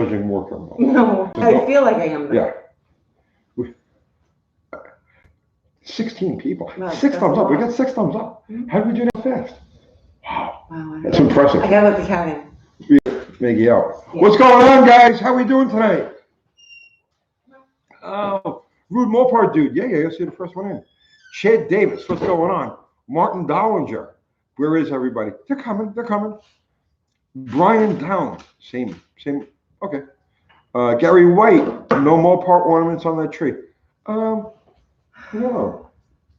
judging work. No, I feel like I am. Though. Yeah. 16 people. Wow, 6 that's thumbs a up. We lot. got 6 thumbs up. How did we do that fast? Wow, That's impressive. I gotta let the cat in. Maggie out. Yeah. What's going on, guys? How we doing tonight? Oh, Rude Mopar dude. Yeah, you're the first one in. Chad Davis. What's going on? Martin Dollinger. Where is everybody? They're coming. They're coming. Brian Down. Same. Okay. Gary White. No Mopar ornaments on that tree. No.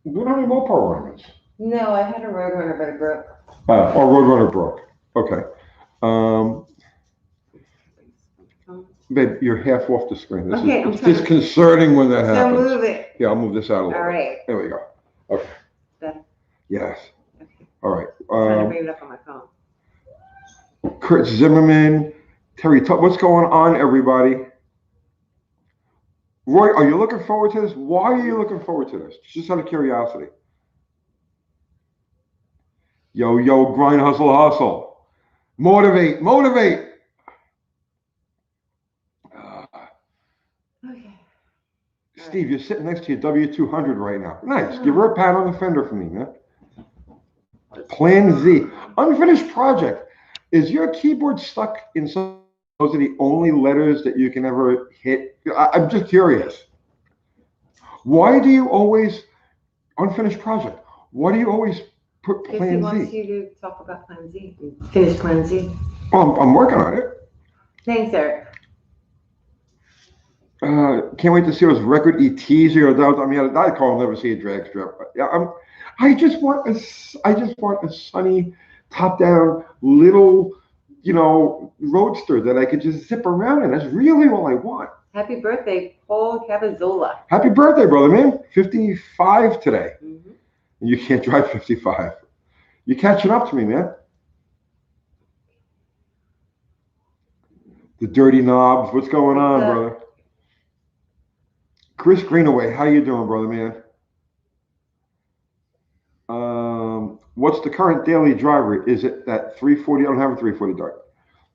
We don't have any Mopar ornaments. No, I had a Roadrunner, but it broke. Roadrunner broke. Okay. Babe, you're half off the screen. It's disconcerting when that happens. So move it. Yeah, I'll move this out a little All right. bit. There we go. Okay. Better. Yes. Okay. All right. I'm trying to bring it up on my phone. Kurt Zimmerman, Terry, what's going on, everybody? Roy, are you looking forward to this? Why are you looking forward to this? Just out of curiosity. Yo, grind, hustle. Motivate. Okay. Steve, you're sitting next to your W200 right now. Nice. Give her a pat on the fender for me, man. Plan Z. Unfinished project. Is your keyboard stuck in some? Those are the only letters that you can ever hit. I'm just curious. Why do you always, unfinished project, why do you always put Plan Z? Because he wants you to talk about Plan Z. Finish Plan Z. Oh, I'm working on it. Thanks, Eric. Can't wait to see those record ETs or those. I mean, I'd call them never see a drag strip. But yeah, I just want a sunny, top-down little, roadster that I could just zip around in. That's really all I want. Happy birthday, Paul Cavazola. Happy birthday, brother, man. 55 today. Mm-hmm. And you can't drive 55. You're catching up to me, man. The dirty knobs. What's going on, brother? Chris Greenaway, how you doing, brother, man? What's the current daily driver? Is it that 340? I don't have a 340 Dart.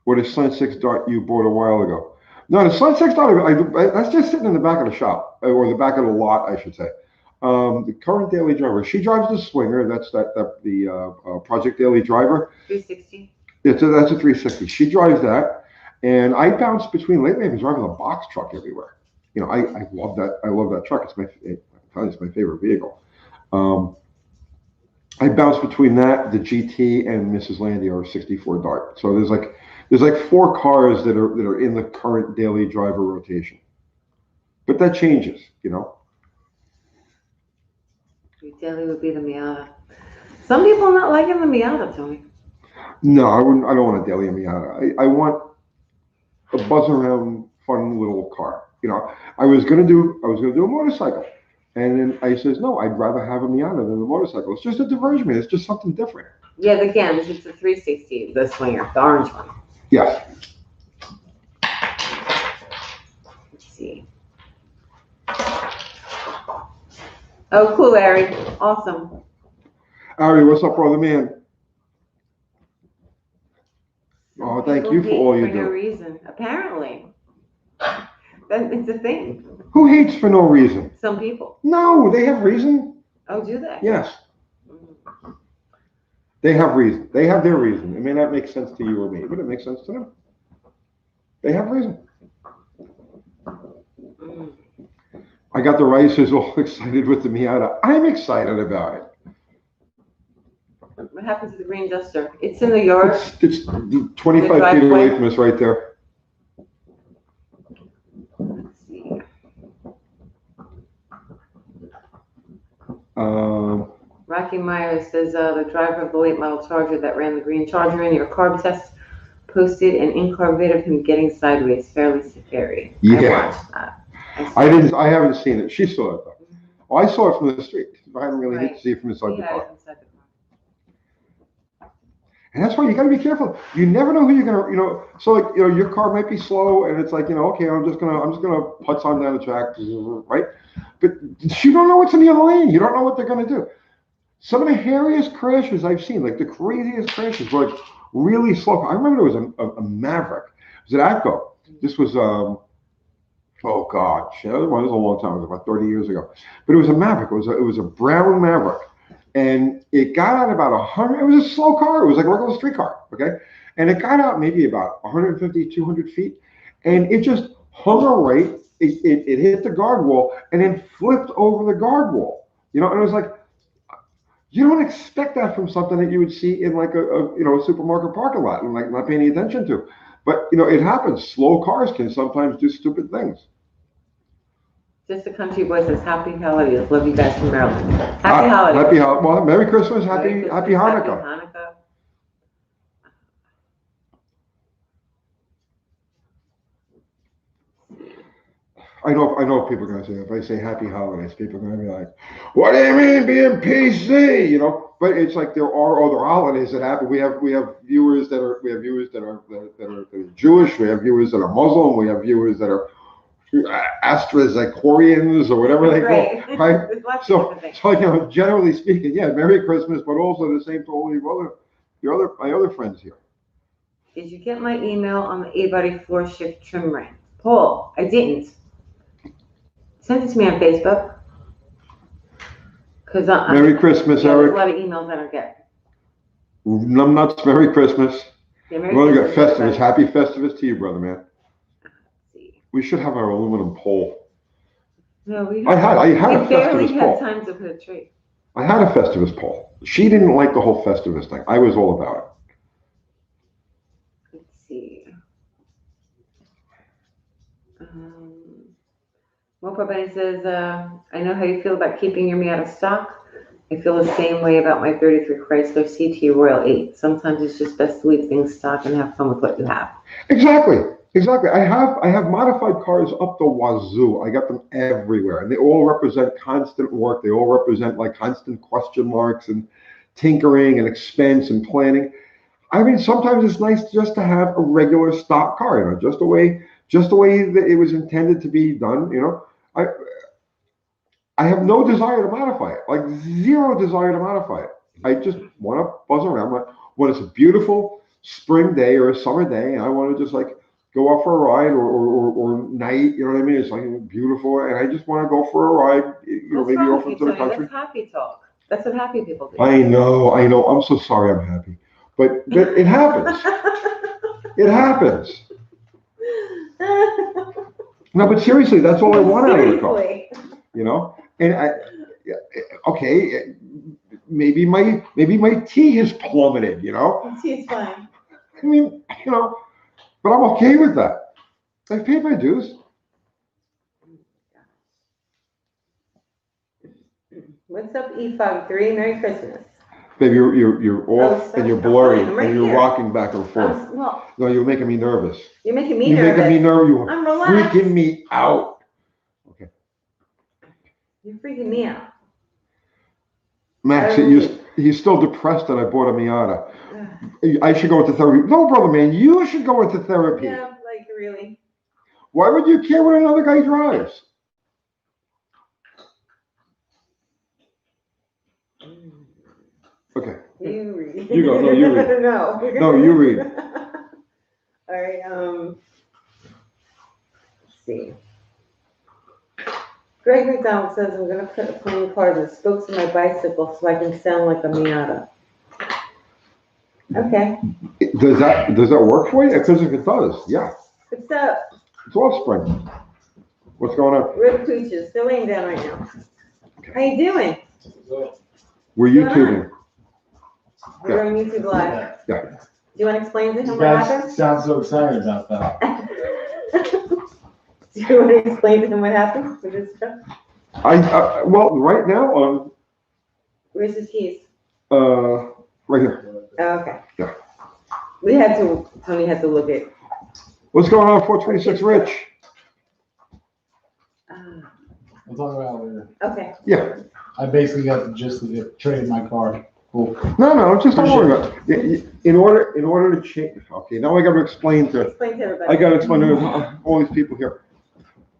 Or the Slant 6 Dart you bought a while ago? No, the Slant 6 Dart, that's just sitting in the back of the shop, or the back of the lot, I should say. The current daily driver, she drives the Swinger. That's the Project Daily Driver. 360. That's a 360. She drives that, and I bounce between. Lately, I've been driving a box truck everywhere. I love that. I love that truck. It's my favorite vehicle. I bounce between that, the GT, and Mrs. Landy, or 64 Dart. So there's like 4 cars that are in the current daily driver rotation. But that changes, Your daily would be the Miata. Some people are not liking the Miata, Tony. No, I wouldn't. I don't want a daily Miata. I want a buzz around, fun little car. I was gonna do a motorcycle, and then I says no. I'd rather have a Miata than a motorcycle. It's just a diversion. It's just something different. Yeah, again, it's a 360, the Swinger, the orange one. Yes. Let's see. Oh, cool, Ari. Awesome. Ari, what's up, brother, man? Oh, thank you for all you do. For no reason, apparently. It's a thing. Who hates for no reason? Some people. No, they have reason. Oh, do they? Yes. They have reason. They have their reason. It may not make sense to you or me, but it makes sense to them. They have reason. I got the Rices all excited with the Miata. I'm excited about it. What happened to the green duster? It's in the yard. It's 25 feet away from us right there. Let's see. Rocky Myers says the driver of the late model Charger that ran the green Charger in your carb test posted an in-car vid of him getting sideways, fairly scary. Yeah. I watched that. I haven't seen it. She saw it though. Oh, I saw it from the street. I haven't really hit to see it from inside the car. And that's why you got to be careful. You never know who you're gonna, So your car might be slow, and it's like, okay, I'm just gonna putz on down the track, right? But you don't know what's in the other lane. You don't know what they're gonna do. Some of the hairiest crashes I've seen, like the craziest crashes, were like really slow. I remember there was a Maverick. It was at ATCO, This was, oh God, it was a long time. It was about 30 years ago. But it was a Maverick. It was a brown Maverick. And it got out about 100. It was a slow car. It was like a regular street car. Okay. And it got out maybe about 150, 200 feet. And it just hung right. It hit the guard wall and then flipped over the guard wall. And it was like, you don't expect that from something that you would see in like a supermarket parking lot and like not paying any attention to. But it happens. Slow cars can sometimes do stupid things. Just a country boy says, happy holidays. Love you guys from Maryland. Happy holidays. Well, Merry Christmas. Happy Hanukkah. Happy Hanukkah. I know people are going to say, if I say happy holidays, people are going to be like, what do you mean being PC? But it's like there are other holidays that happen. We have viewers that are Jewish. We have viewers that are Muslim. We have viewers that are AstraZeneca or whatever they call, right? So generally speaking, yeah, Merry Christmas, but also the same to all my other friends here. Did you get my email on the A-Body floor shift trim ring? Paul, I didn't. Send it to me on Facebook. Because Merry Christmas, Eric. There's a lot of emails I don't get. Numbnuts, Merry Christmas. Yeah, Merry Well, Christmas. Festivus. Happy Festivus to you, brother, man. We should have our aluminum pole. No, I had a barely Festivus had pole. time to put a tree. I had a Festivus pole. She didn't like the whole Festivus thing. I was all about it. Let's see. Mopo Benny says, I know how you feel about keeping your Miata stock. I feel the same way about my 33 Chrysler CT Royal 8. Sometimes it's just best to leave things stock and have fun with what you have. Exactly. I have modified cars up the wazoo. I got them everywhere, and they all represent constant work. They all represent like constant question marks and tinkering and expense and planning. I mean, sometimes it's nice just to have a regular stock car, just the way that it was intended to be done. I have no desire to modify it, like zero desire to modify it. I just want to buzz around. When it's a beautiful spring day or a summer day, and I want to just like go out for a ride or night, you know what I mean? It's like beautiful, and I just want to go for a ride, maybe off into the country. That's happy talk. That's what happy people do. I know. I'm so sorry I'm happy. But it happens. It happens. No, but seriously, that's all I want out of the car. And okay, maybe my tea has plummeted, Tea is fine. I mean, but I'm okay with that. I paid my dues. What's up, E53? Merry Christmas. Baby, you're off and you're blurry and you're rocking back and forth. Well, No, you're making me nervous. You're making me nervous. You're I'm relaxed. freaking me out. Okay. You're freaking me out. Max, he's still depressed that I bought a Miata. I should go into therapy. No, brother, man, you should go into therapy. Yeah, like really. Why would you care what another guy drives? Okay. You read. You go. No, you read. No, you read. All right. Let's see. Greg McDonald says I'm going to put a playing card in the spokes of my bicycle so I can sound like a Miata. Okay. Does that work for you? Because if it does, yeah. What's up? It's Offspring. What's going on? We're the Pooches. They're laying down right now. How you doing? We're YouTubing. We're on YouTube Live. Yeah. Do you want to explain to him You what guys happened? sound so excited about that. Do you want to explain to him what happened with this stuff? Well, right now, Where's his keys? right here. Oh, okay. Yeah. Tony had to look at. What's going on, 426 Rich? We'll talk about it later. Okay. Yeah. I basically got the gist of it, trading my car. Cool. No, just don't worry about it. In order to change. Okay, now I got to explain to. Explain to everybody. I got to explain to all these people here.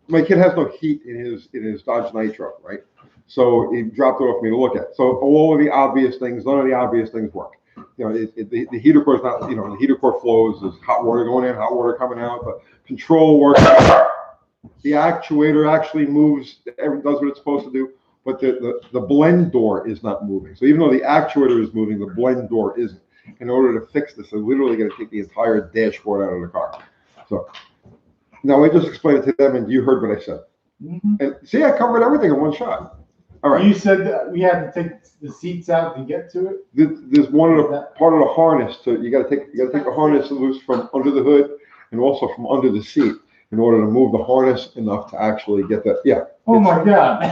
My kid has no heat in his Dodge Nitro, right? So he dropped it off for me to look at. So all of the obvious things, none of the obvious things work. The heater core is not, the heater core flows. There's hot water going in, hot water coming out. The control works. The actuator actually moves, does what it's supposed to do, but the blend door is not moving. So even though the actuator is moving, the blend door isn't. In order to fix this, I literally got to take the entire dashboard out of the car. So now I just explained it to them, and you heard what I said. And see, I covered everything in one shot. All right. You said that we had to take the seats out to get to it. There's one of the part of the harness you got to take the harness loose from under the hood and also from under the seat in order to move the harness enough to actually get that. Yeah. Oh my God.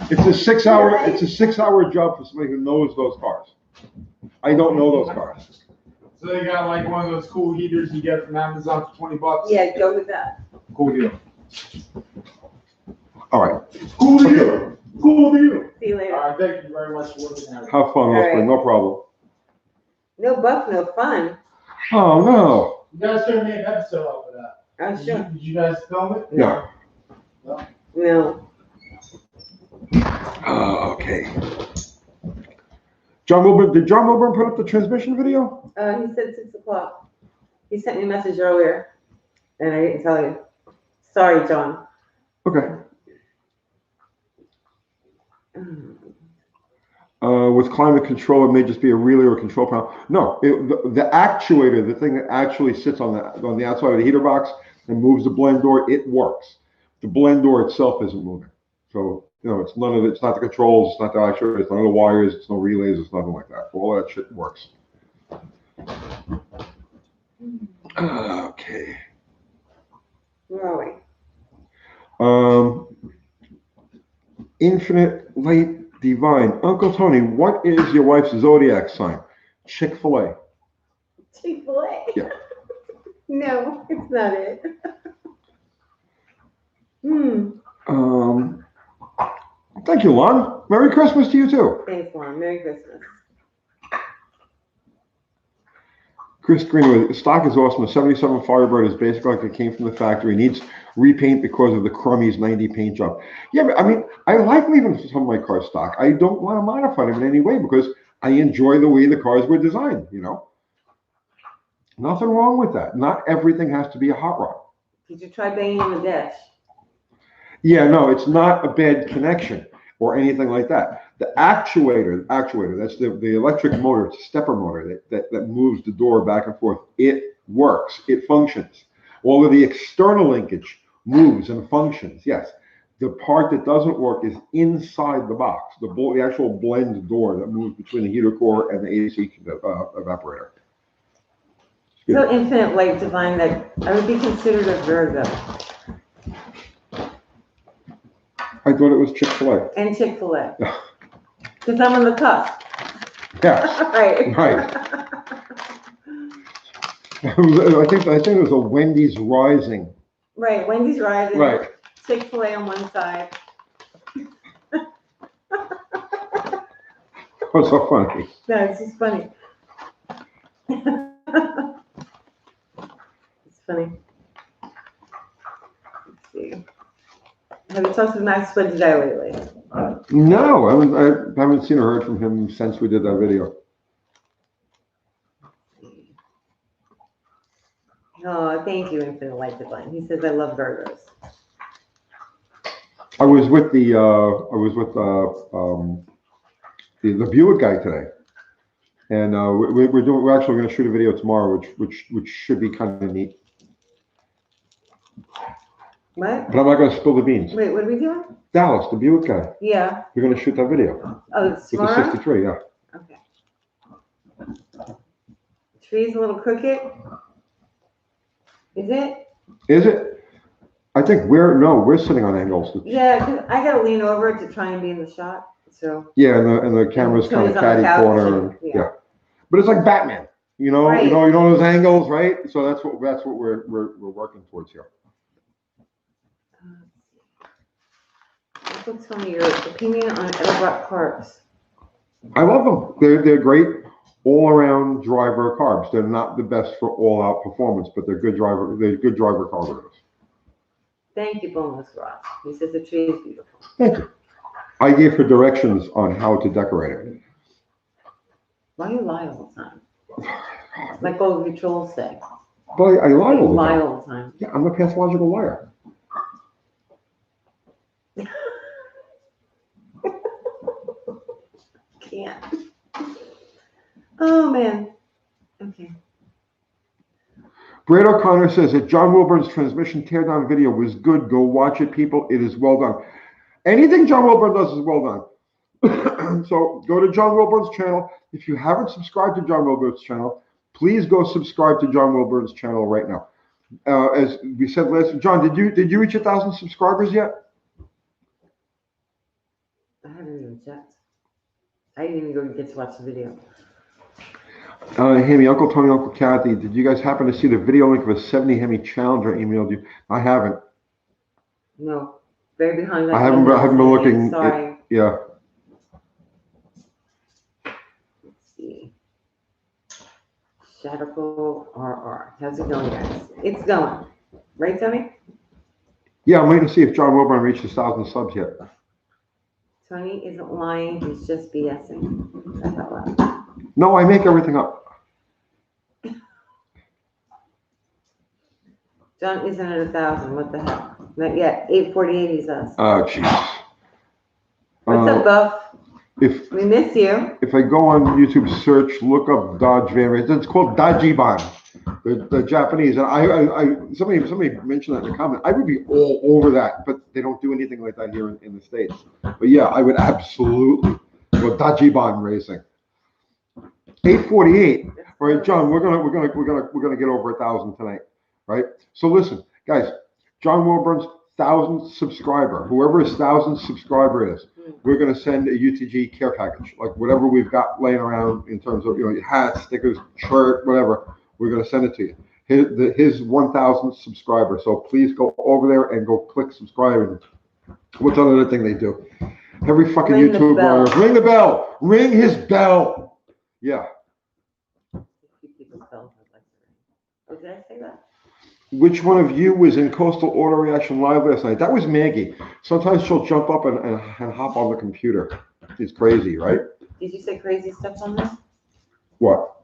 It's a 6-hour job for somebody who knows those cars. I don't know those cars. So they got like one of those cool heaters you get from Amazon for $20. Yeah, go with that. Cool deal. All right. Cool deal. Cool deal. See you later. All right. Thank you very much for looking at it. Have fun, Osprey. No problem. No buff, no fun. Oh no. You guys should have made an episode off of that. Oh, sure. Did you guys film it? No. No. Okay. Did John Wilburn put up the transmission video? He said 6 o'clock. He sent me a message earlier, and I didn't tell you. Sorry, John. Okay. With climate control, it may just be a relay or control panel. No, the actuator, the thing that actually sits on the outside of the heater box and moves the blend door, it works. The blend door itself isn't moving. So, it's none of it. It's not the controls. It's not the actuator. It's none of the wires. It's no relays. It's nothing like that. All that shit works. Okay. Where are we? Infinite Light Divine. Uncle Tony, what is your wife's zodiac sign? Chick-fil-A. Chick-fil-A? Yeah. No, it's not it. Thank you, Lon. Merry Christmas to you, too. Thanks, Lon. Merry Christmas. Chris Greenwood, stock is awesome. The 77 Firebird is basically like it came from the factory. It needs repaint because of the Crummies 90 paint job. Yeah, but I mean, I like leaving some of my cars stock. I don't want to modify them in any way because I enjoy the way the cars were designed, Nothing wrong with that. Not everything has to be a hot rod. Did you try banging on the dash? Yeah, no, it's not a bad connection or anything like that. The actuator, that's the electric motor, it's a stepper motor that moves the door back and forth. It works, it functions. All of the external linkage moves and functions, yes. The part that doesn't work is inside the box, the actual blend door that moves between the heater core and the AC evaporator. So Infinite Light Divine, that I would be considered a Virgo. I thought it was Chick-fil-A. And Chick-fil-A. Because I'm on the cusp. Yes. Right. Right. I think it was a Wendy's Rising. Right, Wendy's Rising. Right. Chick-fil-A on one side. That was so funny. No, it's just funny. It's funny. Let's see. Have you talked to Max Spadgett lately? No, I haven't seen or heard from him since we did that video. Oh, thank you, Infinite Light Divine. He says I love Virgos. I was with the Buick guy today, and we're actually going to shoot a video tomorrow, which should be kind of neat. What? But I'm not going to spill the beans. Wait, what are we doing? Dallas, the Buick guy. Yeah. We're going to shoot that video. Oh, it's With the tomorrow? 63, yeah. Okay. Tree's a little crooked. Is it? Is it? I think we're sitting on angles. Yeah, 'cause I gotta lean over to try and be in the shot. So Yeah, and the camera's So kind he's of on the catty couch corner. and- And, yeah. yeah. But it's like Batman. Right. You know those angles, right? So that's what we're working towards here. tell me your opinion on Edelbrock carbs. I love them. They're great all-around driver carbs. They're not the best for all-out performance, but they're good driver carburetors. Thank you, Boneless Ross. He says the tree is beautiful. Thank you. I gave her directions on how to decorate it. Why do you lie all the time? Like all of your trolls say. But I lie You all the lie time. all the time. Yeah, I'm a pathological liar. Can't. Oh man. Okay. Brad O'Connor says that John Wilburn's transmission teardown video was good. Go watch it, people. It is well done. Anything John Wilburn does is well done. So go to John Wilburn's channel. If you haven't subscribed to John Wilburn's channel, please go subscribe to John Wilburn's channel right now. As we said last, John, did you reach 1,000 subscribers yet? I haven't even checked. I didn't even go get to watch the video. Hemi, Uncle Tony, Uncle Kathy, did you guys happen to see the video link of a 70 Hemi challenge I emailed you? I haven't. No. Very behind that. I haven't been looking. Sorry. Yeah. Let's see. Shadowful RR. How's it going, guys? It's going. Right, Tony? Yeah, I'm waiting to see if John Wilburn reached 1,000 subs yet. Tony isn't lying. He's just BSing. That's not loud. No, I make everything up. John isn't at 1,000. What the hell? Not yet. 848 he says. Oh, jeez. What's up, Buff? If We miss you. I go on YouTube, search, look up Dodge Van Race. It's called Dajiban, the Japanese. And I somebody mentioned that in the comment. I would be all over that, but they don't do anything like that here in the States. But yeah, I would absolutely go Dajiban racing. 848. All right, John, we're gonna get over 1,000 tonight, right? So listen, guys, John Wilburn's 1,000th subscriber, whoever his 1,000th subscriber is, we're gonna send a UTG care package, like whatever we've got laying around in terms of hats, stickers, shirt, whatever. We're gonna send it to you. His 1,000th subscriber. So please go over there and go click subscribe. And what's the other thing they do? Every fucking Ring the bell. YouTuber, ring the bell, ring his bell. Yeah. Oh, did I say that? Which one of you was in Coastal Auto Reaction Live last night? That was Maggie. Sometimes she'll jump up and hop on the computer. It's crazy, right? Did you say crazy stuff on there? What?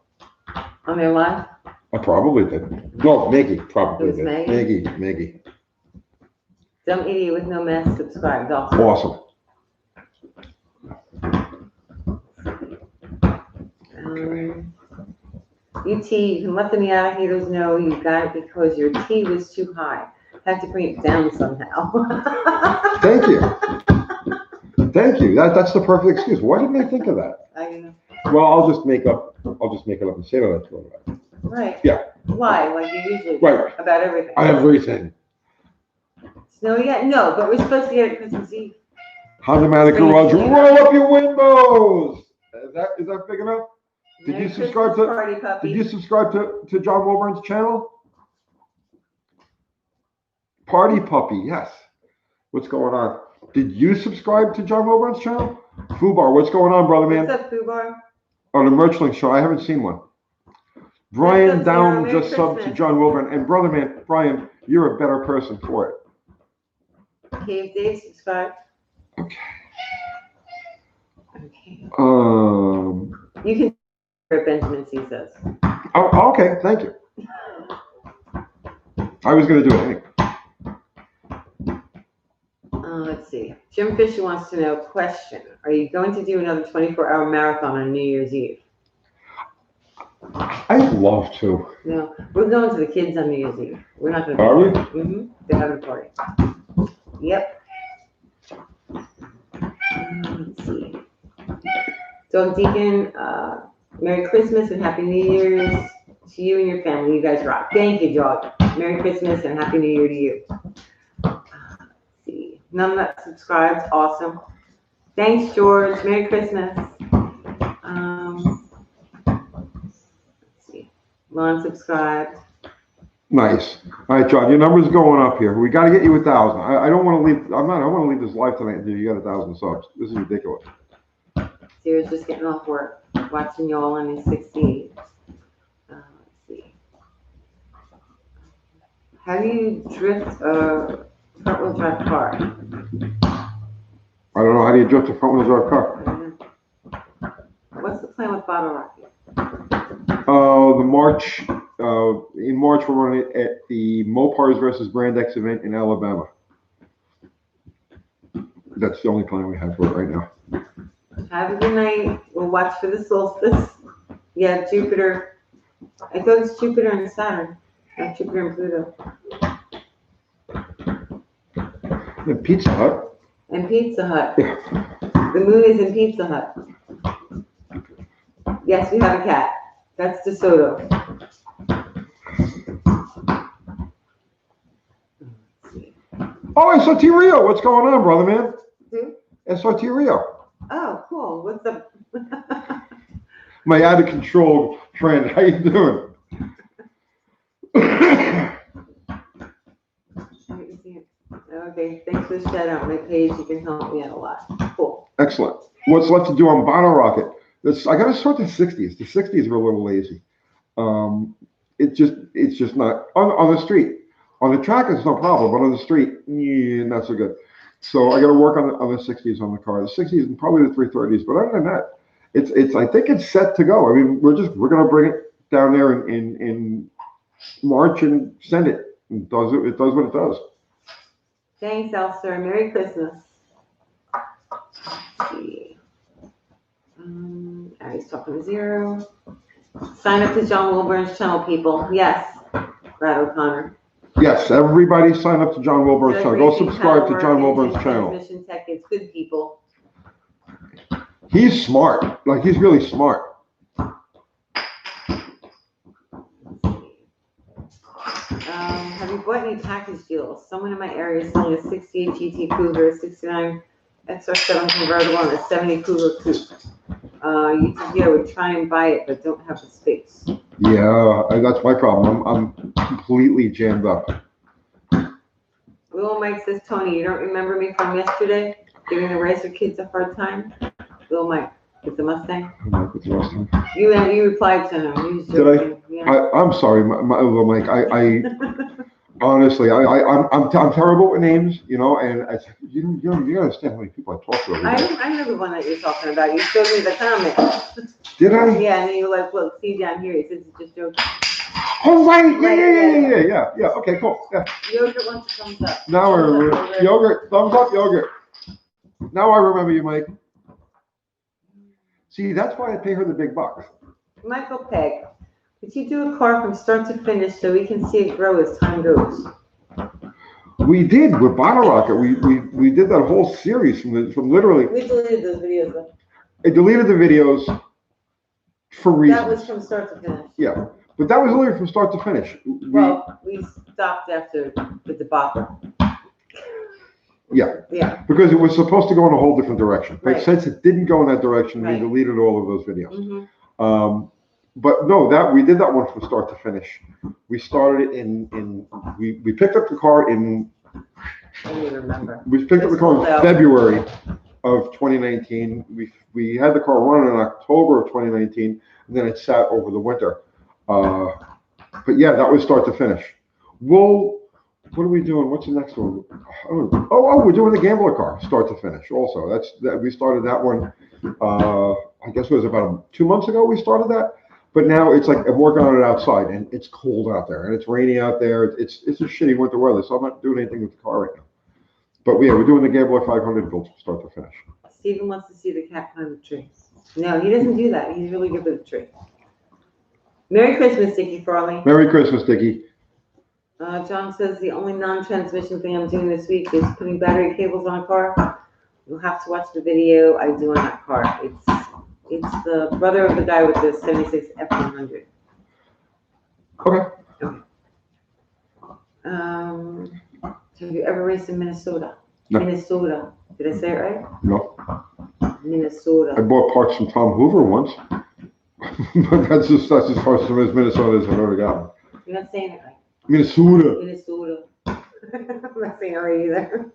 On their live? I probably did. No, Maggie probably It was did. Maggie. Dumb idiot with no mask subscribed. Also. Awesome. UT, you can let the Miata haters know you got it because your T was too high. Had to bring it down somehow. Thank you. Thank you. That's the perfect excuse. Why didn't I think of that? I don't know. Well, I'll just make it up and say that to her. Right. Yeah. Why? Like you usually do. Right. About everything. Everything. Snow yet? No, but we're supposed to get it Christmas Eve. Honda Matic Garage. Roll up your windows. Is that big enough? Did you subscribe to? Party puppy. Did you subscribe to John Wilburn's channel? Party Puppy, yes. What's going on? Did you subscribe to John Wilburn's channel? Fubar, what's going on, brother man? What's up, Fubar? On the Merch Link show, I haven't seen one. Brian What's up, Down Sarah? just Merry subbed to Christmas. John Wilburn. And brother man, Brian, you're a better person for it. Cave Dave subscribed. Okay. Okay. You can Benjamin C says. Oh, okay, thank you. I was going to do it anyway. Let's see. Jim Fisher wants to know, question, are you going to do another 24-hour marathon on New Year's Eve? I'd love to. No, we're going to the kids on New Year's Eve. We're not going to. Are we? Mm-hmm. They're having a party. Yep. Let's see. Dog Deacon, Merry Christmas and Happy New Year's to you and your family. You guys rock. Thank you, Dog. Merry Christmas and Happy New Year to you. Let's see. None that subscribed. Awesome. Thanks, George. Merry Christmas. Let's see. Lon subscribed. Nice. All right, John, your number's going up here. We got to get you 1,000. I don't want to leave. I want to leave this live tonight until you got 1,000 subs. This is ridiculous. Sarah's just getting off work, watching y'all on his 68. Let's see. How do you drift a front-wheel drive car? I don't know. How do you drift a front-wheel drive car? I don't know. What's the plan with Bottle Rocket? The March, in March, we're running it at the Mopars versus Brand X event in Alabama. That's the only plan we have for it right now. Have a good night. We'll watch for the solstice. Yeah, Jupiter. I thought it's Jupiter and Saturn, not Jupiter and Pluto. And Pizza Hut. And Pizza Hut. The moon is in Pizza Hut. Yes, we have a cat. That's DeSoto. Oh, SRT Rio. What's going on, brother, man? Who? SRT Rio. Oh, cool. What's up? My out of control friend. How you doing? Okay, thanks for the shout out on my page. You can help me out a lot. Cool. Excellent. What's left to do on Bottle Rocket? I got to start the 60s. The 60s were a little lazy. It's just not on the street. On the track, it's no problem, but on the street, not so good. So I got to work on the 60s on the car. The 60s and probably the 330s. But other than that, I think it's set to go. I mean, we're gonna bring it down there in March and send it. It does what it does. Thanks, Elster. Merry Christmas. Let's see. I was talking to Zero. Sign up to John Wilburn's channel, people. Yes, Brad O'Connor. Yes, everybody sign up to John Wilburn's channel. Go subscribe to John Wilburn's channel. Transmission Tech, it's good people. He's smart. Like, he's really smart. Have you bought any package deals? Someone in my area is selling a 68 GT Cougar, a 69 XR7 convertible, and a 70 Cougar coupe. UTV, I would try and buy it, but don't have the space. Yeah, that's my problem. I'm completely jammed up. Little Mike says, Tony, you don't remember me from yesterday? Giving the racer kids a hard time? Little Mike, with the Mustang? You replied to him. He was joking. Did I? Yeah. I'm sorry, my little Mike. I honestly, I'm terrible with names, you know, and you understand how many people I talk to every day. I know the one that you're talking about. You showed me the comment. Did I? Yeah, and then you were like, look, see down here. He says it's just joking. Oh, right. Yeah. Okay, cool. Yeah. Yogurt once it comes up. Now I remember. Yogurt. Thumbs up, yogurt. Now I remember you, Mike. See, that's why I pay her the big bucks. Michael Pegg, could you do a car from start to finish so we can see it grow as time goes? We did with Bottle Rocket. We did that whole series from literally. We deleted those videos though. I deleted the videos for reasons. That was from start to finish. Yeah, but that was literally from start to finish. We stopped after the debacle. Yeah. Because it was supposed to go in a whole different direction. But Right. since it didn't go in that direction, Right. we deleted all of those videos. Mm-hmm. But no, we did that one from start to finish. We started it we picked up the car in. I don't even remember. We picked up the car It's in cold out. February of 2019. We had the car running in October of 2019, and then it sat over the winter. But yeah, that was start to finish. What are we doing? What's the next one? Oh, we're doing the Gambler car, start to finish. Also, we started that one. I guess it was about 2 months ago we started that. But now it's like I'm working on it outside, and it's cold out there, and it's rainy out there. It's a shitty winter weather, so I'm not doing anything with the car right now. But yeah, we're doing the Gambler 500 build from start to finish. Steven wants to see the cat climb the tree. No, he doesn't do that. He's really good with the tree. Merry Christmas, Dickie Farley. Merry Christmas, Dickie. John says the only non-transmission thing I'm doing this week is putting battery cables on a car. You'll have to watch the video I do on that car. It's the brother of the guy with the 76 F100. Okay. Have you ever raced in Minnesota? No. Minnesota. Did I say it right? No. I Minnesota. bought parts from Tom Hoover once. But that's as far as Minnesota as I've ever gotten. You're not saying it right. Minnesota. Minnesota. I'm not saying it right either.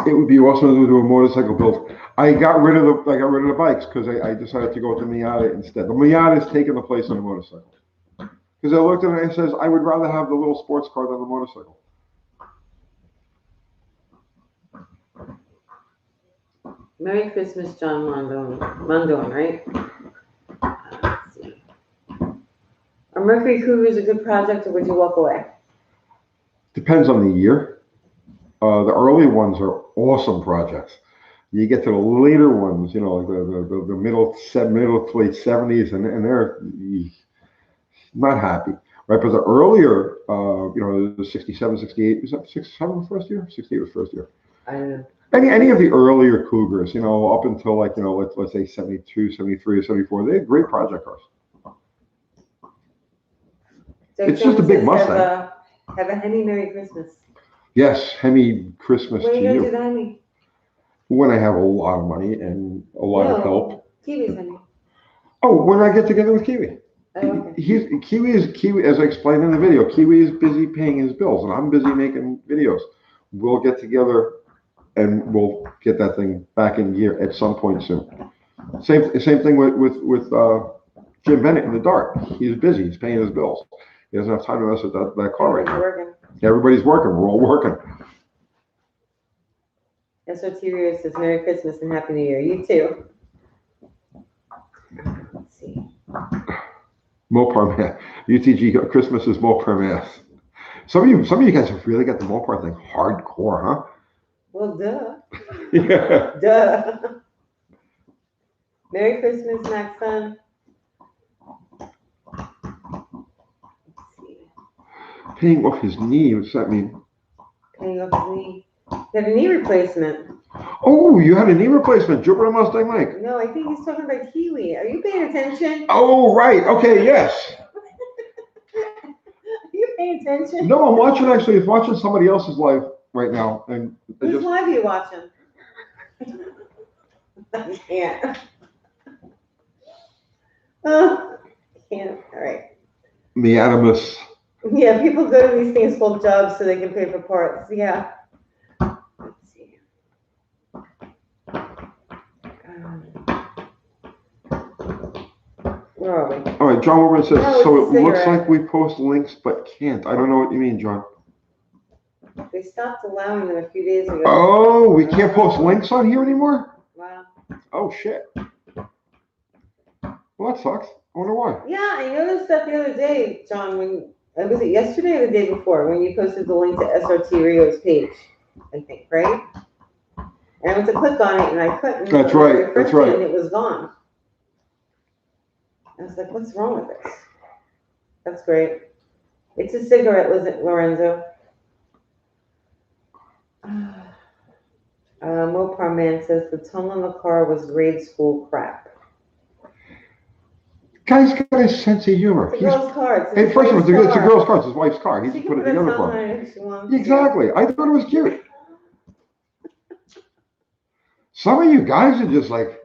It would be awesome to do a motorcycle build. I got rid of the bikes because I decided to go with the Miata instead. The Miata is taking the place of the motorcycle. Because I looked at it and it says I would rather have the little sports car than the motorcycle. Merry Christmas, John Mondone. Mondone, right? Let's see. Are Mercury Cougars a good project, or would you walk away? Depends on the year. The early ones are awesome projects. You get to the later ones, you know, like the middle to late 70s, and they're not happy, right? But the earlier, you know, the 67, 68, was that 67 the first year? 68 was first year. I don't know. Any of the earlier Cougars, you know, up until like, you know, let's say 72, 73, or 74, they had great project cars. Doug It's just a Jones big says, Mustang. Have a Hemi Merry Christmas. Yes, Hemi Christmas When are to you going to do you. the Hemi? When I have a lot of money and a lot of help. Kiwi's Hemi. Oh, when I get together with Kiwi. Oh, okay. Kiwi, as I explained in the video, Kiwi is busy paying his bills, and I'm busy making videos. We'll get together and we'll get that thing back in gear at some point soon. Same thing with Jim Bennett in the Dart. He's busy. He's paying his bills. He doesn't have time to mess with that car right now. Working. Everybody's working. We're all working. SOT Rio says Merry Christmas and Happy New Year. You too. Let's see. Mopar man. UTG Christmas is Mopar man. Some of you guys have really got the Mopar thing hardcore, huh? Well, duh. Yeah. Duh. Merry Christmas, Max son. Let's see. Paying off his knee. What's that mean? Paying off his knee. You had a knee replacement. Oh, you had a knee replacement. Jupiter Mustang Lake. No, I think he's talking about Kiwi. Are you paying attention? Oh, right. Okay, yes. Are you paying attention? No, I'm watching actually. I'm watching somebody else's live right now. And Whose live are you watching? I can't. Oh, I can't. All right. the Animus. Yeah, people go to these things called jobs so they can pay for parts. Yeah. Let's see. Where are we? All right, John Wilburn says, No, so it's it a looks cigarette. like we post links but can't. I don't know what you mean, John. They stopped allowing them a few days ago. Oh, we can't post links on here anymore? Wow. Oh, shit. Well, that sucks. I wonder why. Yeah, I noticed that the other day, John, when was it yesterday or the day before when you posted the link to SRT Rio's page, I think, right? And I went to click on it and I couldn't. That's right, that's right. And it was gone. I was like, what's wrong with this? That's great. It's a cigarette, Lorenzo. Mopar Man says the tongue on the car was grade school crap. Guy's got a sense of humor. It's a girl's car. Hey, first of all, it's a girl's car. It's his wife's car. He just put it together for her. Exactly. I thought it was cute. Some of you guys are just like,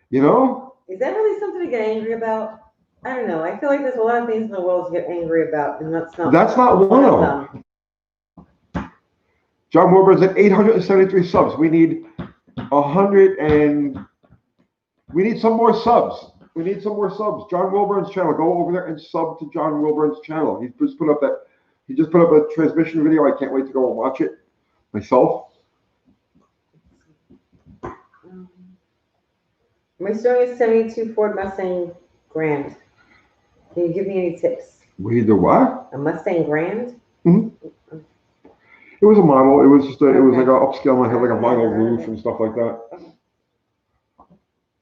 you know. Is that really something to get angry about? I don't know. I feel like there's a lot of things in the world to get angry about, and that's not one of them. John Wilburn's at 873 subs. We need 100 and we need some more subs. We need some more subs. John Wilburn's channel. Go over there and sub to John Wilburn's channel. He just put up a transmission video. I can't wait to go and watch it myself. My story is 72 Ford Mustang Grand. Can you give me any tips? We need the what? A Mustang Grand? Mm-hmm. It was a model. It was just it was like an upscale and it had like a vinyl roof and stuff like that.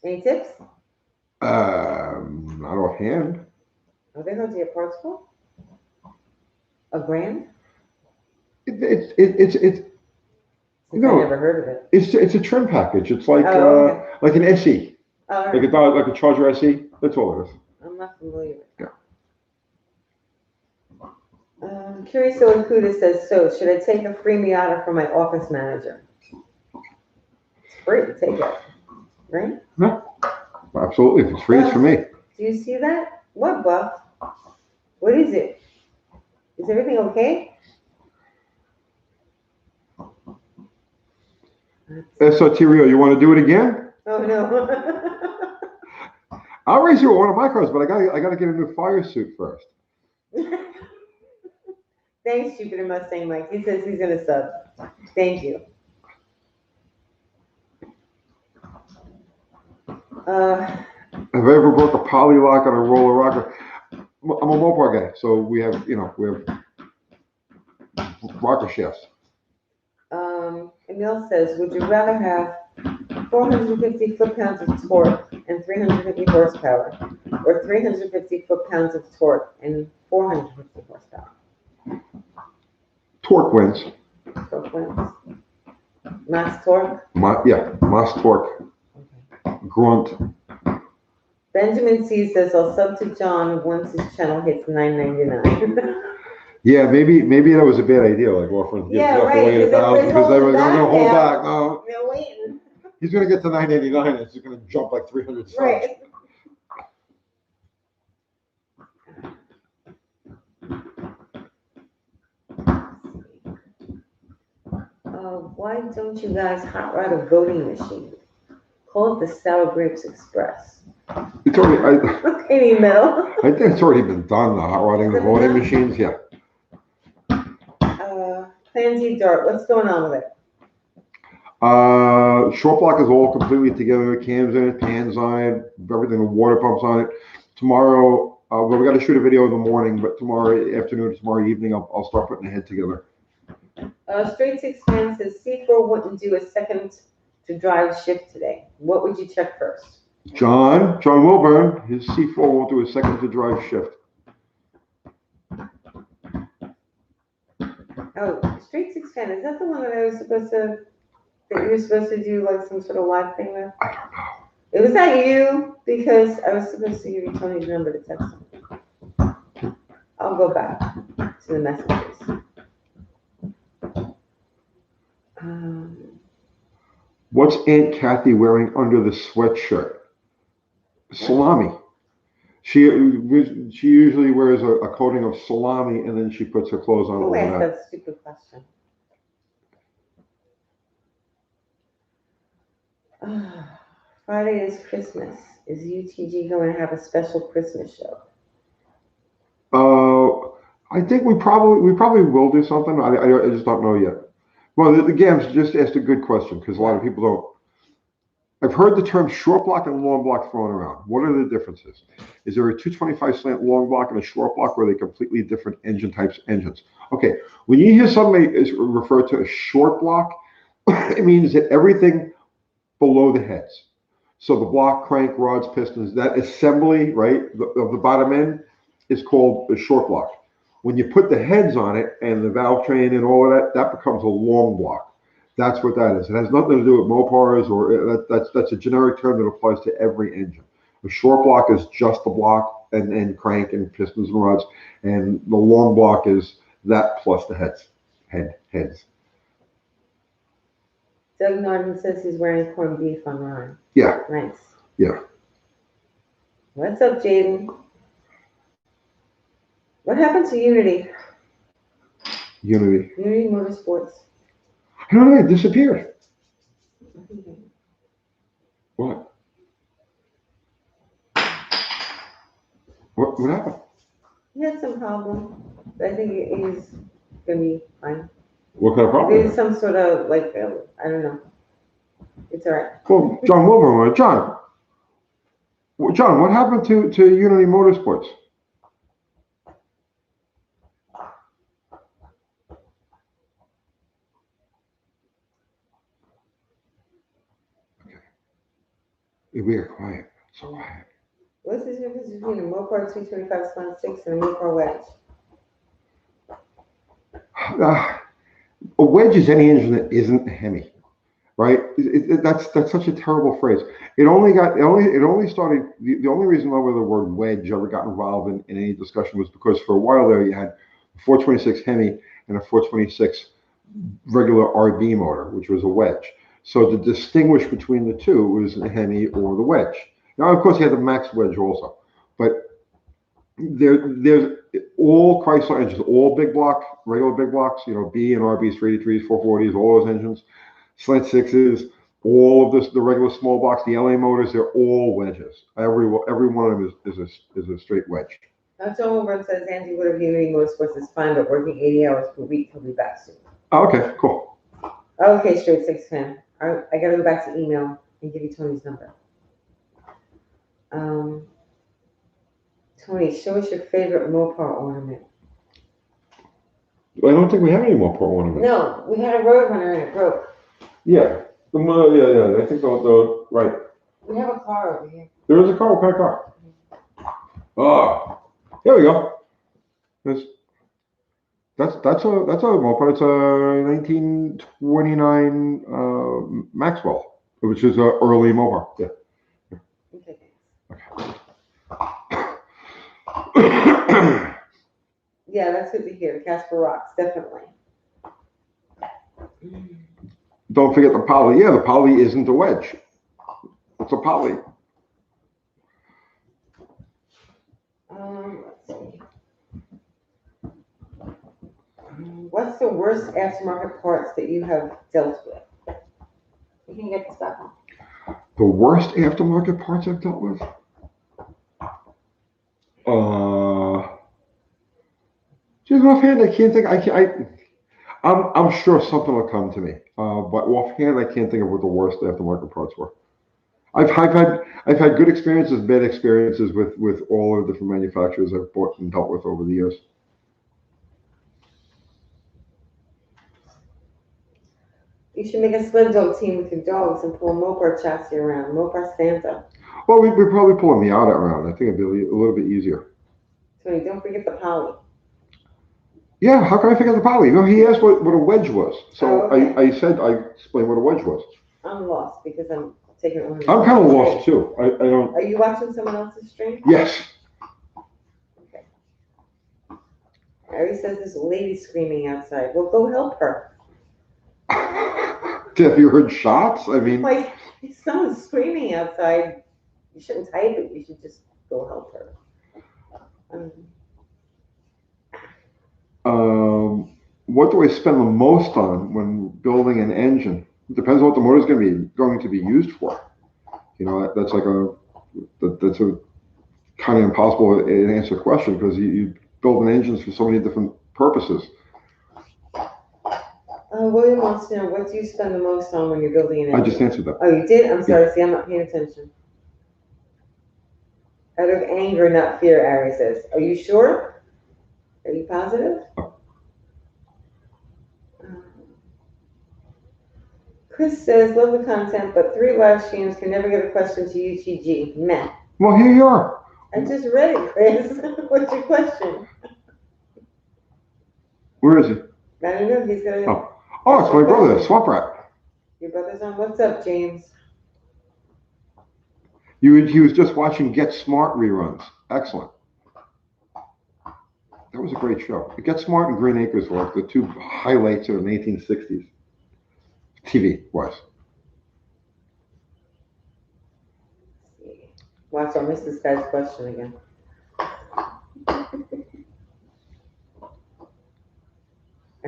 Any tips? Not offhand. Are they going to get parts for? A Grand? It's no. I never heard of it. It's a trim package. It's like okay. Like an SE. Oh, right. Like a Charger SE. That's all it is. I'm not familiar with it. Yeah. Curious Okuda says, so should I take a free Miata from my office manager? It's free to take it, right? Yeah, absolutely. If it's free, it's for me. Do you see that? What, Buff? What is it? Is everything okay? SOT Rio, you want to do it again? Oh no. I'll race you with one of my cars, but I gotta get a new fire suit first. Thanks, Jupiter Mustang Mike. He says he's gonna sub. Thank you. Have I ever broke a poly lock on a roller rocker? I'm a Mopar guy, so we have rocker shafts. Emil says, would you rather have 450 foot-pounds of torque and 350 horsepower, or 350 foot-pounds of torque and 450 horsepower? Torque wins. Torque wins. Max torque? Mass torque. Okay. Grunt. Benjamin C says, I'll sub to John once his channel hits $9.99. Yeah, maybe that was a bad idea, like offering to give Yeah, Jeff right, away because $1,000 because they were going to hold back back. No, They're waiting. he's going to get to $9.89 and it's going to jump like 300 subs. Right. Why don't you guys hot rod a voting machine? Call it the Sour Grapes Express. It's already. Okay, metal. I think it's already been done. The hot rodding, the voting machines. Yeah. Pansy Dart, what's going on with it? Short block is all completely together. Cams in it, pans on it, everything. The water pumps on it. Tomorrow, well, we got to shoot a video in the morning, but tomorrow afternoon, tomorrow evening, I'll start putting the head together. Straight Six Fan says C4 wouldn't do a second to drive shift today. What would you check first? John Wilburn, his C4 won't do a second to drive shift. Oh, Straight Six Fan, is that the one that you were supposed to do like some sort of live thing with? I don't know. It was that you, because I was supposed to give you Tony's number to text him. I'll go back to the messages. What's Aunt Kathy wearing under the sweatshirt? Salami. She usually wears a coating of salami and then she puts her clothes on. Who asked that stupid question? Friday is Christmas. Is UTG going to have a special Christmas show? I think we probably will do something. I just don't know yet. Well, the Gams just asked a good question because a lot of people don't. I've heard the term short block and long block thrown around. What are the differences? Is there a 225 slant long block and a short block, or are they completely different engine types, engines? Okay, when you hear somebody is referred to a short block, it means that everything below the heads. So the block, crank, rods, pistons, that assembly, right, of the bottom end is called a short block. When you put the heads on it and the valve train and all of that, that becomes a long block. That's what that is. It has nothing to do with Mopars, or that's a generic term that applies to every engine. A short block is just the block and crank and pistons and rods, and the long block is that plus the heads. Doug Norton says he's wearing corned beef on Ron. Yeah. Nice. Yeah. What's up, Jaden? What happened to Unity? Unity Motorsports. I don't know, it disappeared. What? What happened? He had some problem, but I think he's gonna be fine. What kind of problem? There's some sort of I don't know. It's all right. Well, John Wilburn, John, what happened to Unity Motorsports? We are quiet. So quiet. What's the difference between a Mopar 225/6 and a Mopar wedge? A wedge is any engine that isn't a Hemi, right? That's such a terrible phrase. It only started. The only reason why the word wedge ever got involved in any discussion was because for a while there you had a 426 Hemi and a 426 regular RB motor, which was a wedge. So to distinguish between the two was the Hemi or the wedge. Now, of course, you had the Max wedge also, but there's all Chrysler engines, all big block, regular big blocks, B and RBs, 383s, 440s, all those engines, slant sixes, all of this, the regular small blocks, the LA motors, they're all wedges. Every one of them is a straight wedge. Now, John Wilburn says Andy Wood of Unity Motorsports is fine, but working 80 hours per week. He'll be back soon. Oh, okay, cool. Okay, Straight Six Fan. I gotta go back to email and give you Tony's number. Tony, show us your favorite Mopar ornament. I don't think we have any more Mopar ornaments. No, we had a Road Runner and it broke. Yeah. Yeah. I think the right. We have a car over here. There is a car. What kind of car? Oh, here we go. That's a Mopar. It's a 1929 Maxwell, which is a early Mopar. Yeah. Okay. Yeah, that's good to hear. Casper rocks, definitely. Don't forget the poly. Yeah, the poly isn't a wedge. It's a poly. Let's see. What's the worst aftermarket parts that you have dealt with? You can get this back on. The worst aftermarket parts I've dealt with? Just offhand, I can't think. I'm sure something will come to me. But offhand, I can't think of what the worst aftermarket parts were. I've had good experiences, bad experiences with all of the different manufacturers I've bought and dealt with over the years. You should make a sled dog team with your dogs and pull a Mopar chassis around. Mopar Santa. Well, we'd probably pull a Miata around. I think it'd be a little bit easier. Tony, don't forget the poly. Yeah, how can I forget the poly? No, he asked what a wedge was. So okay. I explained what a wedge was. I'm lost because I'm taking it on. I'm kind of lost too. I don't. Are you watching someone else's stream? Yes. Okay. Ari says this lady's screaming outside. Well, go help her. Have you heard shots? I mean, like if someone's screaming outside, you shouldn't type it. You should just go help her. What do I spend the most on when building an engine? It depends on what the motor is going to be used for. You know, that's a kind of impossible to answer question because you build an engine for so many different purposes. William wants to know, what do you spend the most on when you're building an engine? I just answered that. Oh, you did? I'm sorry. Yeah. See, I'm not paying attention. Out of anger, not fear, Ari says. Are you sure? Are you positive? Oh. Chris says, love the content, but 3 live streams can never get a question to UTG. Meh. Well, here you are. I just read it, Chris. What's your question? Where is he? I don't know. He's going to... Oh, it's my brother, Swamp Rat. Your brother's on. What's up, James? He was just watching Get Smart reruns. Excellent. That was a great show. Get Smart and Green Acres were like the 2 highlights of the 1960s. TV was. Watch, I'll miss this guy's question again. I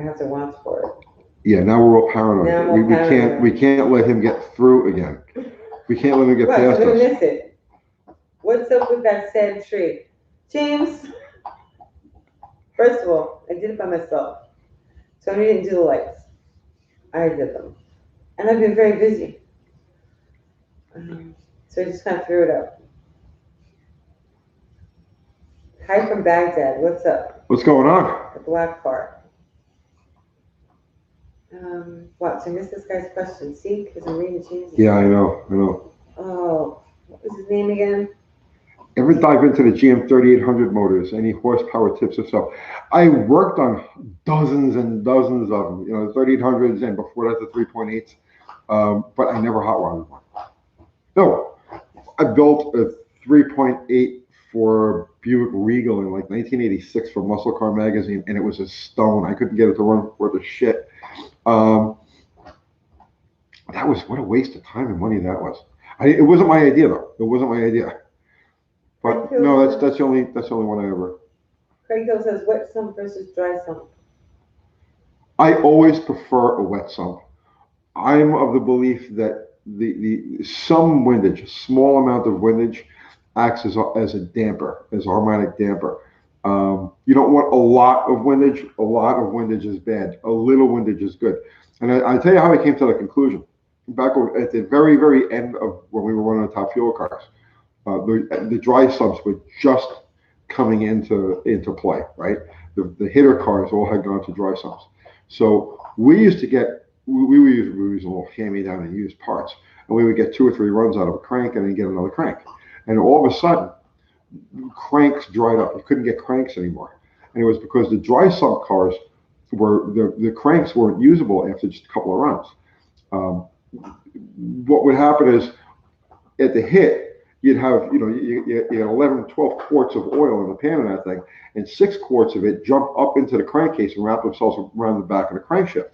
have to watch for it. Yeah, now we're all paranoid. We can't let him get through again. We can't let him get past I'm gonna us. miss it. What's up with that sad tree? James, first of all, I did it by myself. Tony didn't do the lights. I did them. And I've been very busy. So I just kind of threw it up. Hi from Baghdad. What's up? What's going on? The black part. Watch, I missed this guy's question. See, because I'm reading James. Yeah, I know. Oh, what was his name again? Ever dive into the GM 3800 motors? Any horsepower tips or so? I worked on dozens and dozens of them. You know, the 3800s and before that the 3.8s. But I never hot wired one. No, I built a 3.8 for Buick Regal in like 1986 for Muscle Car Magazine, and it was a stone. I couldn't get it to run worth a shit. That was, what a waste of time and money that was. It wasn't my idea though. It wasn't my idea. But no, that's the only one I ever. Craig Hill says wet sump versus dry sump. I always prefer a wet sump. I'm of the belief that the some windage, a small amount of windage, acts as a damper, as a harmonic damper. You don't want a lot of windage. A lot of windage is bad. A little windage is good. And I'll tell you how I came to the conclusion. Back at the very, very end of when we were running the Top Fuel cars, the dry sumps were just coming into play, right? The hitter cars all had gone to dry sumps. So we used to get, we would use a little hand-me-down and used parts, and we would get 2 or 3 runs out of a crank and then get another crank. And all of a sudden, cranks dried up. You couldn't get cranks anymore. And it was because the dry sump cars were, the cranks weren't usable after just a couple of runs. What would happen is at the hit, you'd have, you had 11, 12 quarts of oil in the pan of that thing, and 6 quarts of it jump up into the crankcase and wrap themselves around the back of the crankshaft.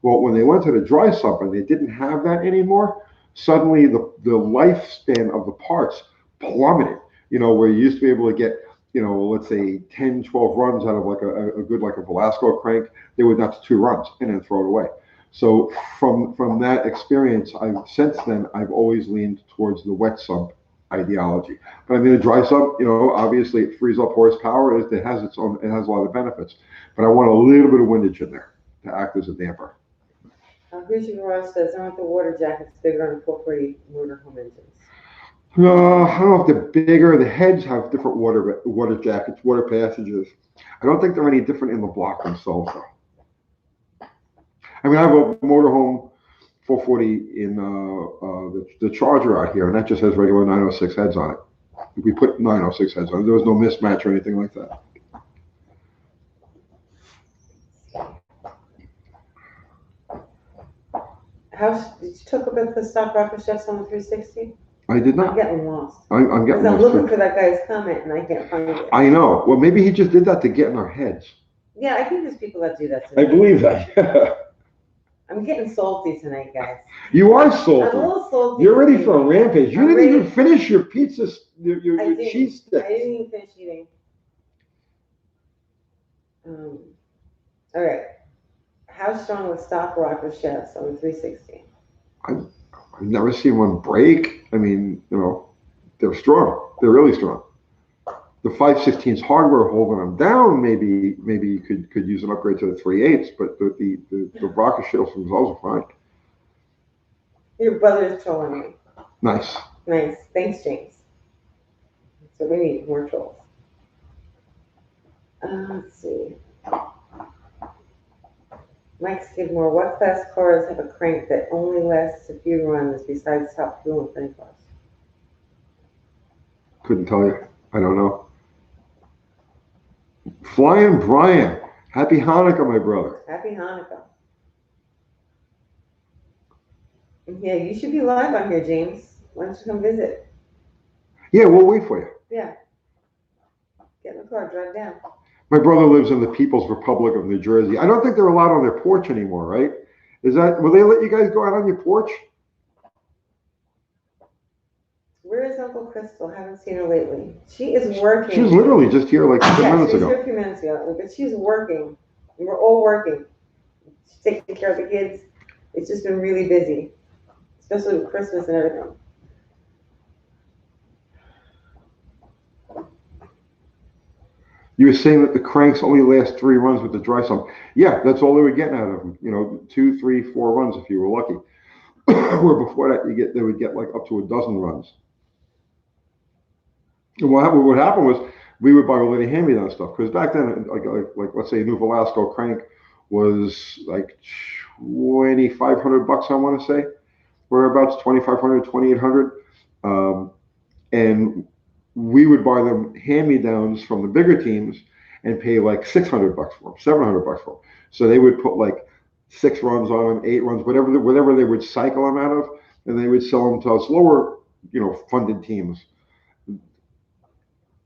Well, when they went to the dry sump and they didn't have that anymore, suddenly the lifespan of the parts plummeted. Where you used to be able to get, let's say 10, 12 runs out of like a good, like a Velasco crank, they would not to 2 runs and then throw it away. So from that experience, since then I've always leaned towards the wet sump ideology. But I mean, a dry sump, obviously it frees up horsepower. It has a lot of benefits. But I want a little bit of windage in there to act as a damper. Here's your garage says, I want the water jackets bigger on 440 motorhome engines. No, I don't know if they're bigger. The heads have different water jackets, water passages. I don't think they're any different in the block themselves, though. I mean, I have a motorhome 440 in the Charger out here, and that just has regular 906 heads on it. We put 906 heads on it. There was no mismatch or anything like that. Did you talk about the stock rocker chefs on the 360? I did not. I'm getting lost. I'm getting lost. I'm looking too. for that guy's comment and I can't find it. I know. Well, maybe he just did that to get in our heads. Yeah, I think there's people that do that tonight. I believe that. I'm getting salty tonight, guys. You are salty. I'm a little salty. You're ready for a rampage. You didn't even finish your pizza, your cheese sticks. I didn't even finish eating. All right. How strong was stock rocker chefs on the 360? I've never seen one break. I mean, they're strong. They're really strong. The 516's hardware holding them down. Maybe you could use an upgrade to the 3/8, but the rocker shells themselves are fine. Your brother's trolling me. Nice. Nice. Thanks, James. So we need more trolls. Let's see. Mike Skidmore, what class cars have a crank that only lasts a few runs besides top fuel and fin cars? Couldn't tell you. I don't know. Flying Brian, happy Hanukkah, my brother. Happy Hanukkah. Yeah, you should be live on here, James. Why don't you come visit? Yeah, we'll wait for you. Yeah. Get in the car, drive down. My brother lives in the People's Republic of New Jersey. I don't think they're allowed on their porch anymore, right? Will they let you guys go out on your porch? Where is Uncle Crystal? Haven't seen her lately. She is working. She was literally just here like 10 minutes ago. She was here a few minutes ago, but she's working. We're all working. She's taking care of the kids. It's just been really busy, especially with Christmas and everything. You were saying that the cranks only last 3 runs with the dry sump. Yeah, that's all they were getting out of them. 2, 3, 4 runs if you were lucky. Where before that they would get like up to a dozen runs. And what happened was we would buy all the hand-me-down stuff because back then, like let's say a new Velasco crank was like $2,500. I want to say, whereabouts $2,500, $2,800, and we would buy them hand-me-downs from the bigger teams and pay like $600 for them, $700 for them. So they would put like 6 runs on them, 8 runs, whatever they would cycle them out of, and they would sell them to us lower, funded teams.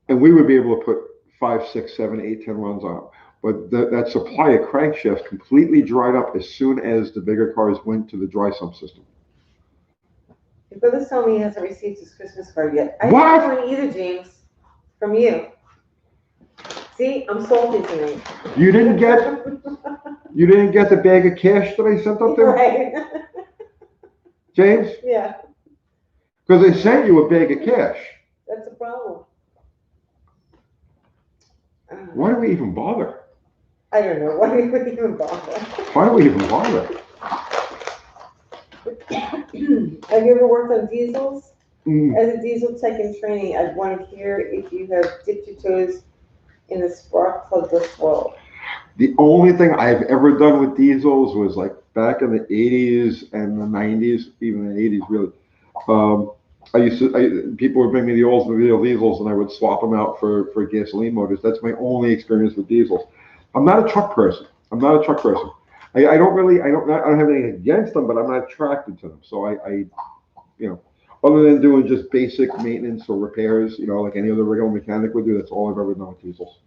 And we would be able to put 5, 6, 7, 8, 10 runs on them. But that supply of crankshafts completely dried up as soon as the bigger cars went to the dry sump system. Your brother's telling me he hasn't received his Christmas card yet. I What? didn't get one either, James. From you. See, I'm salty tonight. You didn't get the bag of cash that I sent up there, Right. James? Yeah, Because I sent you a bag of cash. that's a problem. Why do we even bother? I don't know. Why do we even bother? Why do we even bother? Have you ever worked on diesels? As a diesel tech in training, I'd want to hear if you have dipped your toes in the spark plugless world. The only thing I've ever done with diesels was like back in the 80s and the 90s, even the 80s really. People would bring me the Oldsmobile diesels and I would swap them out for gasoline motors. That's my only experience with diesels. I'm not a truck person. I don't have anything against them, but I'm not attracted to them. So other than doing just basic maintenance or repairs, like any other regular mechanic would do, that's all I've ever done with diesels.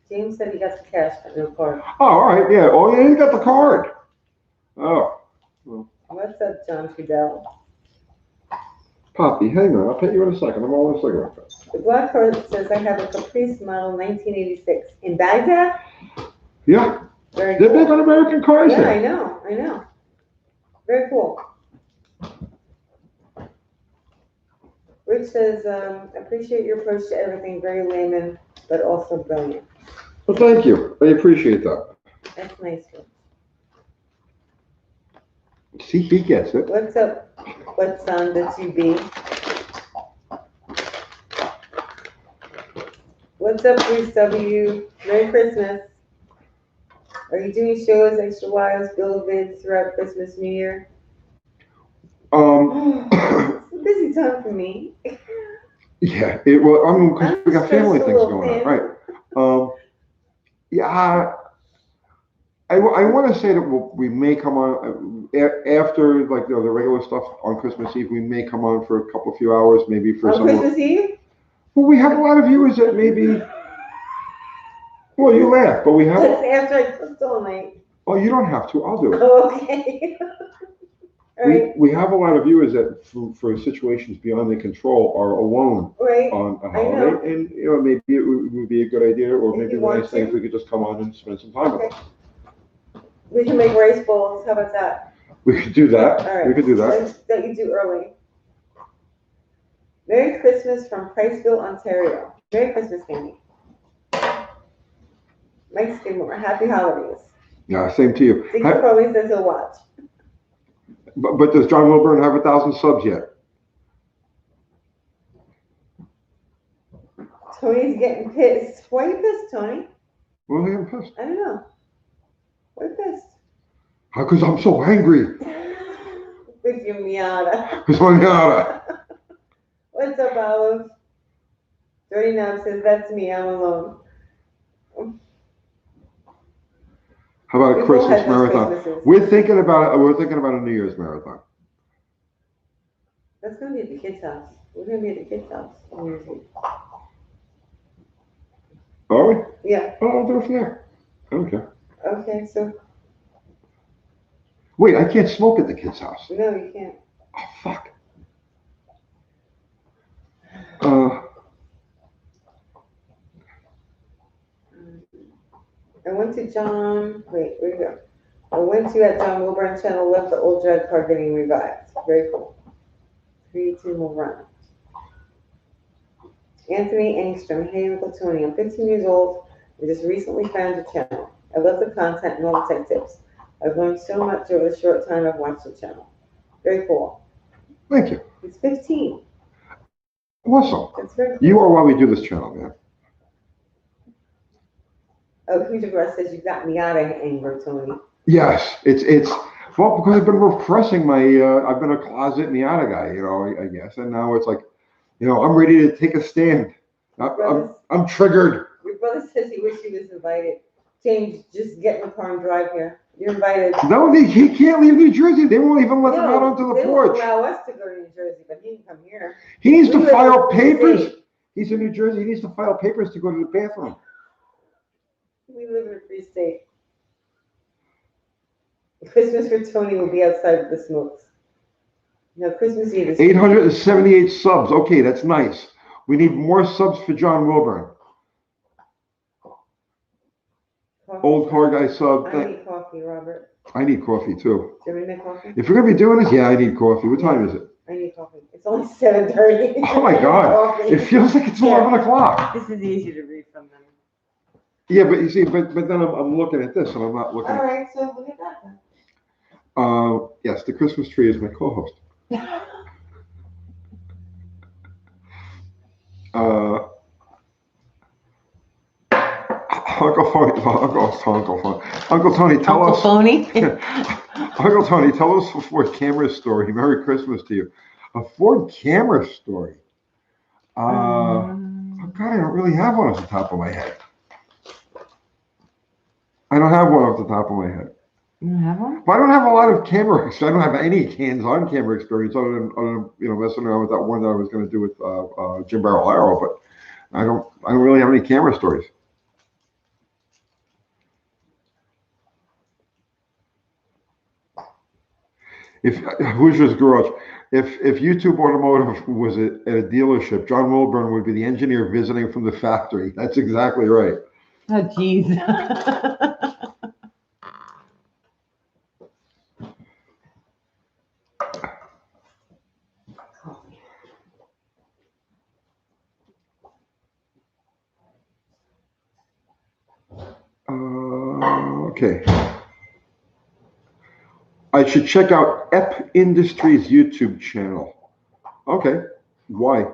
James said he got the cash, but no card. Oh, all right, yeah. Oh, yeah, you got the card. Oh, well. What's up, John Fidel? Poppy, hang on. I'll pay you in a second. I'm rolling a cigarette. The black card says I have a Caprice model 1986 in Baghdad. Yeah, Very they're cool. big on American cars Yeah, here. I know. Very cool. Rich says, appreciate your approach to everything, very layman, but also brilliant. Well, thank you. I appreciate that. That's nice. Rich. See, he gets it. What's up? What's on the 2B? What's up, Bruce W? Merry Christmas. Are you doing shows, extra wiles, build vids throughout Christmas, New Year? It's a busy time for me. Yeah, because we got family things going on, right? Yeah, I want to say that we may come on after like the regular stuff on Christmas Eve. We may come on for a few hours, maybe for On some. Christmas Eve? Well, we have a lot of viewers that maybe. Well, you laugh, but we have. That's after I cooked all night. Oh, you don't have to. I'll do it. Oh, okay. All right. We have a lot of viewers that, for situations beyond their control, are alone Right. on a I know. holiday, and maybe it would be a good idea, or If maybe you the nice want thing to. if we could just come on and spend some time with Okay. us. We can make rice bowls. How about that? We could do that. All right. We could do that. That you do early. Merry Christmas from Priceville, Ontario. Merry Christmas, Candy. Mike Skidmore. Happy holidays. Yeah, same to you. Victor probably says he'll watch. But does John Wilburn have 1,000 subs yet? Tony's getting pissed. Why are you pissed, Tony? Well, I'm pissed. I don't know. Why are you pissed? Because I'm so angry. With your Miata. Because I'm Miata. What's up, Olive? Dirty Knob says, that's me, I'm alone. How about a We've all Christmas had those marathon? Christmases. We're thinking about a New Year's marathon. That's gonna be at the kids' house. We're gonna be at the kids' house on New Year's Eve. Are we? Yeah. Oh, I'll do it from there. I don't care. Okay, so Wait, I can't smoke at the kid's house. no, you can't. Oh, fuck. I went to John. Wait, where you go? I went to at John Wilburn channel. Love the old drag car getting revived. Very cool. 3, 2, will run. Anthony Engstrom. Hey, Uncle Tony. I'm 15 years old. I just recently found your channel. I love the content and all the tech tips. I've learned so much over the short time I've watched the channel. Very cool. Thank you. He's 15. Awesome. That's very cool. You are why we do this channel, man. Oh, Future Grass says you got me out of anger, Tony. Yes, it's well because I've been repressing my. I've been a closet Miata guy, I guess, and now it's like, I'm ready to take a stand. I'm triggered. Your brother says he wish he was invited. James, just get in the car and drive here. You're invited. No, he can't leave New Jersey. They won't even let him out onto the they porch. Won't allow us to go to New Jersey, but he can come here. He needs to live file in the papers. state. He's in New Jersey. He needs to file papers to go to the bathroom. We live in a free state. Christmas for Tony will be outside with the smokes. No, Christmas Eve is 878 subs. Okay, that's nice. We need more subs for John Wilburn. coffee. Old car guy sub. I need coffee, Robert. I need coffee too. Do you want me to make coffee? If we're gonna be doing this, yeah, I need coffee. What time is it? I need coffee. It's only 7:30. Oh my God! Coffee. It feels like it's 11 o'clock. This is easy to read from them. Yeah, but you see, but then I'm looking at this and I'm not looking. All right, so look at that then. Yes, the Christmas tree is my co-host. Uh, Uncle Tony, Uncle Tony, tell Uncle us. Phony? Uncle Tony, tell us a Ford camera story. Merry Christmas to you. A Ford camera story. Oh God, I don't really have one off the top of my head. I don't have one off the top of my head. You don't have one? But I don't have a lot of camera. I don't have any hands-on camera experience other than messing around with that one that I was going to do with Jim Barrel Arrow. But I don't really have any camera stories. If Hoosier's Garage, if YouTube Automotive was at a dealership, John Wilburn would be the engineer visiting from the factory. That's exactly right. Oh, jeez. Okay. I should check out EP Industries YouTube channel. Okay. Why?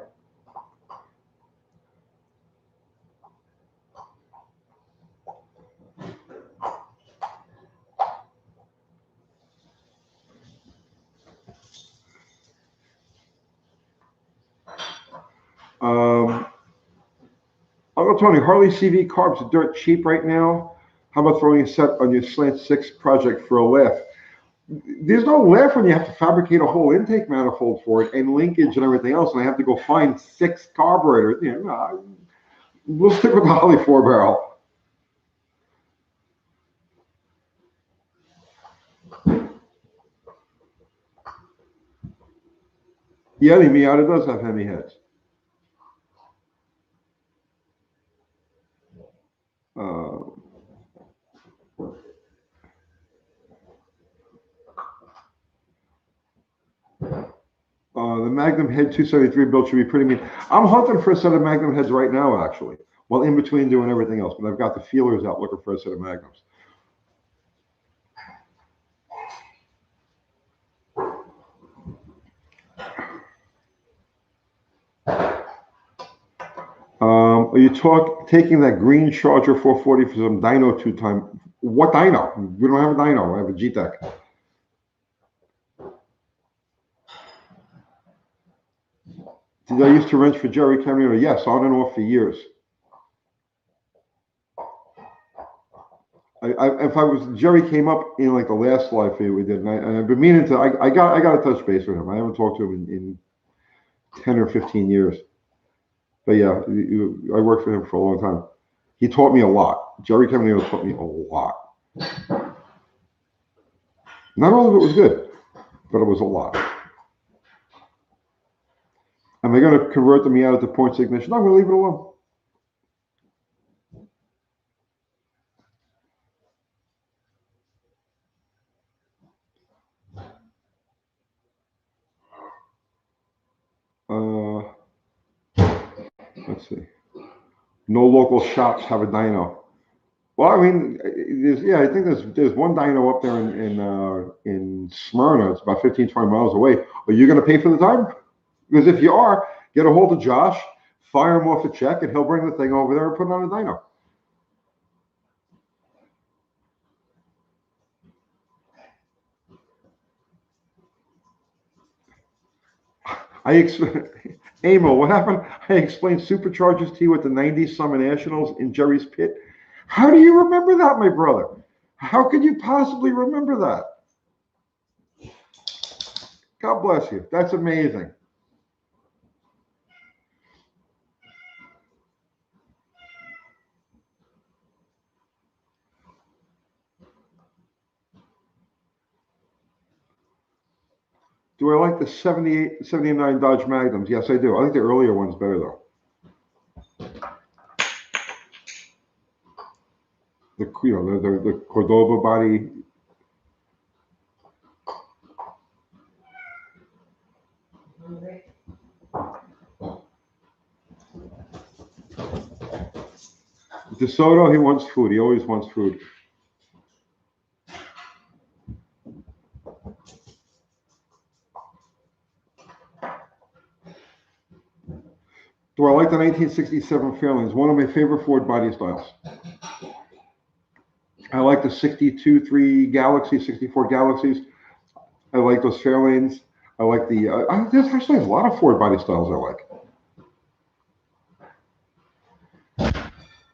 Uncle Tony, Harley CV carbs are dirt cheap right now. How about throwing a set on your Slant 6 project for a laugh? There's no laugh when you have to fabricate a whole intake manifold for it and linkage and everything else, and I have to go find 6 carburetors. We'll stick with the Harley 4-barrel. Yeah, the Miata does have Hemi heads. The Magnum Head 273 build should be pretty mean. I'm hunting for a set of Magnum heads right now, actually. Well, in between doing everything else, but I've got the feelers out looking for a set of Magnums. Are you taking that green Charger 440 for some dyno 2-time? What dyno? We don't have a dyno. I have a G-Tech. Did I used to wrench for Jerry Camionero? Yes, on and off for years. Jerry came up in like the last live feed we did, and I've been meaning to. I got to touch base with him. I haven't talked to him in 10 or 15 years. But yeah, I worked for him for a long time. He taught me a lot. Jerry Camionero taught me a lot. Not all of it was good, but it was a lot. Am I going to convert the Miata to points ignition? I'm going to leave it alone. Let's see. No local shops have a dyno. Well, I mean, I think there's one dyno up there in Smyrna. It's about 15, 20 miles away. Are you going to pay for the time? Because if you are, get a hold of Josh, fire him off a check, and he'll bring the thing over there and put it on a dyno. Emil, what happened? I explained superchargers to you at the 90s Summer Nationals in Jerry's Pit. How do you remember that, my brother? How could you possibly remember that? God bless you. That's amazing. Do I like the 78, 79 Dodge Magnums? Yes, I do. I think the earlier one's better, though. The Cordova body. DeSoto, he wants food. He always wants food. Do I like the 1967 Fairlanes? One of my favorite Ford body styles. I like the 62 3 Galaxies, 64 Galaxies. I like those Fairlanes. I like there's actually a lot of Ford body styles I like.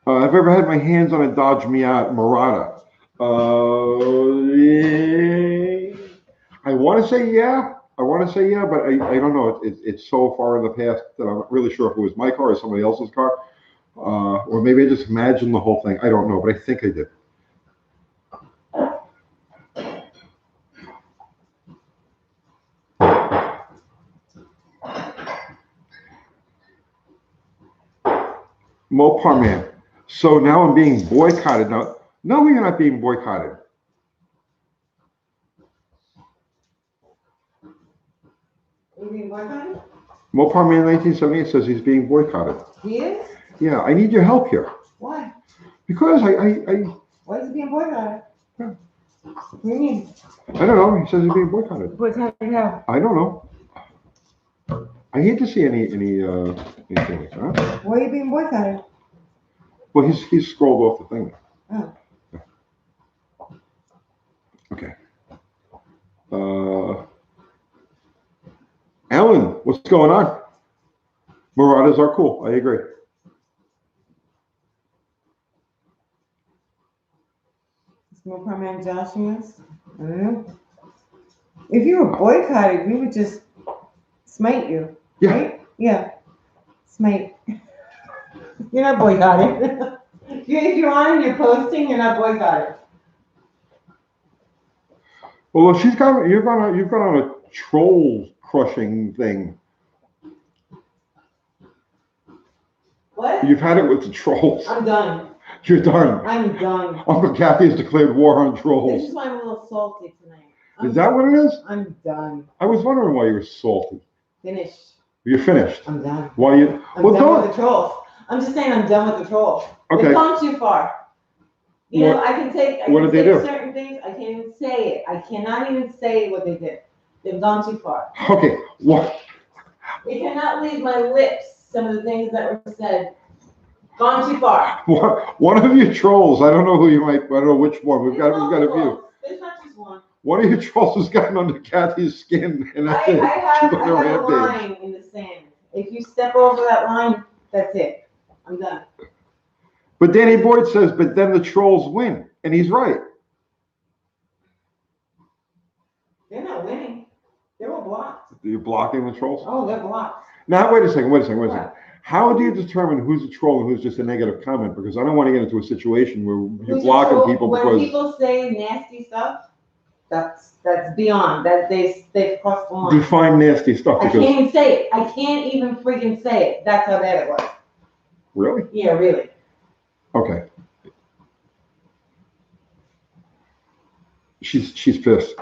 Have I ever had my hands on a Dodge Murata? Yeah. I want to say yeah. But I don't know. It's so far in the past that I'm not really sure if it was my car or somebody else's car. Or maybe I just imagined the whole thing. I don't know, but I think I did. Mopar Man. So now I'm being boycotted. No, you're not being boycotted. You being boycotted? Mopar Man 1978 says he's being boycotted. He is? Yeah, I need your help here. Why? Because I Why is he being boycotted? Yeah. What do you mean? I don't know. He says he's being boycotted. Boycotted how? I don't know. I hate to see anything like that. Why are you being boycotted? Well, he's scrolled off the thing. Oh. Okay. Alan, what's going on? Muratas are cool. I agree. Mopar Man joshing us? I don't know. If you were boycotted, we would just smite you. Yeah. Right? Yeah. Smite. You're not boycotted. If you're on and you're posting, you're not boycotted. Well, you've gone on a troll crushing thing. What? You've had it with the trolls. I'm done. You're done. I'm done. Uncle Kathy has declared war on This trolls. is why I'm a little salty tonight. Is that what it is? I'm done. I was wondering why you were salty. Finished. You're finished. I'm done. Why you? I'm Well, done don't. with the trolls. I'm just saying I'm done with the trolls. Okay. They've gone too far. You know, What- I can take what did they do? certain things. I can't even say it. I cannot even say what they did. They've gone too far. Okay. What? It cannot leave my lips some of the things that were said. Gone too far. One of your trolls. I don't know who you might. I don't know which one. We've got a few. There's not just one. One of your trolls has gotten under Kathy's skin, and I that's it. have She's on her a rampage. line in the sand. If you step over that line, that's it. I'm done. But Danny Boyd says, but then the trolls win, and he's right. They're not winning. They're all blocked. You're blocking the trolls. Oh, they're blocked. Now, wait a second. What? How do you determine who's a troll and who's just a negative comment? Because I don't want to get into a situation where you're Who's a blocking troll? people When because people say nasty stuff, that's beyond. That they've crossed the line. define nasty stuff. I Because can't even say it. I can't even freaking say it. That's how bad it was. really, Yeah, really. okay. She's pissed.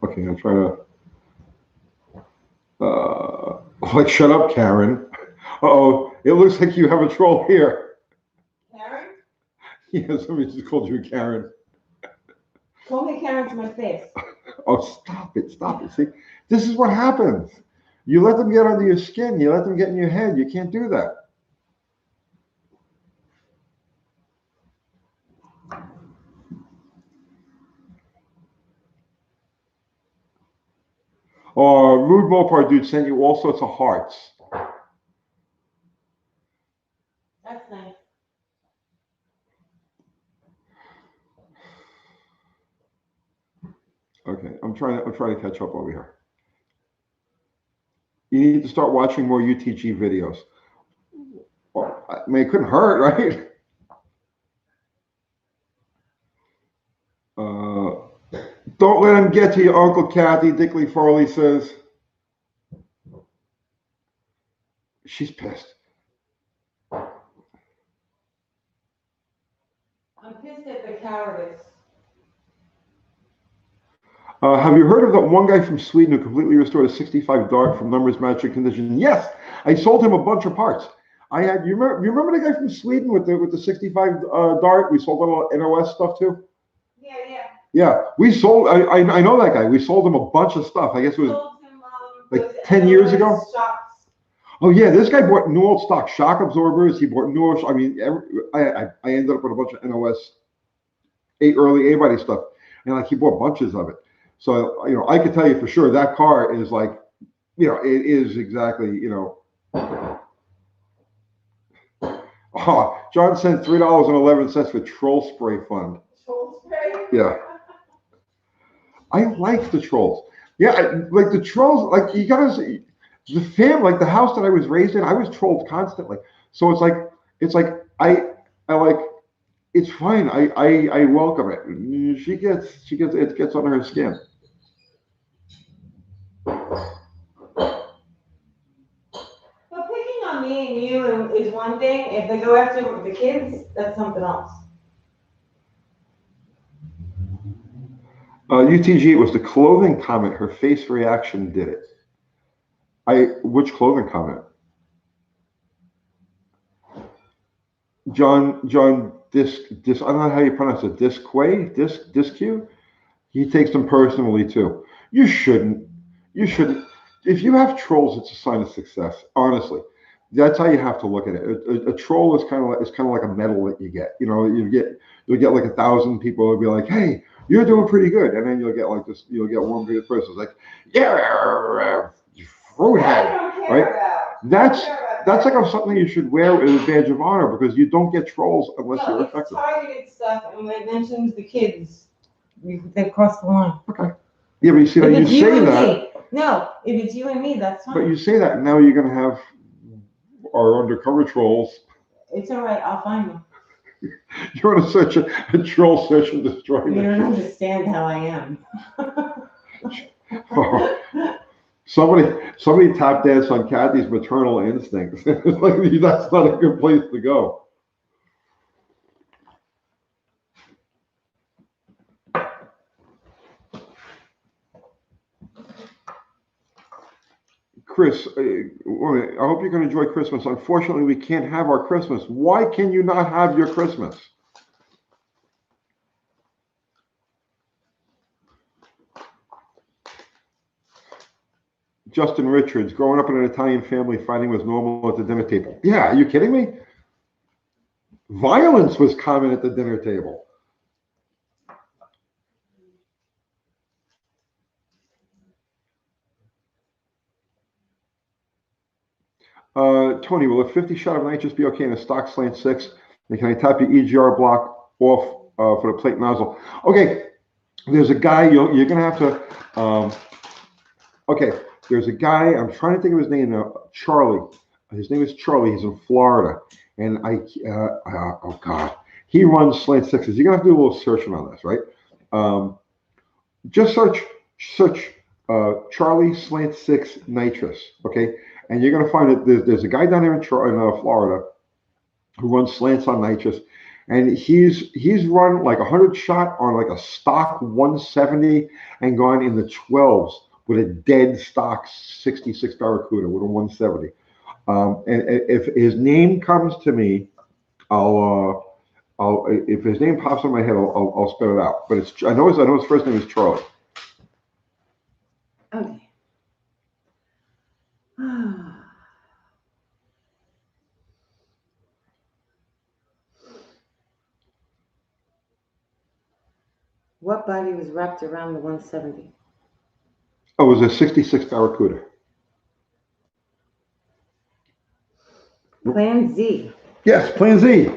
Okay, I'm trying to. Like, shut up, Karen. Uh-oh, it looks like you have a troll here. Karen? Yeah, somebody just called you Karen. Call me Karen to my face. Oh, stop it. See, this is what happens. You let them get under your skin. You let them get in your head. You can't do that. Rude Mopar dude sent you all sorts of hearts. That's nice. Okay, I'm trying to catch up over here. You need to start watching more UTG videos. Well, I mean, it couldn't hurt, right? Don't let him get to you, Uncle Kathy, Dickley Farley says. She's pissed. I'm pissed at the cowardice. Have you heard of that one guy from Sweden who completely restored a 65 Dart from numbers matching condition? Yes, I sold him a bunch of parts. I had you remember the guy from Sweden with the 65 Dart? We sold all NOS stuff too. Yeah, yeah. Yeah, we sold. I know that guy. We sold him a bunch of stuff. I guess it was Sold him, like those 10 years ago. NOS shocks. Oh yeah, this guy bought new old stock shock absorbers. He bought new. I mean, I ended up with a bunch of NOS early A-body stuff, and like he bought bunches of it. So I could tell you for sure that car is like, it is exactly, Oh, John sent $3.11 for troll spray fund. Troll spray? Yeah. I like the trolls. Yeah, like the trolls, like you gotta see, the like the house that I was raised in, I was trolled constantly. So it's like I like it's fine. I welcome it. It gets under her skin. But picking on me and you is one thing. If they go after the kids, that's something else. UTG, it was the clothing comment. Her face reaction did it. Which clothing comment? John, I don't know how you pronounce it. Disque. He takes them personally too. You shouldn't. You shouldn't. If you have trolls, it's a sign of success. Honestly, that's how you have to look at it. A troll is kind of like a medal that you get. You'll get like 1,000 people who'll be like, "Hey, you're doing pretty good," and then you'll get like this. You'll get one big person who's like, "Yeah, fruit head," right? That's like something you should wear as a badge of honor because you don't get trolls unless you're effective. Targeted stuff, and when it mentions the kids, they cross the line. Okay. Yeah, but you see, you say that. No, if it's you and me, that's fine. But you say that, and now you're going to have our undercover trolls. It's all right. I'll find them. You want to search a troll search and destroy You me. don't understand how I am. Oh. Somebody tap dance on Kathy's maternal instincts. Like that's not a good place to go. Chris, I hope you can enjoy Christmas. Unfortunately, we can't have our Christmas. Why can you not have your Christmas? Justin Richards, growing up in an Italian family, fighting was normal at the dinner table. Yeah, are you kidding me? Violence was common at the dinner table. Tony, will a 50 shot of nitrous be okay in a stock slant 6? And can I tap your EGR block off for the plate nozzle? Okay, there's a guy, you're going to have to, okay, there's a guy, I'm trying to think of his name now, Charlie. His name is Charlie, he's in Florida. And oh God, he runs slant 6s. You're going to have to do a little searching on this, right? Just search Charlie slant 6 nitrous, okay? And you're going to find that there's a guy down there in Florida who runs slants on nitrous, and he's run like 100 shot on like a stock 170 and gone in the 12s with a dead stock 66 Barracuda with a 170. And if his name comes to me, if his name pops in my head, I'll spit it out. But I know his first name is Charlie. Okay. What body was wrapped around the 170? Oh, it was a 66 Barracuda. Plan Z. Yes, Plan Z.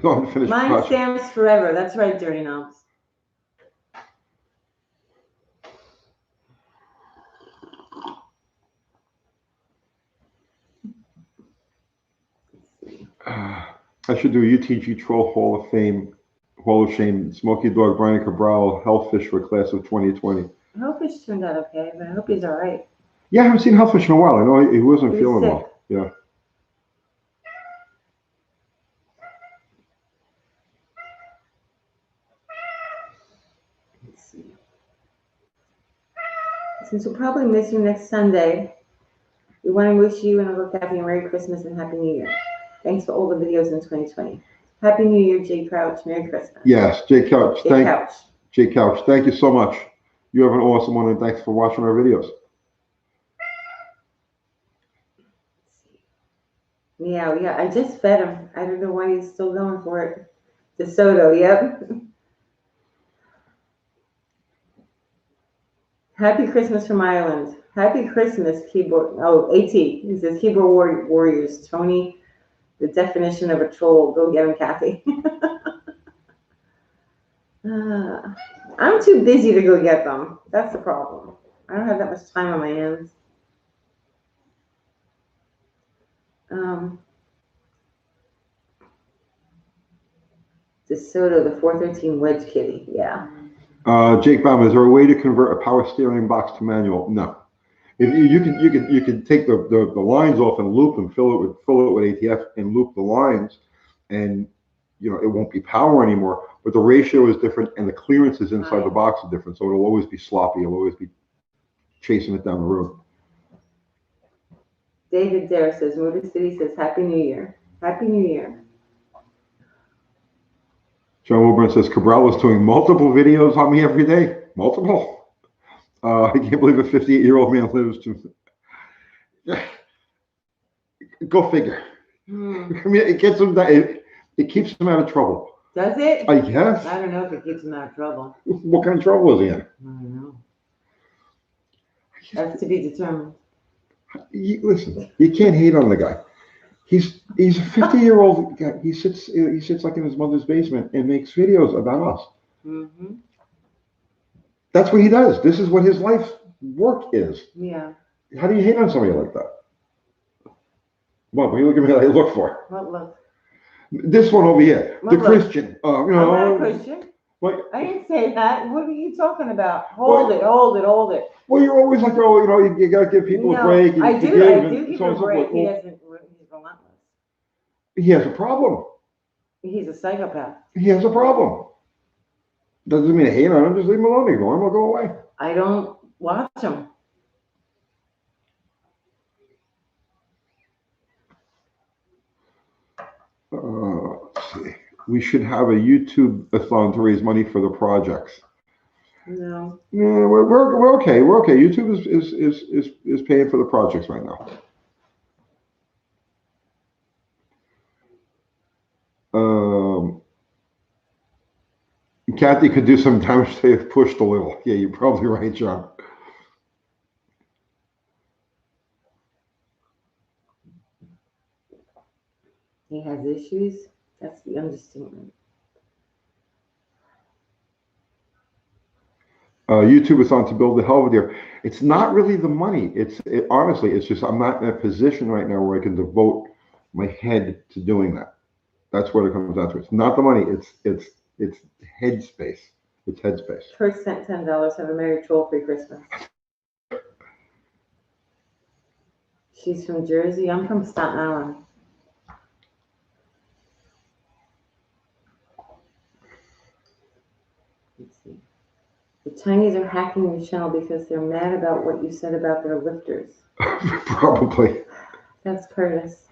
Mine stands forever. That's right, Dirty Knobs. I should do UTG Troll Hall of Shame, Smoky Dog, Brian Cabral, Hellfish for class of 2020. Hellfish turned out okay, but I hope he's all right. Yeah, I haven't seen Hellfish in a while. I know he wasn't feeling well. Yeah. Let's see. Since we'll probably miss you next Sunday, We want to wish you and Uncle Kathy a Merry Christmas and Happy New Year. Thanks for all the videos in 2020. Happy New Year, Jay Crouch. Merry Christmas. Yes, Jay Couch. Jay Couch. Jay Couch, thank you so much. You have an awesome one, and thanks for watching our videos. Meow, yeah, I just fed him. I don't know why he's still going for it. DeSoto, yep. Happy Christmas from Ireland. Happy Christmas, keyboard. Oh, AT. He says keyboard warriors. Tony, the definition of a troll. Go get him, Kathy. I'm too busy to go get them. That's the problem. I don't have that much time on my hands. DeSoto, the 413 wedge kitty. Yeah. Jake Baum, is there a way to convert a power steering box to manual? No. If you can take the lines off and loop and fill it with ATF and loop the lines, and it won't be power anymore. But the ratio is different, and the clearances inside the box are different, so it'll always be sloppy. It'll always be chasing it down the road. David Dare says, Motor City says, Happy New Year. Happy New Year. John Wilburn says, Cabral is doing multiple videos on me every day. Multiple. I can't believe a 58-year-old man lives to. Go figure. I mean, it gets him. It keeps him out of trouble. Does it? I guess. I don't know if it keeps him out of trouble. What kind of trouble is he in? I don't know. That's to be determined. Listen, you can't hate on the guy. He's a 50-year-old guy. He sits like in his mother's basement and makes videos about us. Mm-hmm. That's what he does. This is what his life work is. Yeah. How do you hate on somebody like that? What are you looking at me like look for? What look? This one over here, the Christian. I'm not a Christian. What? I didn't say that. What are you talking about? Hold it. Well, you're always like, you gotta give people a break. I do give him a break. He's relentless. He has a problem. He's a psychopath. He has a problem. Doesn't mean I hate on him. Just leave him alone. Ignore him or go away. I don't watch him. Let's see. We should have a YouTube-a-thon to raise money for the projects. No. Yeah, we're okay. We're okay. YouTube is paying for the projects right now. Kathy could do some damage to if pushed a little. Yeah, you're probably right, John. He has issues. That's the understatement. YouTube is on to build the Belvedere. It's not really the money. Honestly, it's just I'm not in a position right now where I can devote my head to doing that. That's what it comes down to. It's not the money. It's headspace. It's headspace. First sent $10. Have a Merry Troll-free Christmas. She's from Jersey. I'm from Staten Island. Let's see. The Chinese are hacking your channel because they're mad about what you said about their lifters. Probably. That's Curtis.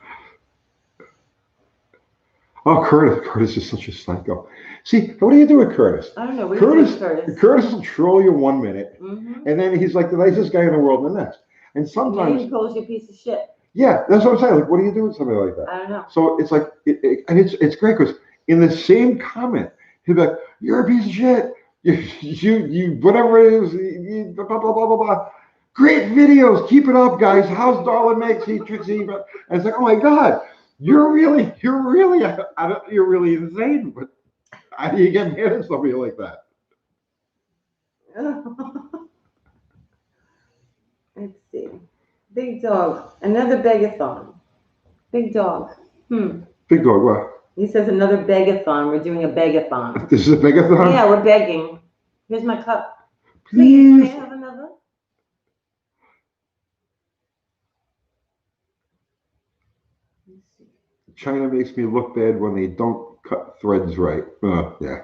Oh, Curtis is such a psycho. See, what do you do with Curtis? I don't know. Curtis will troll you 1 minute, and then he's like the nicest guy in the world the next. And sometimes he calls you a piece of shit. Yeah, that's what I'm saying. Like, what do you do with somebody like that? I don't know. So it's like, and it's great because in the same comment, he'll be like, "You're a piece of shit. You whatever it is, you, blah blah blah blah blah. Great videos. Keep it up, guys. How's Darla makes he Trixie?" And it's like, oh my God. You're really insane, but how do you get mad at somebody like that? Let's see. Big Dog, another begathon. Big Dog. Big Dog, what? He says another begathon. We're doing a begathon. This is a begathon? Yeah, we're begging. Here's my cup. Please. Can I have another? China makes me look bad when they don't cut threads right. Yeah.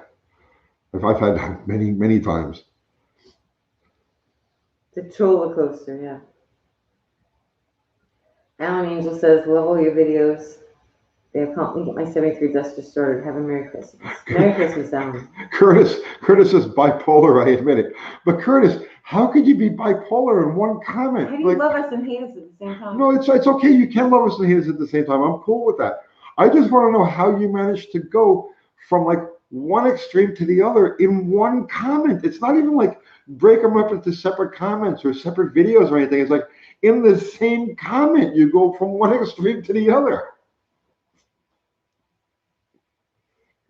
I've had that many times. The roller coaster, yeah. Alan Angel says, love all your videos. They have helped me get my 73 Duster started. Have a Merry Christmas. Merry Christmas, Alan. Curtis is bipolar, I admit it. But Curtis, how could you be bipolar in one comment? How do you love us and hate us at the same time? No, it's okay. You can love us and hate us at the same time. I'm cool with that. I just want to know how you managed to go from like one extreme to the other in one comment. It's not even like break them up into separate comments or separate videos or anything. It's like in the same comment, you go from one extreme to the other.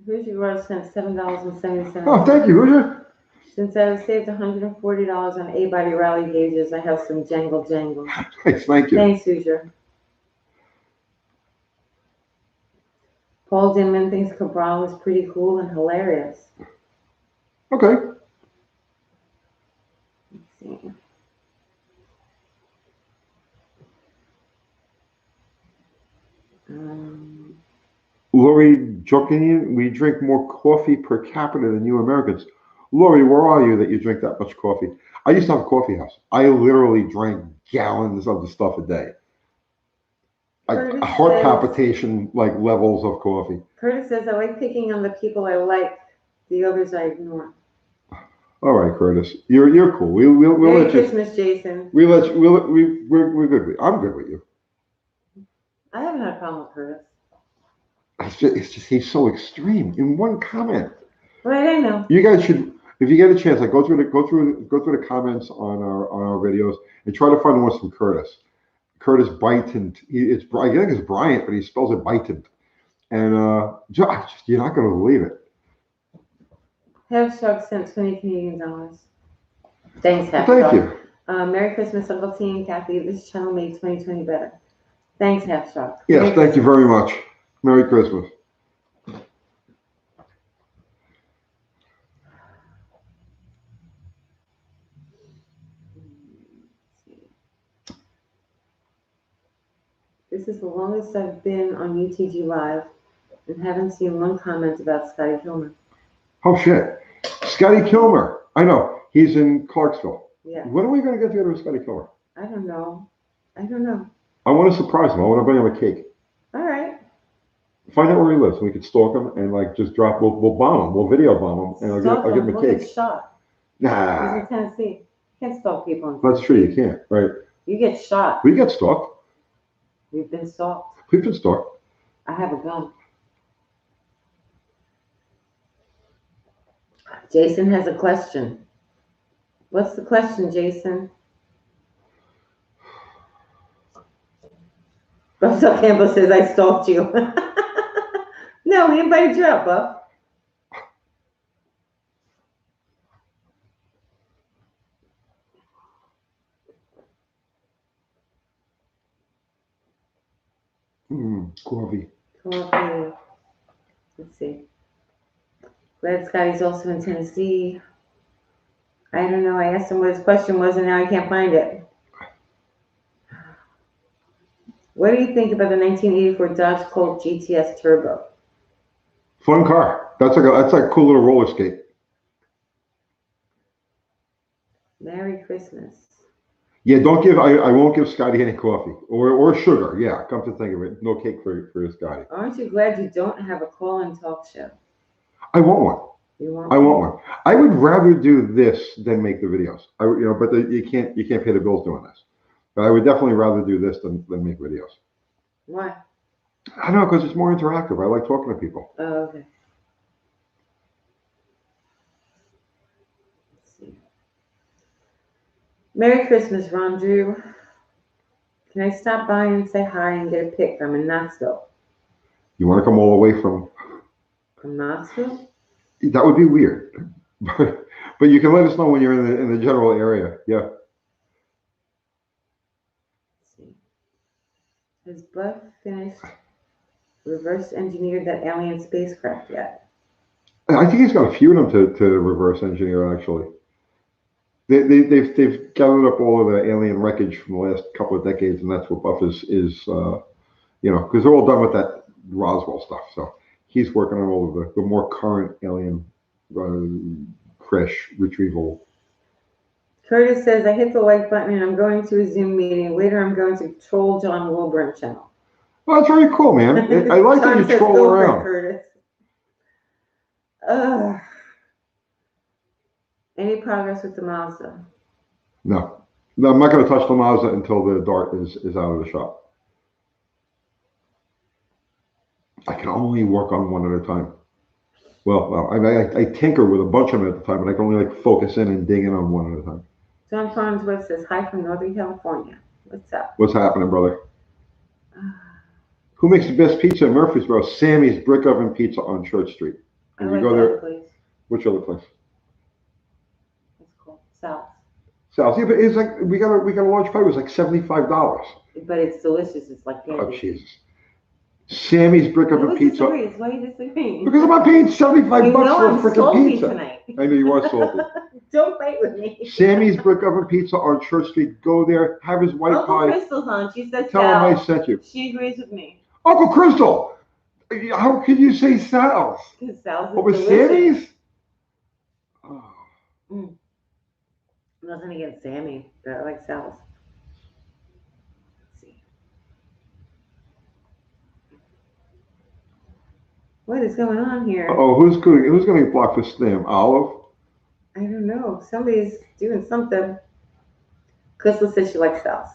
Hoosier Road sent $7.77. Oh, thank you, Hoosier. Since I have saved $140 on A-Body rally gauges, I have some jangle. Thanks, thank you. Thanks, Hoosier. Paul Denman thinks Cabral is pretty cool and hilarious. Okay. Let's see. Lori Jokinian, we drink more coffee per capita than you Americans. Lori, where are you that you drink that much coffee? I used to have a coffee house. I literally drank gallons of the stuff a day. Like heart palpitation, like levels of coffee. Curtis says, I like picking on the people I like. The others I ignore. All right, Curtis, you're cool. We'll Merry let you. Christmas, Jason. We're good. I'm good with you. I haven't had a problem with Curtis. It's just he's so extreme in one comment. Right, I know. You guys should, if you get a chance, like go through the comments on our videos and try to find one from Curtis. Curtis Byton. I think it's Bryant, but he spells it Byton. And you're not going to believe it. Hashtag sent 20 Canadian dollars. Thanks, Hashtag. Thank you. Merry Christmas, Uncle T and Kathy. This channel made 2020 better. Thanks, Hashtag. Yes, thank you very much. Merry Christmas. This is the longest I've been on UTG Live and haven't seen one comment about Scotty Kilmer. Oh, shit. Scotty Kilmer. I know. He's in Clarksville. Yeah. When are we going to get together with Scotty Kilmer? I don't know. I want to surprise him. I want to bring him a cake. All right. Find out where he lives. We could stalk him and like just drop. We'll bomb him. We'll video bomb him, and I'll give him a cake. Get shot. Nah. He's in Tennessee. You can't stalk people. That's true. You can't. Right. You get shot. We get stalked. We've been stalked. We've been stalked. I have a gun. Jason has a question. What's the question, Jason? Russell Campbell says, I stalked you. No, he invited you up, Buff. Coffee. Coffee. Let's see. Glad Scotty's also in Tennessee. I don't know. I asked him what his question was, and now I can't find it. What do you think about the 1984 Dodge Colt GTS Turbo? Fun car. That's like a cool little roller skate. Merry Christmas. Yeah, I won't give Scotty any coffee or sugar. Yeah, come to think of it, no cake for Scotty. Aren't you glad you don't have a call-in talk show? I want one. You want? I want one. I would rather do this than make the videos. But you can't pay the bills doing this. But I would definitely rather do this than make videos. Why? I don't know, because it's more interactive. I like talking to people. Oh, okay. Let's see. Merry Christmas, Ron Drew. Can I stop by and say hi and get a pic? I'm in Knoxville. You want to come all the way from Knoxville? That would be weird. But you can let us know when you're in the general area. Yeah. Has Buff finished reverse engineered that alien spacecraft yet? I think he's got a few of them to reverse engineer. Actually, they've gathered up all of the alien wreckage from the last couple of decades, and that's what Buff is because they're all done with that Roswell stuff. So he's working on all of the more current alien crash retrieval Curtis says, I hit the like button and I'm going to a Zoom meeting. Later, I'm going to troll John Wilburn channel. Well, that's very cool, man. I like that John you says, troll "Go for it, around. Curtis." Any progress with the Mazda? No, I'm not going to touch the Mazda until the Dart is out of the shop. I can only work on one at a time. Well, I tinker with a bunch of them at a time, but I can only like focus in and dig in on one at a time. John Farnsworth says, hi from Northern California. What's up? What's happening, brother? Who makes the best pizza in Murfreesboro? Sammy's Brick Oven Pizza on Church Street. I If like you go that there, place. which other place? It's cool. South. South. Yeah, but it's like we got a large pie. It was like $75. But it's delicious. It's like Oh candy. Jesus! Sammy's Brick Oven Who Pizza. disagrees? Why are you disagreeing? Because I'm not paying 75 you bucks know for a I'm freaking salty pizza. tonight. I know you are salty. Don't fight with me. Sammy's Brick Oven Pizza on Church Street. Go there. Have his white Uncle pie. Crystal's on. She says Tell him I Sal. sent you. She agrees with me. Uncle Crystal. How could you say Sal's? Because Sal's is Over delicious. Sammy's? Oh. Nothing against Sammy, but I like Sal's. Let's see. What is going on here? Oh, who's going to get blocked for spam? Olive? I don't know. Somebody's doing something. Crystal says she likes Sal's.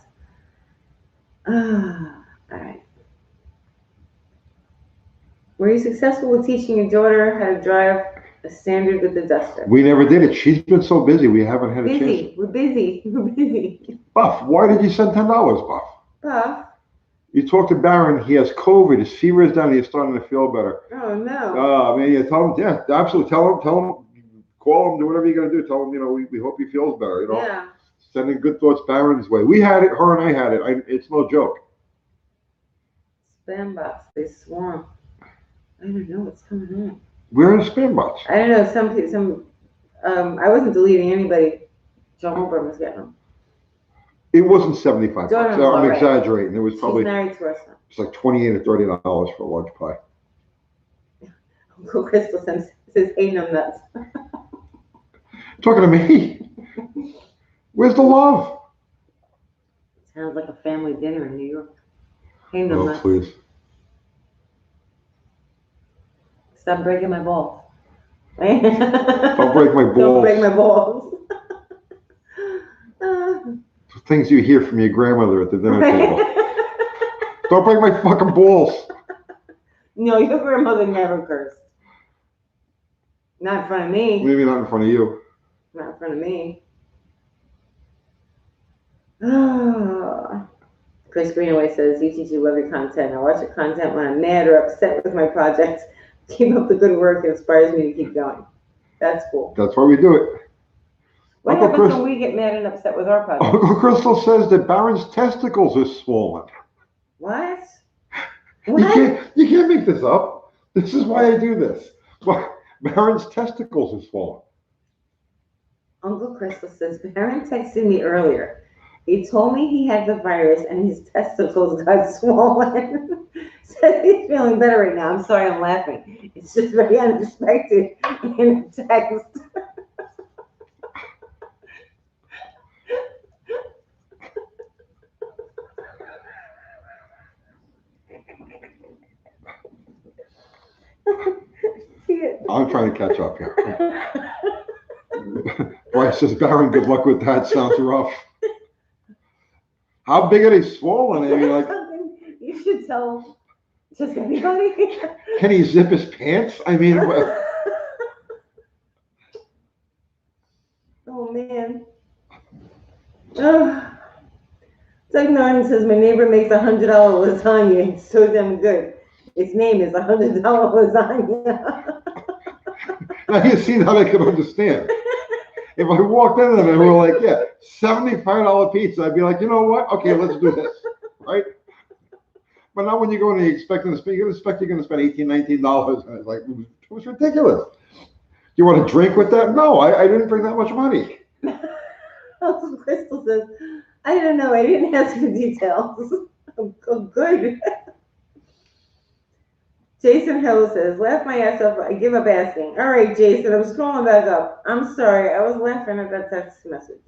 All right. Were you successful with teaching your daughter how to drive a standard with the Duster? We never did it. She's been so busy. We haven't had a chance. Busy. We're busy. We're busy. Buff, why did you send $10, Buff? Buff. You talked to Baron. He has COVID. His fever is down. He's starting to feel better. Oh no. I mean, you tell him, yeah, absolutely. Tell him, call him, do whatever you're going to do. Tell him, we hope he feels better, Yeah. Sending good thoughts Baron's way. We had it, her and I had it. It's no joke. Spam bots. They swarm. I don't know what's going on. We're in a spam box. I don't know. I wasn't deleting anybody. John Wilburn was getting them. It wasn't 75 bucks. Daughter-in-law, I'm right. exaggerating. It was probably She's married to our son. it's like $28 or $30 for a large pie. Uncle Crystal says, hey, no nuts. Talking to me? Where's the love? Sounds like a family dinner in New York. Hey, no Oh, nuts. please. Stop breaking my balls. Don't break my balls. Don't break my balls. Things you hear from your grandmother at the dinner table. Don't break my fucking balls. No, your grandmother never cursed. Not in front of me. Maybe not in front of you. Not in front of me. Oh. Chris Greenaway says, UTG love your content. I watch your content when I'm mad or upset with my projects. Keep up the good work. It inspires me to keep going. That's cool. That's why we do it. What Uncle happens Chris- when we get mad and upset with our projects? Uncle Crystal says that Baron's testicles are swollen. What? You What? can't make this up. This is why I do this. Baron's testicles are swollen. Uncle Crystal says, Baron texted me earlier. He told me he had the virus and his testicles got swollen. Says he's feeling better right now. I'm sorry I'm laughing. It's just very unexpected in a text. I'm trying to catch up here. Bryce says, Baron, good luck with that. Sounds rough. How big are they swollen? I mean, like, you should tell just anybody. can he zip his pants? I mean, Oh man. Doug Norton says my neighbor makes $100 lasagna. It's so damn good. Its name is $100 lasagna. now you see how they can understand. If I walked in and they were like, yeah, $75 pizza, I'd be like, you know what? Okay, let's do this, right? But not when you go and you're expecting to spend, you're going to spend $18, $19. And it's like, it was ridiculous. You want to drink with that? No, I didn't bring that much money. Crystal says, I don't know. I didn't ask for details. Oh, good. Jason Hill says, laugh my ass off. I give up asking. All right, Jason, I'm scrolling back up. I'm sorry. I was laughing at that text message.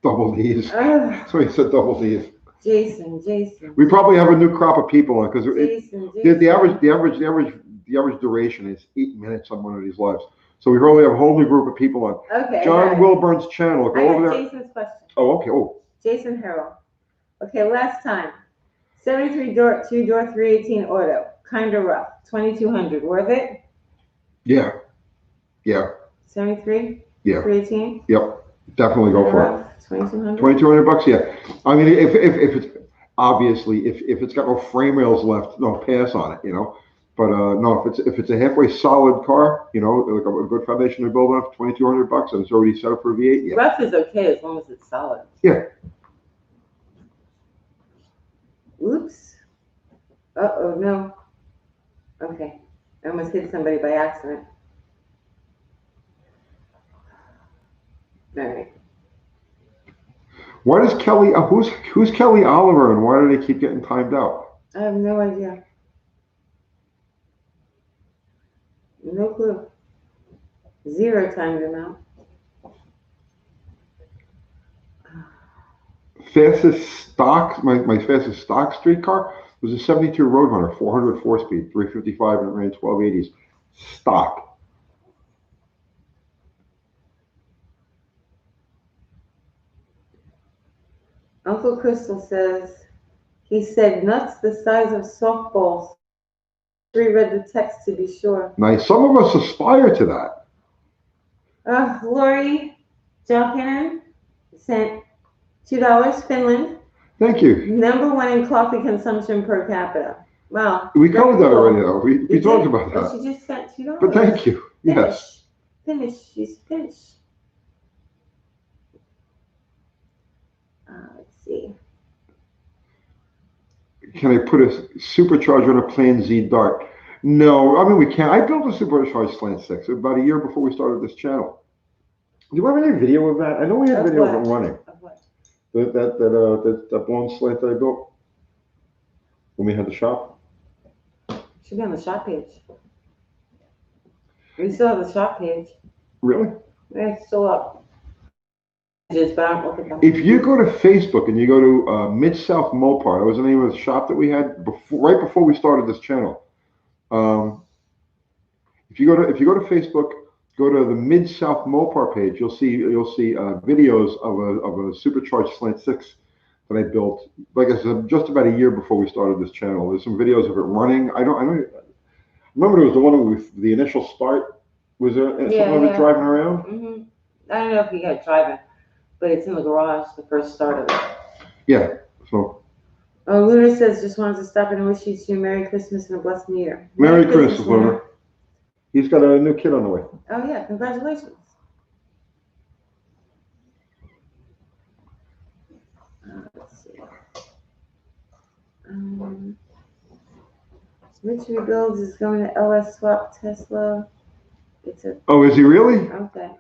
Double D's. Ugh, So he said double D's. Jason. We probably have a new crop of people on because Jason. the average duration is 8 minutes on one of these lives. So we probably have a whole new group of people on. Okay. John got it. Wilburn's channel. I Go over got there. Jason's question. Oh, okay. Oh, Jason Harrell. Okay, last time. 73 door, 2-door, 318 auto. Kind of rough. 2200. Worth it? yeah. 73? Yeah. 318? Yep. Definitely go for it. 2200? $2,200, yeah. I mean, if it's obviously if it's got no frame rails left, no, pass on it, you know. But no, if it's a halfway solid car, you know, like a good foundation to build on, $2,200, and it's already set up for V8, yeah. Rough is okay as long as it's solid. Yeah. Oops. Uh-oh, no. Okay. I almost hit somebody by accident. All right. Why does Kelly? Who's Kelly Oliver, and why do they keep getting timed out? I have no idea. No clue. 0 timed them out. My fastest stock street car was a 72 Roadrunner, 404 speed, 355, and it ran 1280s. Stock. Uncle Crystal says, he said nuts the size of softballs. Reread the text to be sure. Nice. Some of us aspire to that. Lori Jalkinen sent $2, Finland. Thank you. Number 1 in coffee consumption per capita. Wow. We covered that cool. already, though. We talked about But that. she just sent $2. But thank you. Yes. Finnish. She's Finnish. Let's see. Can I put a supercharger on a Plan Z Dart? No, I mean we can't. I built a supercharged Slant 6 about a year before we started this channel. Do you have any video of that? I know we had video of it running. Of what? That blown Slant that I built when we had the shop. Should be on the shop page. We still have the shop page. Really? Yeah, it's still up. But I don't look at them. If you go to Facebook and you go to Mid South Mopar, that was the name of the shop that we had right before we started this channel. If you go to Facebook, go to the Mid South Mopar page. You'll see videos of a supercharged Slant 6 that I built. Like I said, just about a year before we started this channel. There's some videos of it running. I don't remember. It was the one with the initial start. Was there something of it driving around? Mm-hmm. I don't know if you got it driving, but it's in the garage. The first start of it. Yeah. So. Oh, Luna says just wanted to stop and wish you two a Merry Christmas and a blessed New Year. Merry Christmas, Luna. He's got a new kid on the way. Oh yeah, congratulations. Let's see. Rich Rebuilds is going to LS Swap Tesla. Oh, is he really? Okay.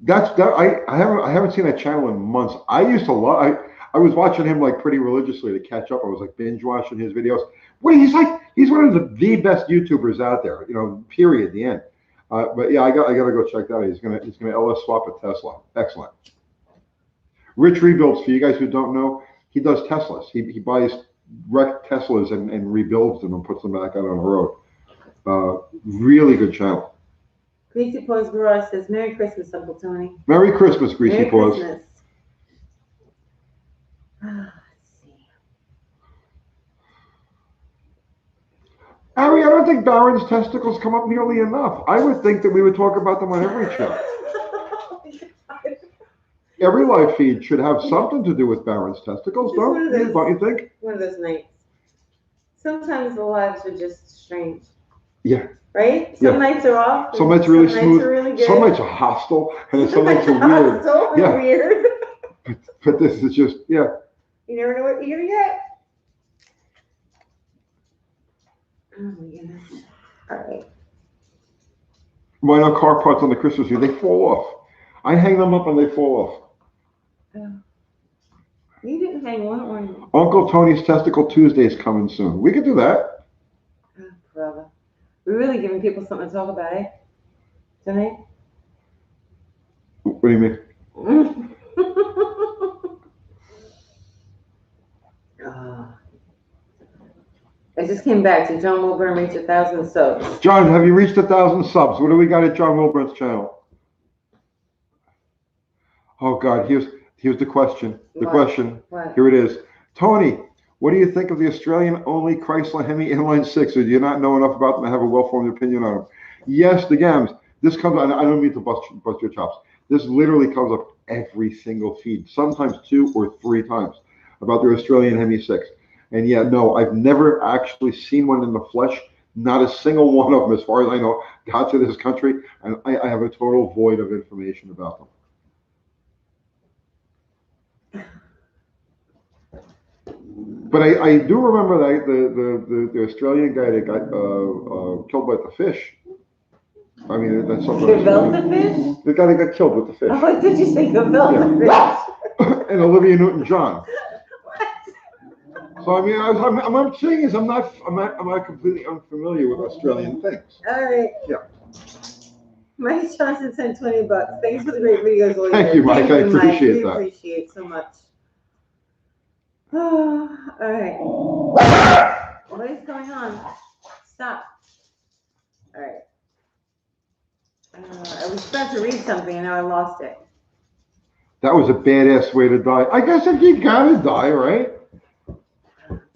I haven't seen that channel in months. I used to love. I was watching him like pretty religiously to catch up. I was like binge watching his videos. Wait, he's one of the best YouTubers out there. You know, period. The end. But yeah, I gotta go check that out. He's gonna LS swap a Tesla. Excellent. Rich Rebuilds, for you guys who don't know, he does Teslas. He buys wrecked Teslas and rebuilds them and puts them back out on the road. Really good channel. Greasy Paws Garage says Merry Christmas, Uncle Tony. Merry Christmas, Greasy Paws. Merry Christmas. Let's see. Ari, I don't think Barron's testicles come up nearly enough. I would think that we would talk about them on every show. Every live feed should have something to do with Barron's testicles, don't you think? One of those nights. Sometimes the lives are just strange. Yeah. Right? Some nights are off. Some nights are really smooth. Nights are really good. Some nights are hostile, and some nights are weird. Yeah. Weird. But this is just, yeah. You never know what you're gonna get. Oh my goodness. All right. Why not car parts on the Christmas tree? They fall off. I hang them up and they fall off. Oh. You didn't hang one ornament. Uncle Tony's Testicle Tuesday is coming soon. We could do that. Oh, brother. We're really giving people something to talk about, eh? Tonight? What do you mean? just came back to John Wilburn reached 1,000 subs. John, have you reached 1,000 subs? What do we got at John Wilburn's channel? Oh God, here's the question. The What? question. What? Here it is. Tony, what do you think of the Australian-only Chrysler Hemi Inline Six? Or do you not know enough about them to have a well-formed opinion on them? Yes, the Gams. This comes. I don't mean to bust your chops. This literally comes up every single feed, sometimes 2 or 3 times, about the Australian Hemi 6. And yeah, no, I've never actually seen one in the flesh. Not a single one of them, as far as I know, got to this country, and I have a total void of information about them. But I do remember that the Australian guy that got killed by the fish. I mean, that's something. Gefilte fish? The guy that got killed with the fish. Oh, what did you say? Gefilte fish? And Olivia Newton-John. So I mean, I'm saying is I'm not completely unfamiliar with Australian things. All right. Yeah. Mike Johnson sent $20. Thanks for the great videos. Thank you, Mike. I appreciate that. Appreciate so much. Oh, all right. What is going on? Stop. All right. I was about to read something and now I lost it. That was a badass way to die. I guess if you gotta die, right?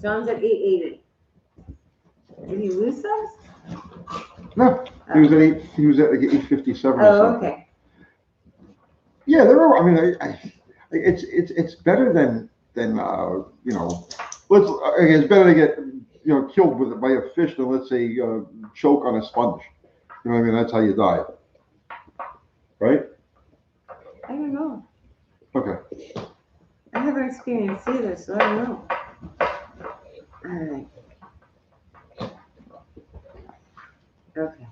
John's at 880. Did he lose those? No, he was at he was at like 857. Oh, okay. Yeah, there are. I mean, it's better than you know. It's better to get killed by a fish than, let's say, choke on a sponge. You know what I mean? That's how you die, right? I don't know. Okay. I haven't experienced either, so I don't know. All right. Okay.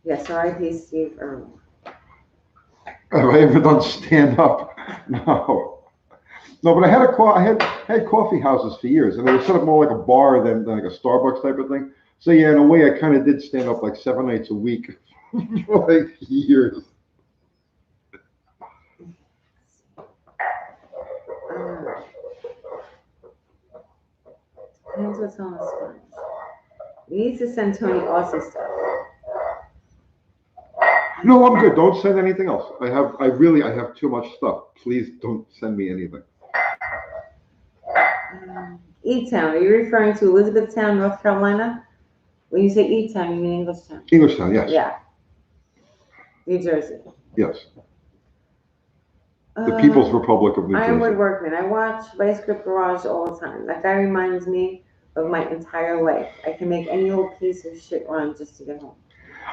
Yes, R.I.P. Steve Irwin. Have I ever done stand up? No. No, but I had coffee houses for years, and they were set up more like a bar than like a Starbucks type of thing. So yeah, in a way, I kind of did stand up like 7 nights a week for like years. Depends what's on the sponge. We need to send Tony Aussie stuff. No, I'm good. Don't send anything else. I have too much stuff. Please don't send me anything. E-Town, are you referring to Elizabethtown, North Carolina? When you say E-Town, you mean Englishtown? Englishtown, yes. Yeah. New Jersey. Yes. The People's Republic of New Jersey. Ironwood Workman. I watch Vice Grip Garage all the time. That guy reminds me of my entire life. I can make any old piece of shit run just to get home.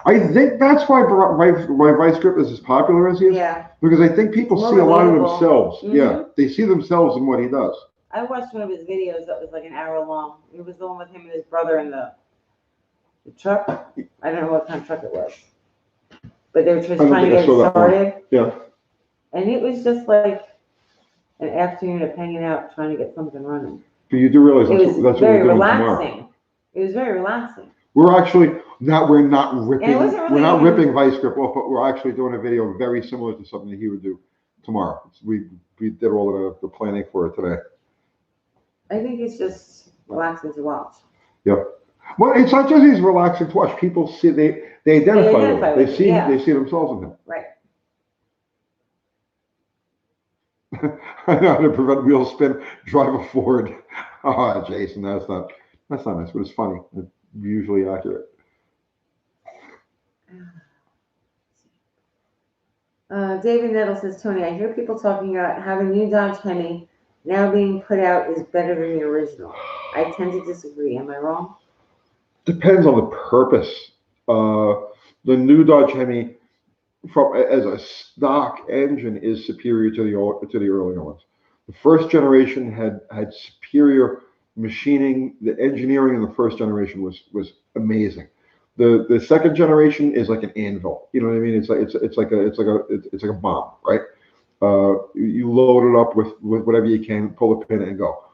I think that's why Vice Grip is as popular as he is. Yeah. Because I think people see a lot of themselves. Mm-hmm. Yeah. They see themselves in what he does. I watched one of his videos that was like an hour long. It was the one with him and his brother in the truck. I don't know what kind of truck it was. But they were just trying to get it started. Yeah. And it was just like an afternoon of hanging out trying to get something running. But you do realize It was that's very what we're doing relaxing. tomorrow. It was very relaxing. We're actually not ripping. It wasn't really we're not even- ripping Vice Grip off, but we're actually doing a video very similar to something that he would do tomorrow. We did all of the planning for it today. I think it's just relaxing to watch. Yeah. Well, it's not just he's relaxing to watch. People see they identify with him. with it, yeah. They see themselves in him. Right. I know how to prevent wheel spin, drive a Ford. Oh, Jason, that's not nice, but it's funny. It's usually accurate. David Nettle says, Tony, I hear people talking about how the new Dodge Hemi now being put out is better than the original. I tend to disagree. Am I wrong? Depends on the purpose. The new Dodge Hemi, as a stock engine, is superior to the earlier ones. The first generation had superior machining. The engineering in the first generation was amazing. The second generation is like an anvil. You know what I mean? It's like a bomb, right? You load it up with whatever you can, pull the pin and go.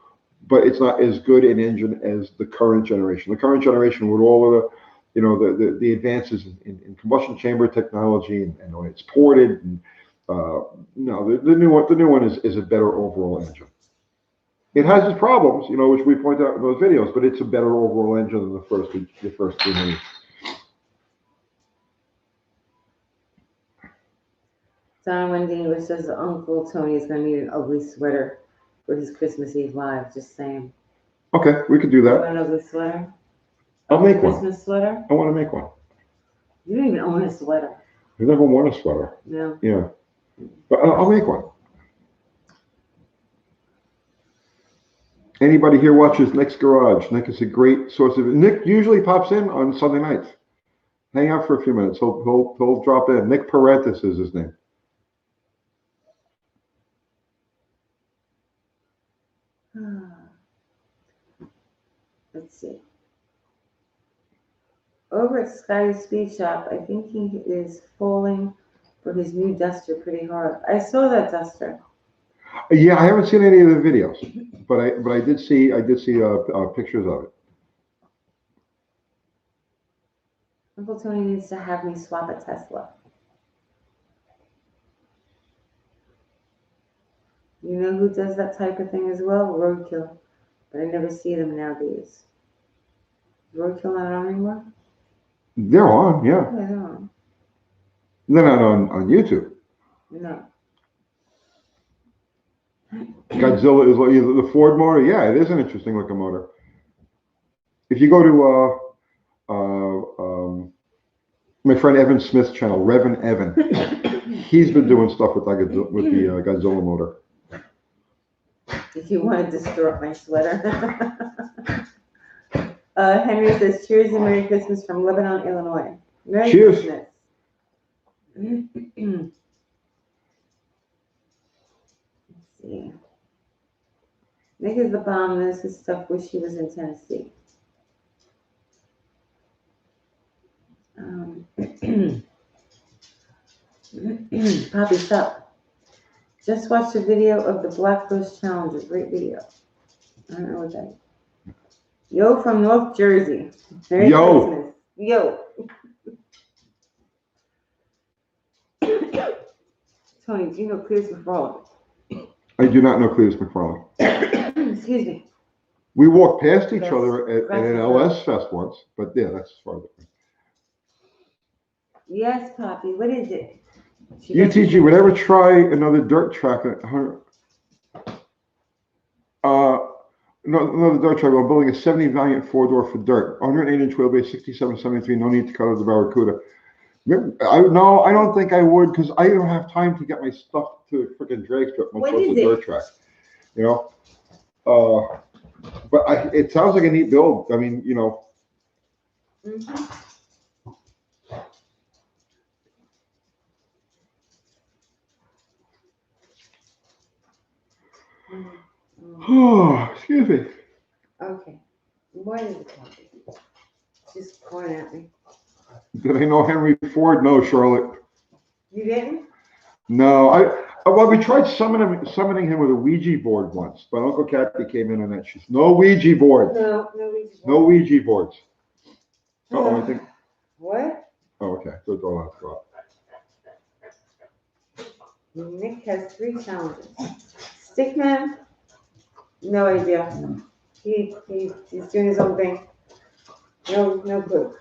But it's not as good an engine as the current generation. The current generation, with all of the advances in combustion chamber technology and the way it's ported, and no, the new one is a better overall engine. It has its problems, which we point out in those videos, but it's a better overall engine than the first 300. Don Wendy English says Uncle Tony is going to need an ugly sweater for his Christmas Eve live. Just saying. Okay, we could do You want that. an ugly sweater? I'll make one. Christmas sweater? I want to make one. You don't even own a sweater. I've never worn a sweater. No. Yeah, but I'll make one. Anybody here watches Nick's Garage? Nick is a great source of. Nick usually pops in on Sunday nights. Hang out for a few minutes. He'll drop in. Nick Parentis is his name. Let's see. Over at Scotty's Speed Shop, I think he is falling for his new duster pretty hard. I saw that duster. Yeah, I haven't seen any of the videos, but I did see pictures of it. Uncle Tony needs to have me swap a Tesla. You know who does that type of thing as well? Roadkill. But I never see them nowadays. Roadkill not on anymore? They're on, yeah. Yeah, they're on. They're not on YouTube. No. Godzilla is the Ford motor. Yeah, it is an interesting looking motor. If you go to my friend Evan Smith's channel, Revan Evan, he's been doing stuff with the Godzilla motor. If you want to distort my sweater. Henry says, cheers and Merry Christmas from Lebanon, Illinois. Merry Cheers. Christmas. Let's see. Nick is the bomb. Knows his stuff. Wish he was in Tennessee. Poppy, stop. Just watched a video of the Black Ghost Challenge. A great video. I don't know what that is. Yo from North Jersey. Merry Christmas. Yo. Tony, do you know Cletus McFarland? I do not know Cletus McFarland. Excuse me. We walked past each other at an LS Fest once, but yeah, that's as far as it. Yes, Poppy. What is it? UTG would ever try another dirt track? No, another dirt track. I'm building a 70 Valiant 4-door for dirt, 108-inch wheelbase, 6773. No need to cut out the Barracuda. No, I don't think I would because I don't have time to get my stuff to a freaking drag strip, much less a dirt track. But it sounds like a neat build. I mean, Oh, excuse me. Okay. What is it, Poppy? She's pointing at me. Did I know Henry Ford? No, Charlotte. You didn't? No, well, we tried summoning him with a Ouija board once, but Uncle Kathy came in on that. She's no Ouija boards. No Ouija boards. No Ouija boards. I think. What? Oh, okay. Good. All that drop. Nick has 3 challenges. Stickman? No idea. He's doing his own thing. No clue.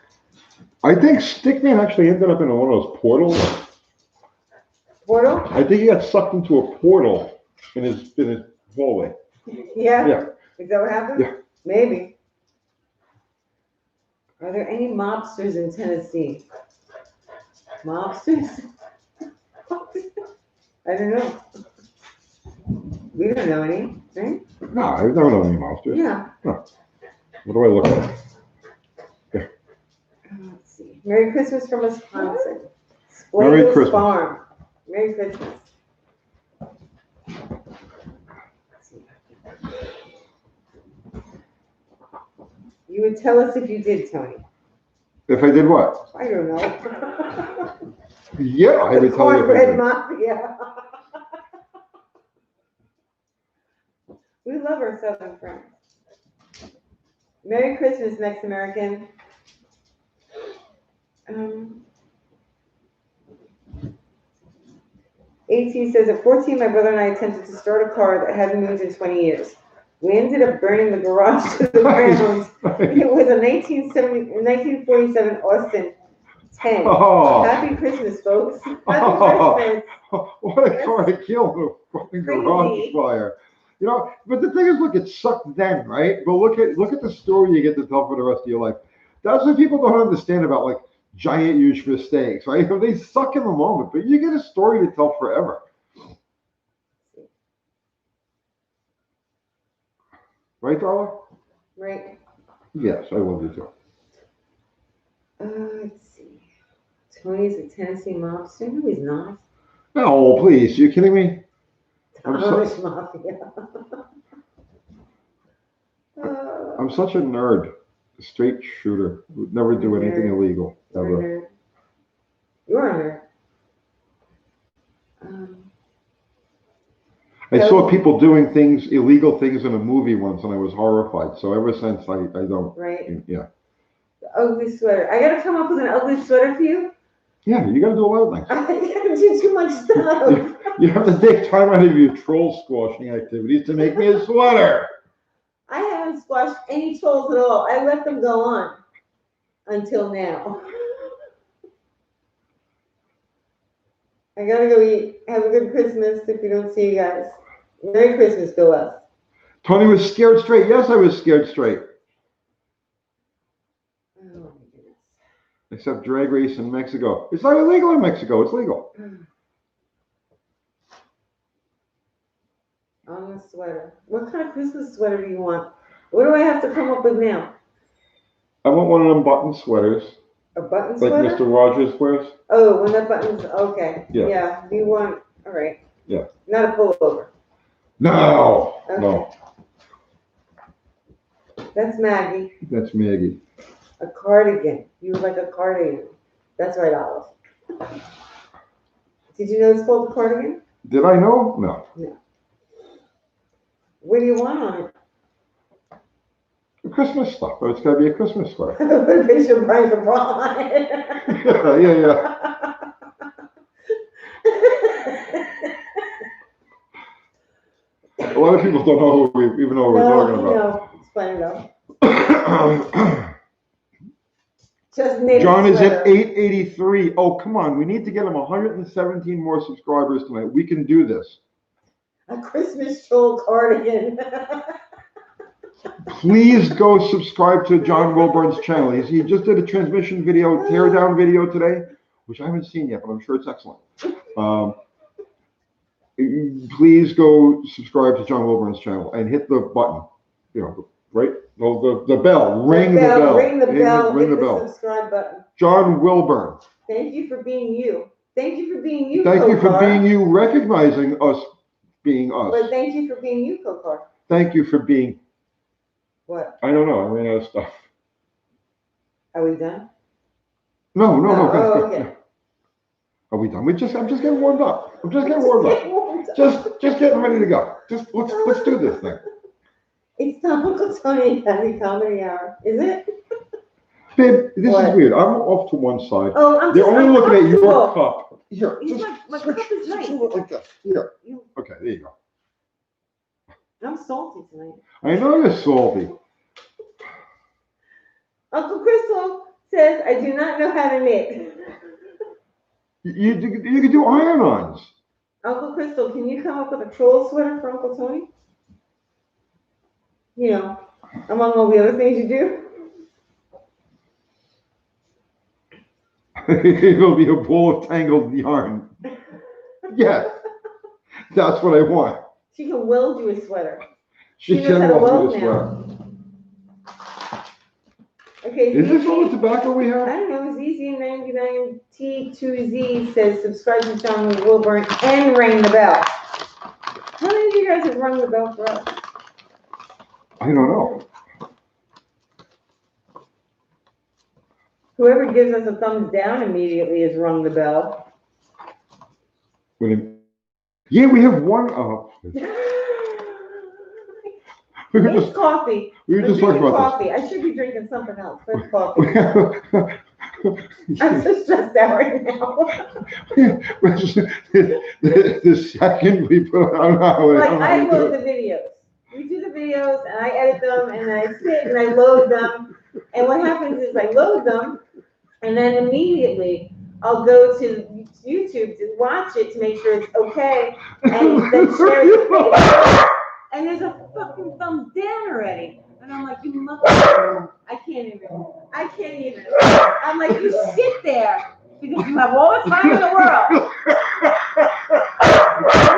I think Stickman actually ended up in one of those portals. Portal? I think he got sucked into a portal in his hallway. Yeah? Yeah. Is that what happened? Yeah. Maybe. Are there any mobsters in Tennessee? Mobsters? I don't know. We don't know any, right? No, I've never known any monsters. Yeah. No. What do I look like? Yeah. Let's see. Merry Christmas from Wisconsin. Merry Splendid Christmas. Farm. Merry Christmas. You would tell us if you did, Tony. If I did what? I don't know. Yeah, I would tell you. If I Cornbread did. Mafia. We love our Southern friends. Merry Christmas, Mex American. AT says, at 14, my brother and I attempted to start a car that hadn't moved in 20 years. We ended up burning the garage to the ground. It was a 1947 Austin 10. Oh. Happy Christmas, folks. Happy Oh. Christmas. What a car to kill the fucking garage Crazy. fire. You know, but the thing is, look, it sucked then, right? But look at the story you get to tell for the rest of your life. That's what people don't understand about like giant huge mistakes, right? They suck in the moment, but you get a story to tell forever. Right, Darla? Right. Yes, I love you too. Let's see. Tony's a Tennessee mobster. No, he's not. No, please, you kidding me? I'm so- Irish mafia. I'm such a nerd, a straight shooter. Would never do anything illegal ever. You're a nerd. I saw people doing things, illegal things in a movie once, and I was horrified. So ever since, I don't. Right. Yeah. The ugly sweater. I gotta come up with an ugly sweater for you. Yeah, you got to do a lot of things. I gotta do too much stuff. You have to take time out of your troll squashing activities to make me a sweater. I haven't squashed any trolls at all. I let them go on until now. I gotta go eat. Have a good Christmas if you don't see you guys. Merry Christmas, Bill West. Tony was scared straight. Yes, I was scared straight. Oh my goodness. Except drag race in Mexico. It's not illegal in Mexico. It's legal. On the sweater. What kind of Christmas sweater do you want? What do I have to come up with now? I want one of them button sweaters, A button like sweater? Mr. Rogers wears. Oh, when that button's okay. Yeah. Yeah. You want? All right. Yeah. Not a pullover. No, Okay. no, That's Maggie. that's Maggie. A cardigan. You would like a cardigan. That's right, Olive. Did you know it's called a cardigan? Did I know? No. What do you want on it? Christmas stuff. It's got to be a Christmas sweater. Put a picture of Brian Cabral on it. Yeah. A lot of people don't know who we even know what we're talking about. No, it's fine enough. Just native John is sweater. at 883. Oh, come on. We need to get him 117 more subscribers tonight. We can do this. A Christmas troll cardigan. Please go subscribe to John Wilburn's channel. He just did a transmission video, teardown video today, which I haven't seen yet, but I'm sure it's excellent. Please go subscribe to John Wilburn's channel and hit the button. You know, right? Well, the bell. Ring the bell. Ring the bell. Ring the Hit bell. subscribe button. John Wilburn. Thank you for being you. Thank you for being you, Thank you for Kokar. being you, recognizing us being us. But thank you for being you, Kokar. Thank you for being, What? I don't know, I ran out of stuff. Are we done? No. Oh, okay. Are we done? I'm just getting warmed up. I'm just getting warmed up. Just getting ready to go. Let's do this thing. It's not Uncle Tony and Happy Comedy Hour, is it? Babe, this What? is weird. I'm off to one side. Oh, I'm They're just only looking at your uncomfortable. cup. Here, He's just my switch, cup is switch nice. it like this. Here. You- Okay, there you go. I'm salty tonight. I know you're salty. Uncle Crystal says, I do not know how to knit. You can do iron-ons. Uncle Crystal, can you come up with a troll sweater for Uncle Tony? You know, among all the other things you do. It'll be a ball of tangled yarn. Yes, that's what I want. She can weld you a sweater. She She knows how to can walk weld this now. way. Okay, Is this all the Zizi- tobacco we I have? don't know, ZZ99T2Z says subscribe to John Wilburn and ring the bell. How many of you guys have rung the bell for us? I don't know. Whoever gives us a thumbs down immediately has rung the bell. Yeah, we have one. We were It's just coffee. we were I'm just talking drinking about coffee. I should be drinking something else. But coffee. this. I'm so stressed out right now. The second we put on our Like I load the videos. We do the videos and I edit them and I sit and I load them. And what happens is I load them and then immediately I'll go to YouTube to watch it to make sure it's okay and then share it to Facebook. And there's a fucking thumbs down already. And I'm like, you motherfucker. I can't even. I'm like, you sit there because you have all the time in the world.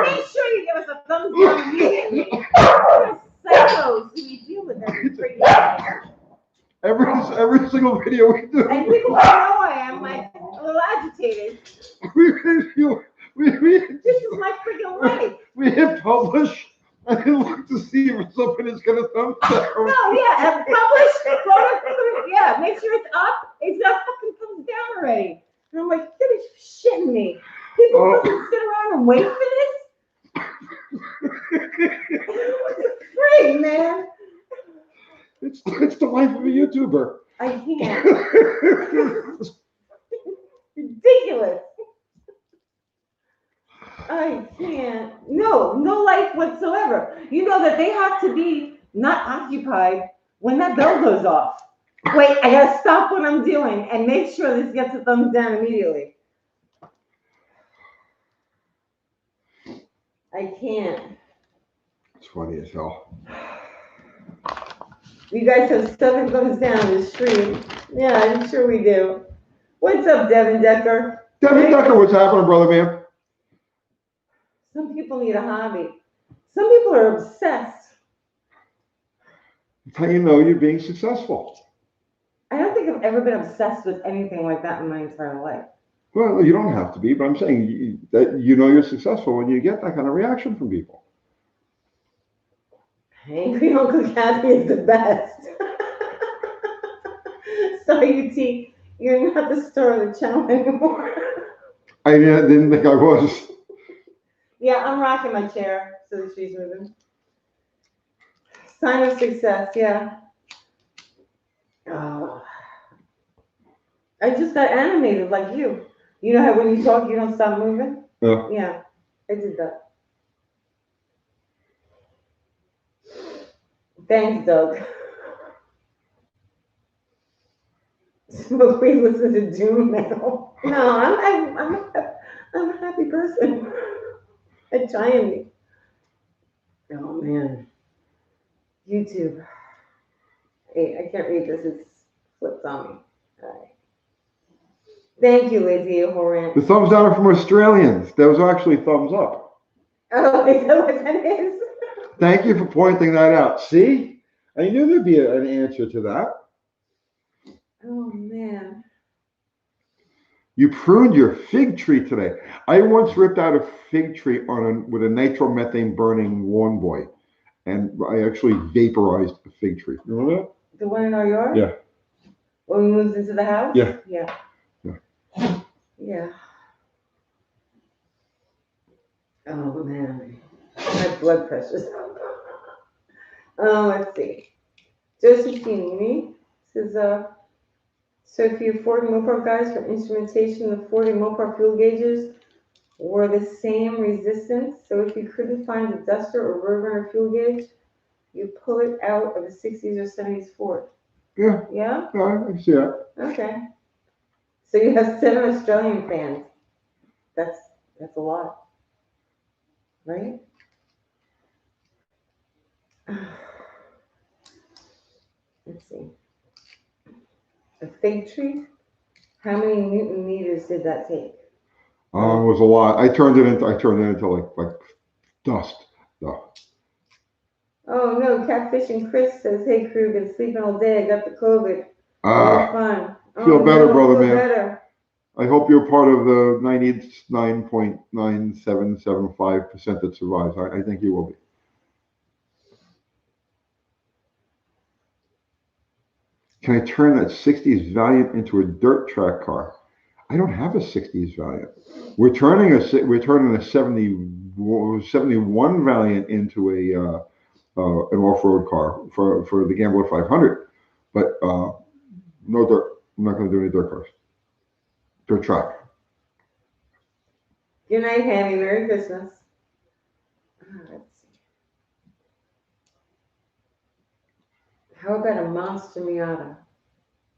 Make sure you give us a thumbs down immediately. What psychos do we deal with every freaking day? Every single video we do. And people know I am like a little agitated. This is my freaking life. We hit publish and then look to see if something is gonna thumbs down. No, yeah, and publish, yeah, make sure it's up. It's not fucking thumbs down already. And I'm like, you're shitting me. People fucking sit around and wait for this? What the frig, man? It's the life of a YouTuber. I can't. Ridiculous. I can't. No life whatsoever. You know that they have to be not occupied when that bell goes off. Wait, I gotta stop what I'm doing and make sure this gets a thumbs down immediately. I can't. It's funny as hell. You guys have 7 thumbs down the street. Yeah, I'm sure we do. What's up, Devin Decker? Devin Decker, what's happening, brother man? Some people need a hobby. Some people are obsessed. That's how you know you're being successful. I don't think I've ever been obsessed with anything like that in my entire life. Well, you don't have to be, but I'm saying that you know you're successful when you get that kind of reaction from people. Angry Uncle Kathy is the best. Sorry, UT, you're not the star of the channel anymore. I didn't think I was. Yeah, I'm rocking my chair so the tree's moving. Sign of success, yeah. Oh. I just got animated like you. You know how when you talk, you don't stop moving? Yeah. Yeah, I did that. Thanks, Doug. But we listen to doom metal. No, I'm a happy person. I try and be. Oh man. YouTube. Hey, I can't read this. It's flipped on me. All right. Thank you, Lizzie Horan. The thumbs down are from Australians. Those are actually thumbs up. Oh, is that what that is? Thank you for pointing that out. See? I knew there'd be an answer to that. Oh man. You pruned your fig tree today. I once ripped out a fig tree with a nitromethane burning lawn boy, and I actually vaporized a fig tree. Remember that? The one in our yard? Yeah. When we moved into the house? Yeah. Yeah. Yeah. Yeah. Oh man. My blood pressure's up. Let's see. Josephine says, so if you Ford and Mopar guys for instrumentation, the Ford and Mopar fuel gauges were the same resistance. So if you couldn't find the Duster or Roadrunner fuel gauge, you pull it out of a 60s or 70s Ford. Yeah. Yeah? Yeah, I see that. Okay. So you have 7 Australian fans. That's a lot. Right? Let's see. A fig tree? How many Newton meters did that take? It was a lot. I turned it into like dust. No. Oh no, Catfishing Chris says, hey crew, been sleeping all day. I got the COVID. Fun. Feel better, brother, feel man. Better. I hope you're part of the 99.9775% that survives. I think you will be. Can I turn that 60s Valiant into a dirt track car? I don't have a 60s Valiant. We're turning a 71 Valiant into an off-road car for the Gambler 500, but no dirt. I'm not going to do any dirt cars. Dirt track. Good night, Hammy. Merry Christmas. Let's see. How about a monster Miata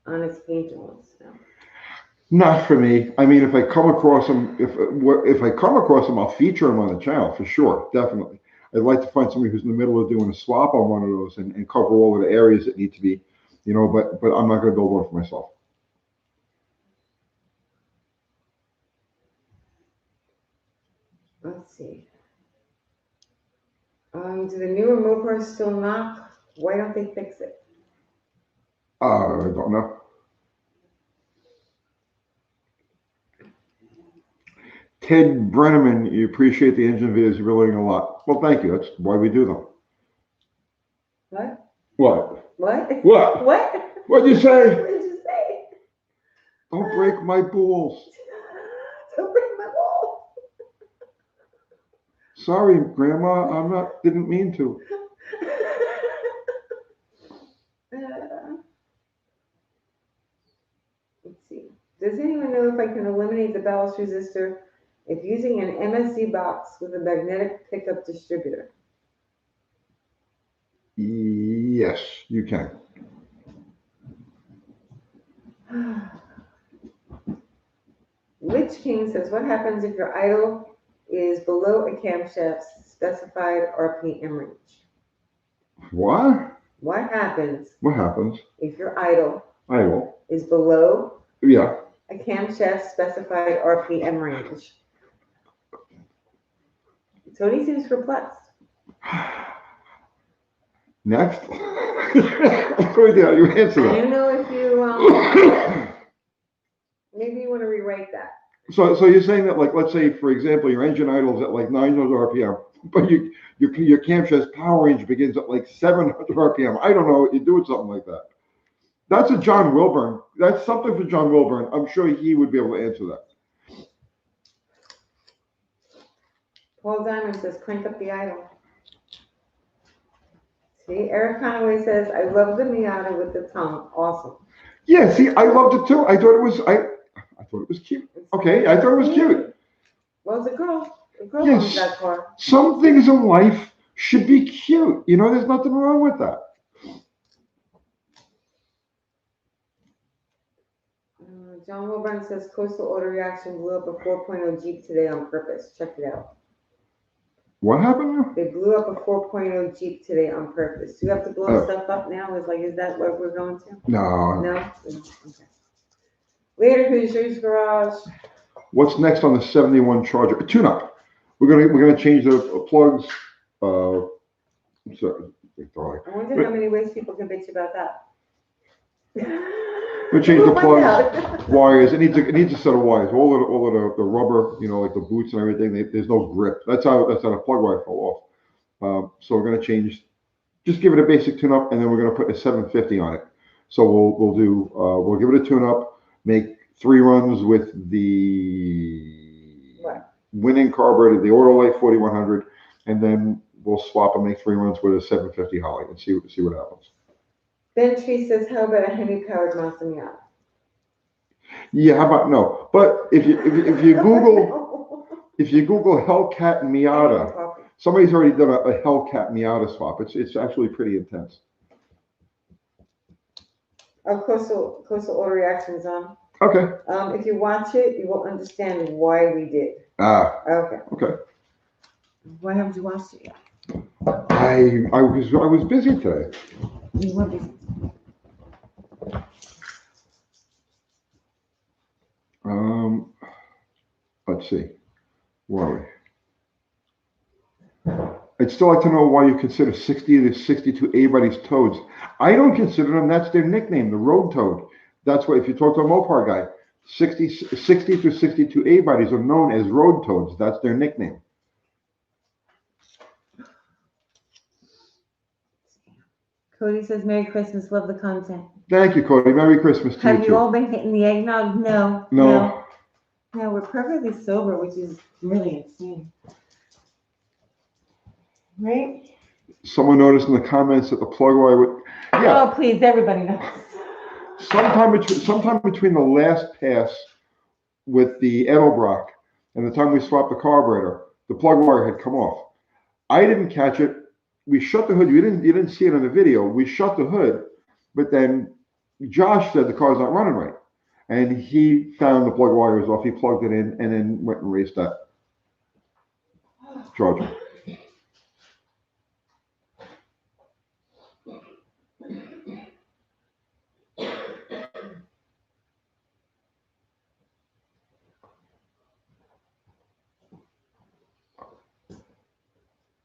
on its paint once? No. Not for me. I mean, if I come across them, if I come across them, I'll feature them on the channel for sure, definitely. I'd like to find somebody who's in the middle of doing a swap on one of those and cover all of the areas that need to be, but I'm not going to build one for myself. Let's see. Do the newer Mopars still knock? Why don't they fix it? I don't know. Ted Brenneman, you appreciate the engine videos. You're learning a lot. Well, thank you. That's why we do them. What? What? What? What? What? What'd you say? What did you say? Don't break my balls. Don't break my ball. Sorry, Grandma. Didn't mean to. Let's see. Does anyone know if I can eliminate the ballast resistor if using an MSC box with a magnetic pickup distributor? Yes, you can. Witch King says, what happens if your idle is below a camshaft's specified RPM range? What? What happens What happens? if your idle Idle. is below Yeah. a camshaft specified RPM range? Tony seems perplexed. Next. You answer I that. don't know if you maybe you want to rewrite that. So you're saying that, like, let's say, for example, your engine idles at like 900 RPM, but your camshaft's power range begins at like 700 RPM. I don't know. You're doing something like that. That's a John Wilburn. That's something for John Wilburn. I'm sure he would be able to answer that. Paul Diamond says, crank up the idle. See, Eric Conaway says, I love the Miata with the tongue. Awesome. Yeah, see, I loved it too. I thought it was cute. Okay, I thought it was cute. Well, it's a girl. A girl Yes. owns that car. Some things in life should be cute. There's nothing wrong with that. John Wilburn says, Coastal Auto Reaction blew up a 4.0 Jeep today on purpose. Check it out. What happened? They blew up a 4.0 Jeep today on purpose. Do you have to blow stuff up now? Is that what we're going to? No. No? Okay. Later, Hoosiers Garage. What's next on the 71 Charger? Tune-up. We're gonna change the plugs. Sorry. I wonder how many ways people can bitch about that. We change the We'll find plugs, out. wires. It needs a set of wires. All of the rubber, like the boots and everything. There's no grip. That's how the plug wire fell off. So we're gonna change. Just give it a basic tune-up, and then we're gonna put a 750 on it. So we'll give it a tune-up. Make 3 runs with the winning carburetor, the Autolite 4100, and then we'll swap and make 3 runs with a 750 Holly and see what happens. Ben Tree says, how about a Hemi-powered Mazda Miata? Yeah, how about no? But if you Google Hellcat Miata, somebody's already done a Hellcat Miata swap. It's actually pretty intense. Oh, Coastal Auto Reactions on. Okay. If you watch it, you will understand why we did. Okay. Why haven't you watched it yet? I was busy today. You were busy. Let's see. Where are we? I'd still like to know why you consider 60 to 62 A-bodies toads. I don't consider them. That's their nickname, the road toad. That's what, if you talk to a Mopar guy, 60 to 62 A-bodies are known as road toads. That's their nickname. Cody says, Merry Christmas, love the content. Thank you, Cody. Merry Christmas to you, Have you too. all been hitting the eggnog? No. No. No, we're perfectly sober, which is really insane. Right? Someone noticed in the comments that the plug wire would... Yeah. Oh, please, everybody knows. Sometime between the last pass with the Edelbrock and the time we swapped the carburetor, the plug wire had come off. I didn't catch it. We shut the hood. You didn't see it in the video. We shut the hood, But then Josh said the car's not running right. And he found the plug wire was off. He plugged it in and then went and raced that Charger.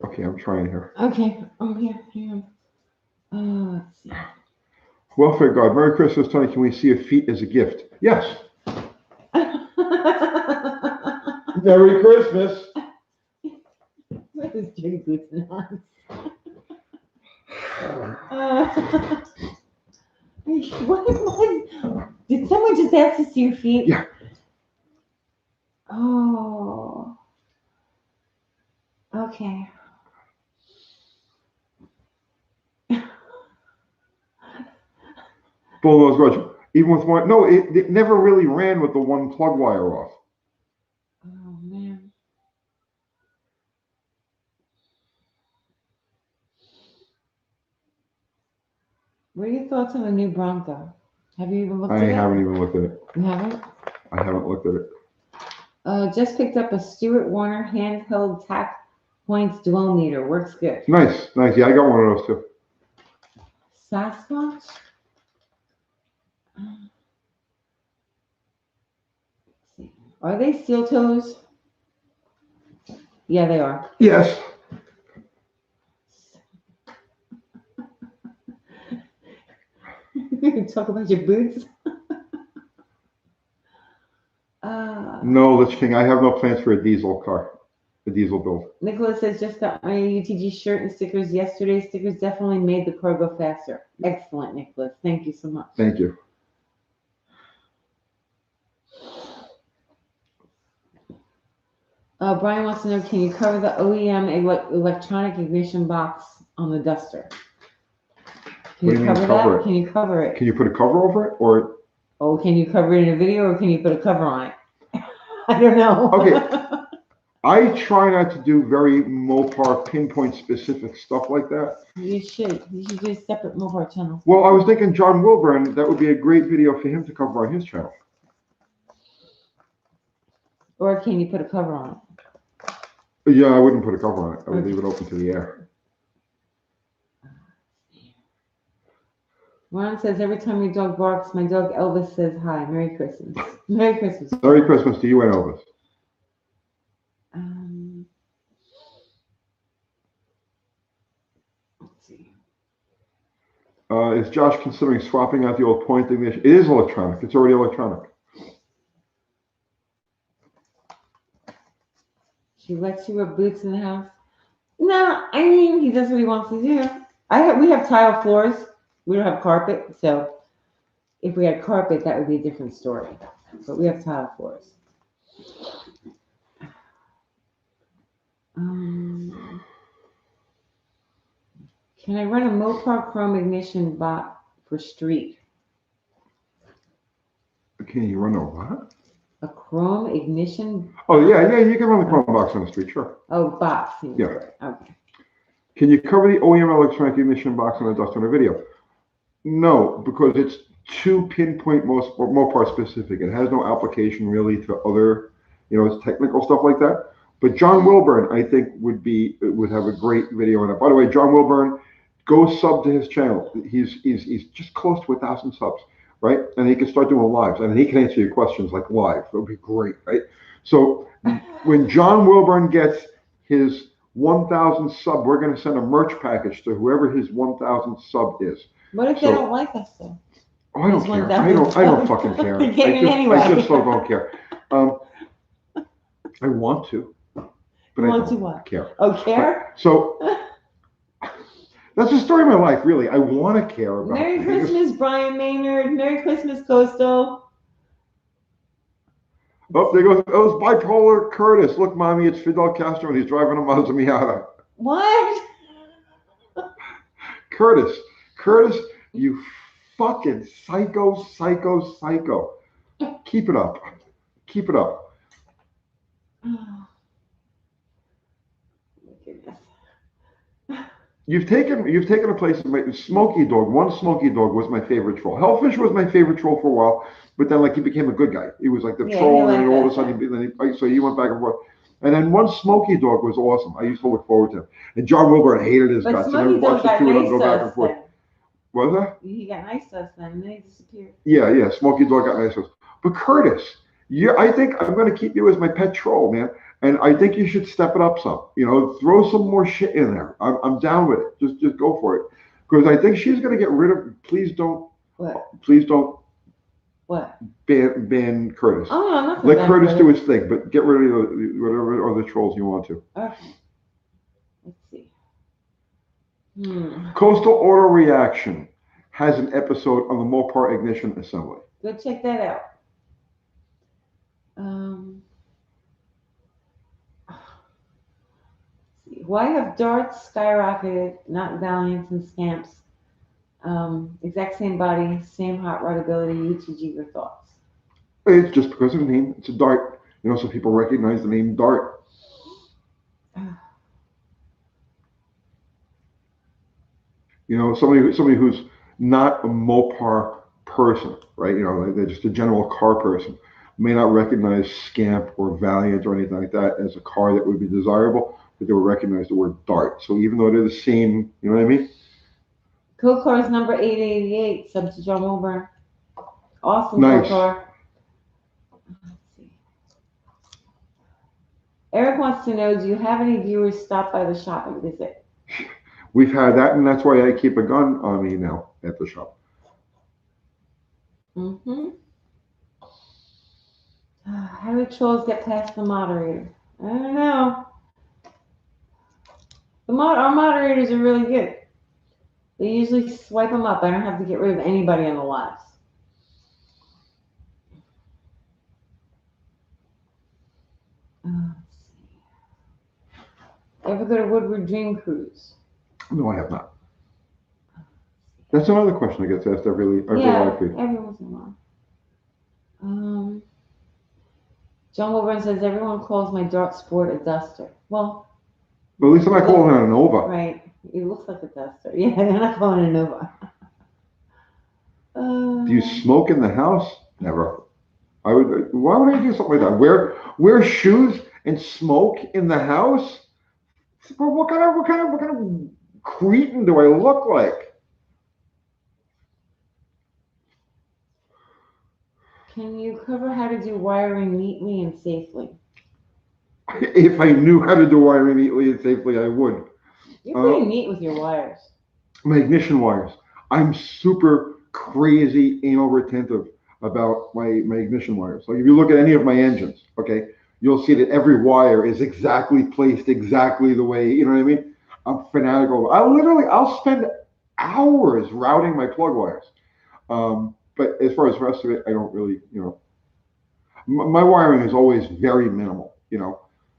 Okay, I'm trying here. Okay, I'm here. Hang on. Let's see. Welfare God, Merry Christmas, Tony. Can we see a feet as a gift? Yes. Merry Christmas. What is Jerry Boots and Hans? What? Did someone just ask to see your feet? Yeah. Oh. Okay. Bullnose Grudge. Even with one, no, it never really ran with the one plug wire off. Oh man. What are your thoughts on the new Bronco? Have you even looked I at it? haven't even looked at it. You haven't? I haven't looked at it. Just picked up a Stuart Warner handheld tack points dual meter. Works good. Nice, nice. Yeah, I got one of those too. Sasquatch? Let's see. Are they steel toes? Yeah, they are. Yes. Talk about your boots. No, Lich King, I have no plans for a diesel car, a diesel build. Nicholas says, just got my UTG shirt and stickers yesterday. Stickers definitely made the car go faster. Excellent, Nicholas. Thank you so much. Thank you. Brian wants to know, can you cover the OEM electronic ignition box on the Duster? Can What do you you mean cover cover that? it? Can you cover it? Can you put a cover over it, or? Oh, can you cover it in a video, or can you put a cover on it? I don't know. Okay. I try not to do very Mopar pinpoint specific stuff like that. You should. You should do a separate Mopar channel. Well, I was thinking John Wilburn, that would be a great video for him to cover on his channel. Or can you put a cover on it? Yeah, I wouldn't put a cover on it. I would leave it open to the air. Ron says, every time your dog barks, my dog Elvis says hi. Merry Christmas. Merry Christmas. Merry Christmas to you and Elvis. Let's see. Is Josh considering swapping out the old point ignition? It is electronic. It's already electronic. She lets you wear boots in the house? No, I mean, he does what he wants to do. We have tile floors. We don't have carpet, so if we had carpet, that would be a different story. But we have tile floors. Can I run a Mopar Chrome ignition bot for street? Can you run a what? A Chrome ignition? Oh, yeah, you can run the Chrome box on the street, sure. Oh, box. Yeah. Okay. Can you cover the OEM electronic ignition box on the Duster in a video? No, because it's too pinpoint Mopar specific. It has no application really to other, it's technical stuff like that. But John Wilburn, I think, would have a great video on it. By the way, John Wilburn, go sub to his channel. He's just close to 1,000 subs, right? And he can start doing lives, and he can answer your questions like live. It would be great, right? So when John Wilburn gets his 1,000 sub, we're going to send a merch package to whoever his 1,000 sub is. What if they don't like us though? Oh, I don't care. I don't fucking care. I just so don't care. I want to, but I don't care. Oh, care? So that's the story of my life, really. I want to care about. Merry Christmas, Brian Maynard. Merry Christmas, Coastal. Oh, there goes. Oh, it's bipolar Curtis. Look, mommy, it's Fidel Castro, and he's driving a Mazda Miata. What? Curtis, you fucking psycho. Keep it up. Oh, my goodness. You've taken a place. Smoky Dog. One Smoky Dog was my favorite troll. Hellfish was my favorite troll for a while, but then like he became a good guy. He was like the Yeah, troll, he and then liked all of a that, sudden, so he went back and forth. And then one Smoky Dog was awesome. I used to look forward to him. And John Wilburn hated his But guts, and Smokey then Dog watched the got two of them nice go to back and us forth. then. What was that? He got nice to us then, and then he disappeared. Yeah, Smoky Dog got nice. But Curtis, I think I'm going to keep you as my pet troll, man. And I think you should step it up some. Throw some more shit in there. I'm down with it. Just go for it. Because I think she's going to get rid of. Please don't What? ban Curtis. Oh, no, I'm not Let Curtis do his thing, but get rid of whatever other trolls you want to. Okay. Let's see. Coastal Auto Reaction has an episode on the Mopar ignition assembly. Go check that out. Why have darts skyrocketed, not Valiants and Scamps? Exact same body, same hot rod ability, UTG, your thoughts? It's just because of the name. It's a dart. So people recognize the name Dart. Somebody who's not a Mopar person, right? They're just a general car person, may not recognize Scamp or Valiant or anything like that as a car that would be desirable, but they would recognize the word Dart. So even though they're the same, you know what I mean? Code car is number 888, sub to John Wilburn. Awesome Nice. code car. Let's see. Eric wants to know, do you have any viewers stop by the shop and visit? We've had that, and that's why I keep a gun on me now at the shop. How do trolls get past the moderator? I don't know. Our moderators are really good. They usually swipe them up. I don't have to get rid of anybody on the lives. Let's see. Ever go to Woodward Dream Cruise? No, I have not. That's another question that gets asked every live feed. Every once in a while. John Wilburn says everyone calls my Dart Sport a duster. Well, at least I'm not calling it a Nova. Right. It looks like a duster. Yeah, they're not calling it a Nova. Do you smoke in the house? Never. Why would I do something like that? Wear shoes and smoke in the house? Well, what kind of cretin do I look like? Can you cover how to do wiring neatly and safely? If I knew how to do wiring neatly and safely, I would. You're pretty neat with your wires. My ignition wires. I'm super crazy anal retentive about my ignition wires. Like if you look at any of my engines, okay, you'll see that every wire is exactly placed exactly the way, you know what I mean? I'm fanatical. I'll spend hours routing my plug wires. But as far as the rest of it, I don't really, my wiring is always very minimal,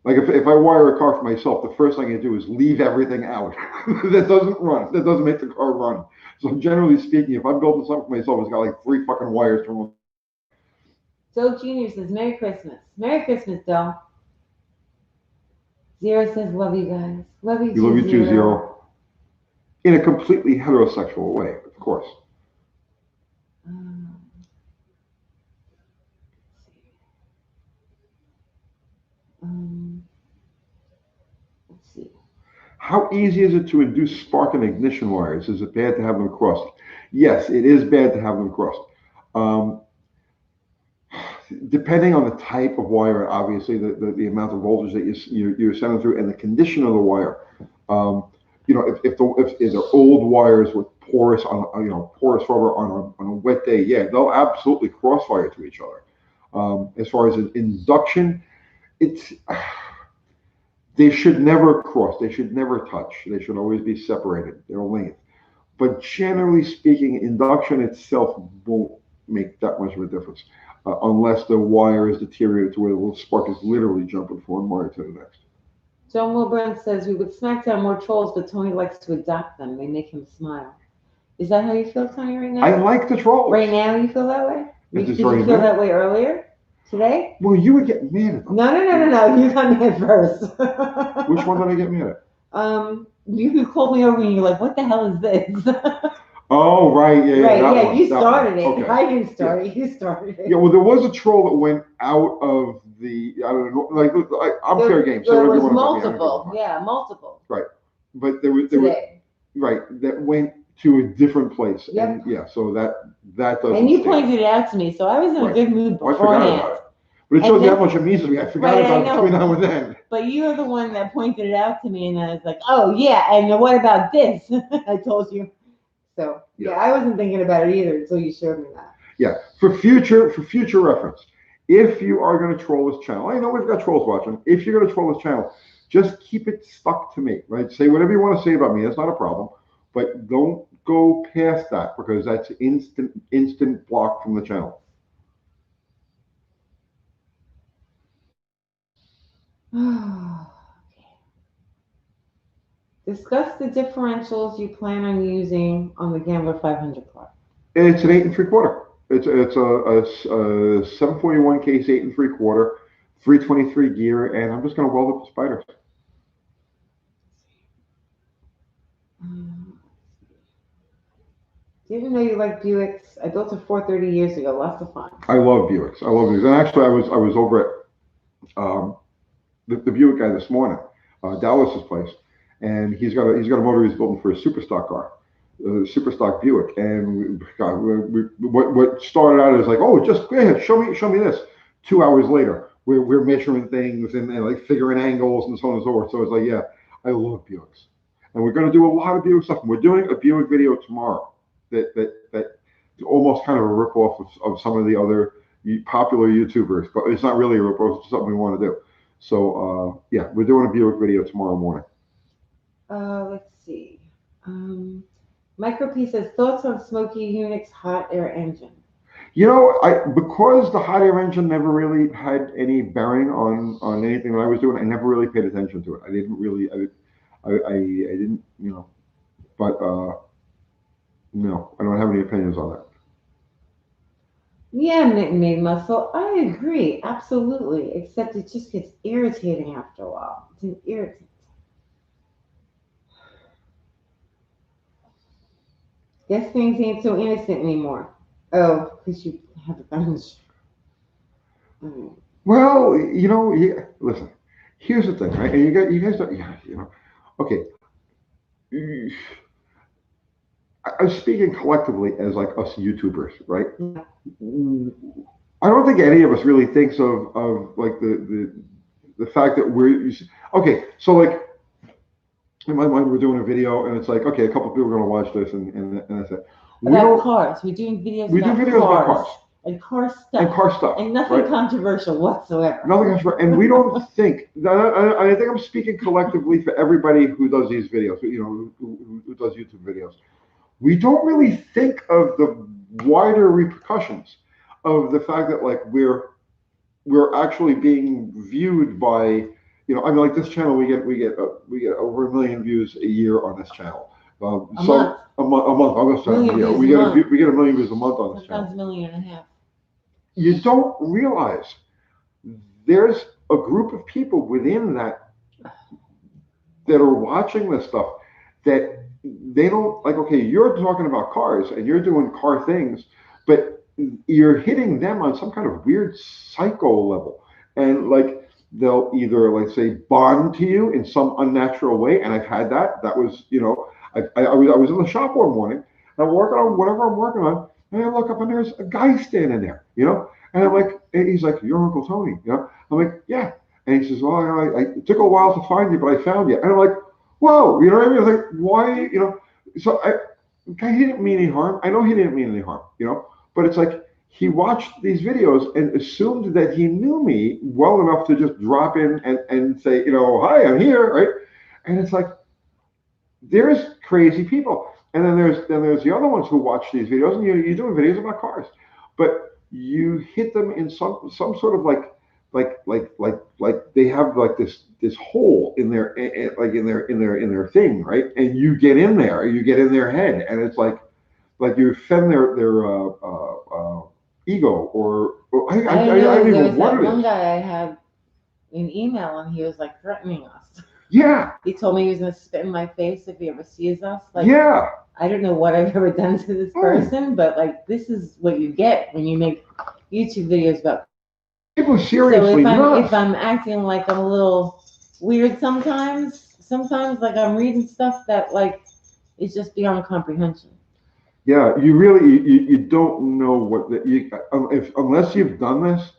Like if I wire a car for myself, the first thing I do is leave everything out that doesn't run, that doesn't make the car run. So generally speaking, if I'm building something for myself, it's got like 3 fucking wires from. Doe Jr. says, Merry Christmas. Merry Christmas, Doe. Zero says, love you guys. Love you too, Love you too, Zero. In a completely heterosexual way, of course. Let's see. How easy is it to induce spark in ignition wires? Is it bad to have them crossed? Yes, it is bad to have them crossed. Depending on the type of wire, obviously, the amount of voltage that you're sending through and the condition of the wire. If they're old wires with porous rubber on a wet day, yeah, they'll absolutely crossfire to each other. As far as induction, they should never cross. They should never touch. They should always be separated, their length. But generally speaking, induction itself won't make that much of a difference unless the wire is deteriorated to where the little spark is literally jumping from one wire to the next. John Wilburn says, we would smack down more trolls, but Tony likes to adopt them. They make him smile. Is that how you feel, Tony, right now? I like the trolls. Right now you feel that way? Did you feel that way earlier? Today? Well, you would get mad at them. No. You got mad first. Which one did I get mad at? You called me over and you're like, what the hell is this? Oh, right, yeah, Right, that yeah, one, you that started one. it. Okay. I didn't start it. You started it. Yeah, well, there was a troll that went out of the, I don't know, like, I'm fair game, so There whatever you was want to talk multiple. about. Yeah, multiple But there was, today. right, that went to a different place. Yep. And yeah, so that doesn't And you stay. pointed it out to me, so I was in a Right. good mood Oh, I forgot beforehand. about it. But it And shows you then- how much it means to me. I forgot Right, I about it know. between now and then. But you're the one that pointed it out to me, and I was like, oh, yeah, and what about this? I told you. So, yeah, I wasn't thinking about it either until you showed me that. Yeah, for future reference, if you are going to troll this channel, I know we've got trolls watching. If you're going to troll this channel, just keep it stuck to me, right? Say whatever you want to say about me. That's not a problem. But don't go past that because that's instant block from the channel. Discuss the differentials you plan on using on the Gambler 500 car. It's an 8 3/4. It's a 741 case 8 3/4, 323 gear, and I'm just going to weld up the spiders. Didn't know you liked Buicks. I built a 430 years ago. Lots of fun. I love Buicks. And actually, I was over at the Buick guy this morning, Dallas's place, and he's got a motor he's building for a super stock car, super stock Buick. And what started out as like, oh, just go ahead, show me this. 2 hours later, we're measuring things and like figuring angles and so on and so forth. So it's like, yeah, I love Buicks, and we're going to do a lot of Buick stuff. And we're doing a Buick video tomorrow that almost kind of a ripoff of some of the other popular YouTubers, but it's not really a ripoff. It's something we want to do. So yeah, we're doing a Buick video tomorrow morning. Let's see. Micro P says thoughts on Smokey Unix hot air engine. You know, because the hot air engine never really had any bearing on anything that I was doing, I never really paid attention to it. I didn't really, I didn't, you know, but no, I don't have any opinions on that. Yeah, made muscle. I agree, absolutely. Except it just gets irritating after a while. It's an irritant. Guess things ain't so innocent anymore. Oh, because you have a bunch. Well, you know, listen. Here's the thing, right? And you guys don't, yeah, you know, okay. I'm speaking collectively as like us YouTubers, right? Yeah. I don't think any of us really thinks of like the fact that we're okay. So like in my mind, we're doing a video, and it's like, okay, a couple people are going to watch this, and that's it. About cars. We're doing videos we about do videos about cars. And car stuff. And car stuff. And nothing right? controversial whatsoever. Nothing controversial. And we don't think, I think I'm speaking collectively for everybody who does these videos, you know, who does YouTube videos. We don't really think of the wider repercussions of the fact that like we're actually being viewed by, you know, I mean, like this channel, we get over 1 million views a year on this channel. A month. A month. I'll go sorry. Yeah, we get 1 million views a month on this channel. Sometimes 1.5 million. You don't realize there's a group of people within that are watching this stuff that they don't like. Okay, you're talking about cars and you're doing car things, but you're hitting them on some kind of weird psycho level, and like they'll either like say bond to you in some unnatural way. And I've had that. That was, you know, I was in the shop one morning and I'm working on whatever I'm working on, and I look up and there's a guy standing there, you know, and I'm like, and he's like, "You're Uncle Tony," you know. I'm like, "Yeah," and he says, "Well, it took a while to find you, but I found you," and I'm like, "Whoa," you know what I mean? I was like, "Why?" You know, so he didn't mean any harm. I know he didn't mean any harm, you know, but it's like he watched these videos and assumed that he knew me well enough to just drop in and say, you know, "Hi, I'm here," right? And it's like, there's crazy people, and then there's the other ones who watch these videos, and you're doing videos about cars, but you hit them in some sort of like they have like this hole in their like in their thing, right? And you get in there, you get in their head, and it's like you offend their ego, or I don't know. even There know was what that it one is. guy I had an email, and he was like threatening us. Yeah, He told me he was gonna spit in my face if he ever sees us. Like, yeah. I don't know what I've ever done to this Mm. person, but like, this is what you get when you make YouTube videos about. People So seriously nuts. if I'm acting like I'm a little weird sometimes like I'm reading stuff that like is just beyond comprehension. Yeah, you really you don't know what if unless you've done this,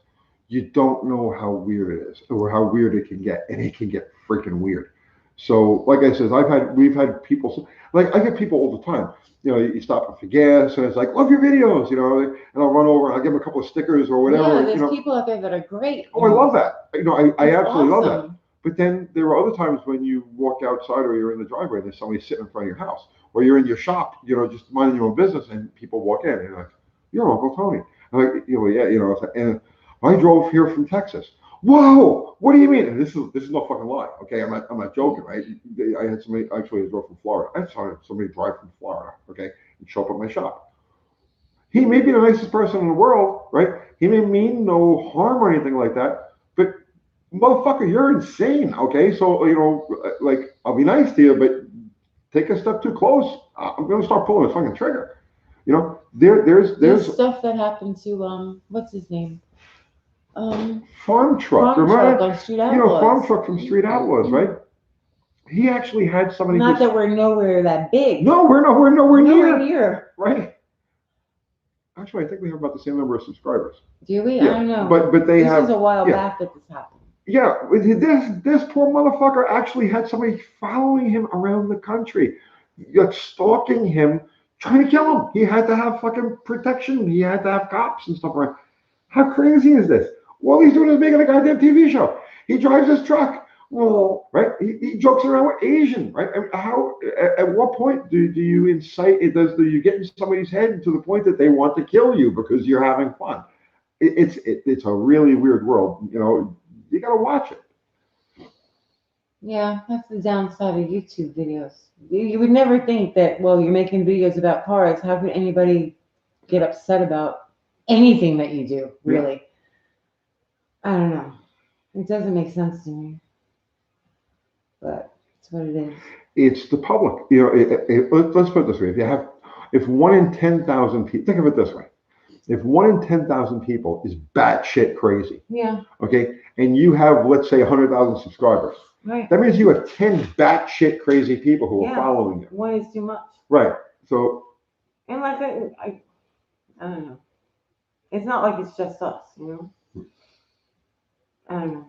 you don't know how weird it is or how weird it can get, and it can get freaking weird. So, like I said, we've had people like I get people all the time. You know, you stop for gas, and it's like, love your videos, you know, and I'll run over, and I'll give them a couple of stickers or Yeah, whatever, there's you know. people out there that are great. Oh, I love that. You know, I It's absolutely love that. awesome. But then there are other times when you walk outside or you're in the driveway and there's somebody sitting in front of your house, or you're in your shop, you know, just minding your own business, and people walk in and you're like, "You're Uncle Tony." I'm like, you know, yeah, you know, and I drove here from Texas. Whoa, what do you mean? And this is no fucking lie. Okay, I'm not joking, right? I had somebody actually I drove from Florida. I saw somebody drive from Florida, okay, and show up at my shop. He may be the nicest person in the world, right? He may mean no harm or anything like that, but motherfucker, you're insane. Okay, so you know, like I'll be nice to you, but take a step too close, I'm gonna start pulling the fucking trigger. You know, there's stuff that happened to what's his name? Farm Truck. Farm Truck Remember, on Street you know, Farm Outlaws. Truck from Street Outlaws, right? He actually had somebody. Not that we're nowhere that big. No, we're nowhere Nowhere near. near. Right. Actually, I think we have about the same number of subscribers. Do we? Yeah, I don't know. but they this have. was a while Yeah. back that this happened. Yeah, this poor motherfucker actually had somebody following him around the country, like stalking him, trying to kill him. He had to have fucking protection. He had to have cops and stuff like that. How crazy is this? All he's doing is making a goddamn TV show. He drives his truck. Well, right? He jokes around with Asian, right? I mean, how? At what point do you incite? Do you get in somebody's head to the point that they want to kill you because you're having fun? It's a really weird world. You know, you gotta watch it. Yeah, that's the downside of YouTube videos. You would never think that, well, you're making videos about cars. How could anybody get upset about anything that you do, really? I don't know. It doesn't make sense to me. But it's what it is. It's the public. You know, let's put it this way: if 1 in 10,000 people, think of it this way: if 1 in 10,000 people is batshit crazy, Yeah, okay, and you have, let's say, 100,000 subscribers, right. that means you have 10 batshit crazy people who are following you. One is too much. Right. So, And like I don't know. It's not like it's just us, you know. I don't know.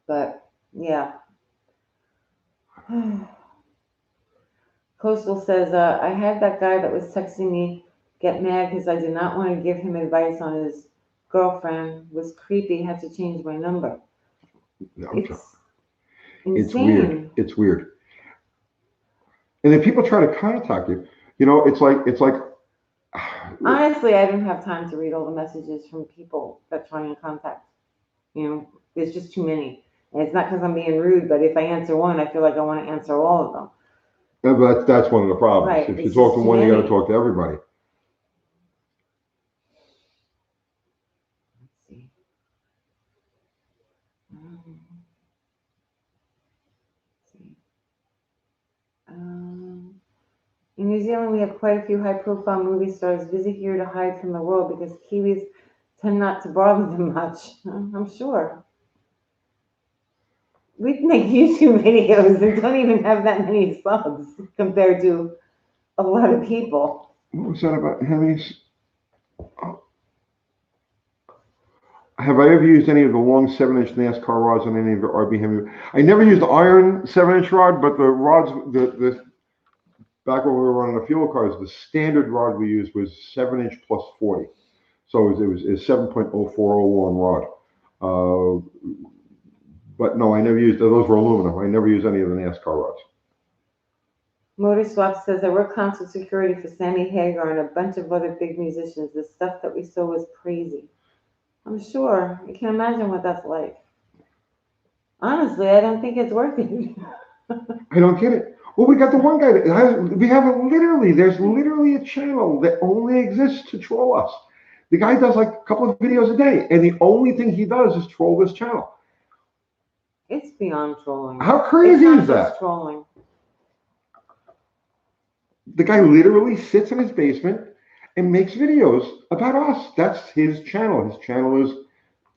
But yeah. Coastal says, I had that guy that was texting me get mad because I did not want to give him advice on his girlfriend. Was creepy, had to change my number. no, It's it's insane. weird. It's weird. And if people try to contact you, you know, it's like Honestly, I don't have time to read all the messages from people that try and contact. You know, there's just too many. And it's not because I'm being rude, but if I answer one, I feel like I want to answer all of them. yeah, but that's one of the problems. Right, If you it's talk to just one, too you got to many. talk to everybody. Let's see. In New Zealand, we have quite a few high-profile movie stars visit here to hide from the world because Kiwis tend not to bother them much. I'm sure. We make YouTube videos that don't even have that many subs compared to a lot of people. What was that about Hemis? Have I ever used any of the long 7-inch NASCAR rods on any of the RB Hemi? I never used the iron 7-inch rod, but the rods, the back when we were running the fuel cars, the standard rod we used was 7-inch plus 40. So it was 7.0401 rod. But no, I never used those were aluminum. I never used any of the NASCAR rods. Motor Swap says, I worked concert security for Sammy Hagar and a bunch of other big musicians. The stuff that we saw was crazy. I'm sure. I can imagine what that's like. Honestly, I don't think it's worth it. I don't get it. Well, we got the one guy that there's literally a channel that only exists to troll us. The guy does like a couple of videos a day, and the only thing he does is troll this channel. It's beyond trolling. How It's crazy not is just that? trolling. The guy literally sits in his basement and makes videos about us. That's his channel. His channel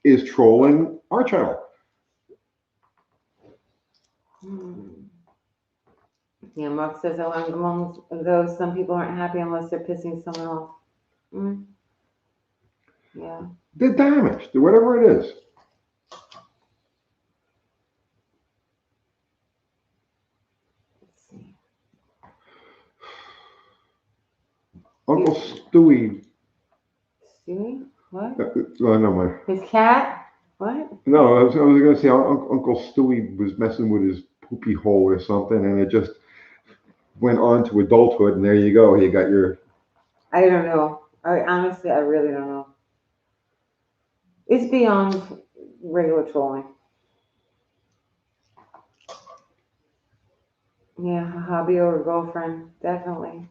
is trolling our channel. Yeah, Mark says along those some people aren't happy unless they're pissing someone off. Yeah. They're damaged, whatever it is. Let's see. Uncle Stewie. Stewie? What? No, His cat? What? no, I was going to say Uncle Stewie was messing with his poopy hole or something, and it just went on to adulthood, and there you go. You got your. I don't know. Honestly, I really don't know. It's beyond regular trolling. Yeah, a hobby or a girlfriend, definitely.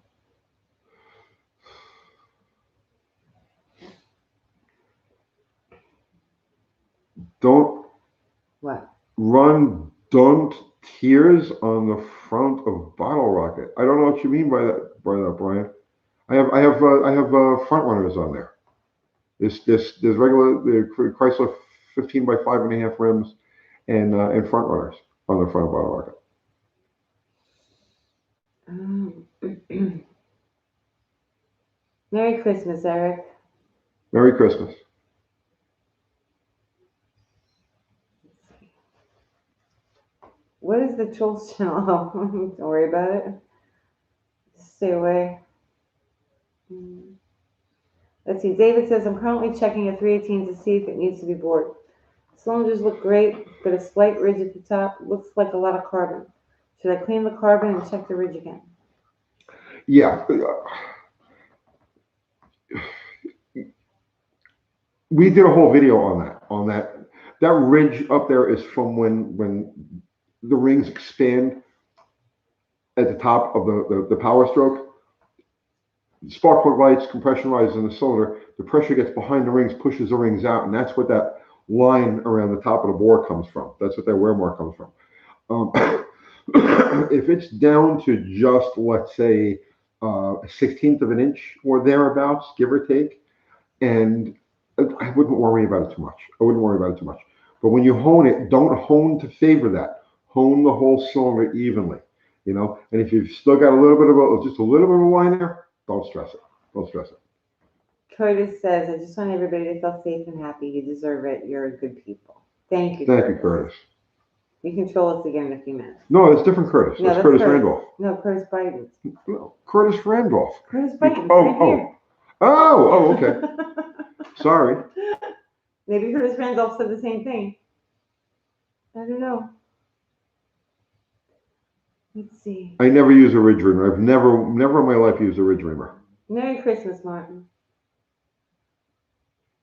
Don't What? run don't tears on the front of Bottle Rocket. I don't know what you mean by that, Brian. I have front runners on there. There's regular the Chrysler 15 by 5.5 rims and front runners on the front of Bottle Rocket. Merry Christmas, Eric. Merry Christmas. What is the Trolls channel? Don't worry about it. Stay away. Let's see. David says, I'm currently checking a 318 to see if it needs to be bored. Cylinders look great, but a slight ridge at the top looks like a lot of carbon. Should I clean the carbon and check the ridge again? Yeah. We did a whole video on that. That ridge up there is from when the rings expand at the top of the power stroke. Spark plug lights, compression rises in the cylinder. The pressure gets behind the rings, pushes the rings out, and that's what that line around the top of the bore comes from. That's what that wear mark comes from. If it's down to just, let's say, a 1/16 of an inch or thereabouts, give or take, and I wouldn't worry about it too much. But when you hone it, don't hone to favor that. Hone the whole cylinder evenly, And if you've still got a little bit of just a little bit of a line there, don't stress it. Curtis says, I just want everybody to feel safe and happy. You deserve it. You're good people. Thank you, Curtis. You can troll us again in a few minutes. No, it's different Curtis. No, That's Curtis Curtis. Randolph. No, Curtis Biden. No, Curtis Randolph. Curtis Biden. Okay. Sorry. Maybe Curtis Randolph said the same thing. I don't know. Let's see. I never use a ridge reamer. I've never in my life used a ridge reamer. Merry Christmas, Martin.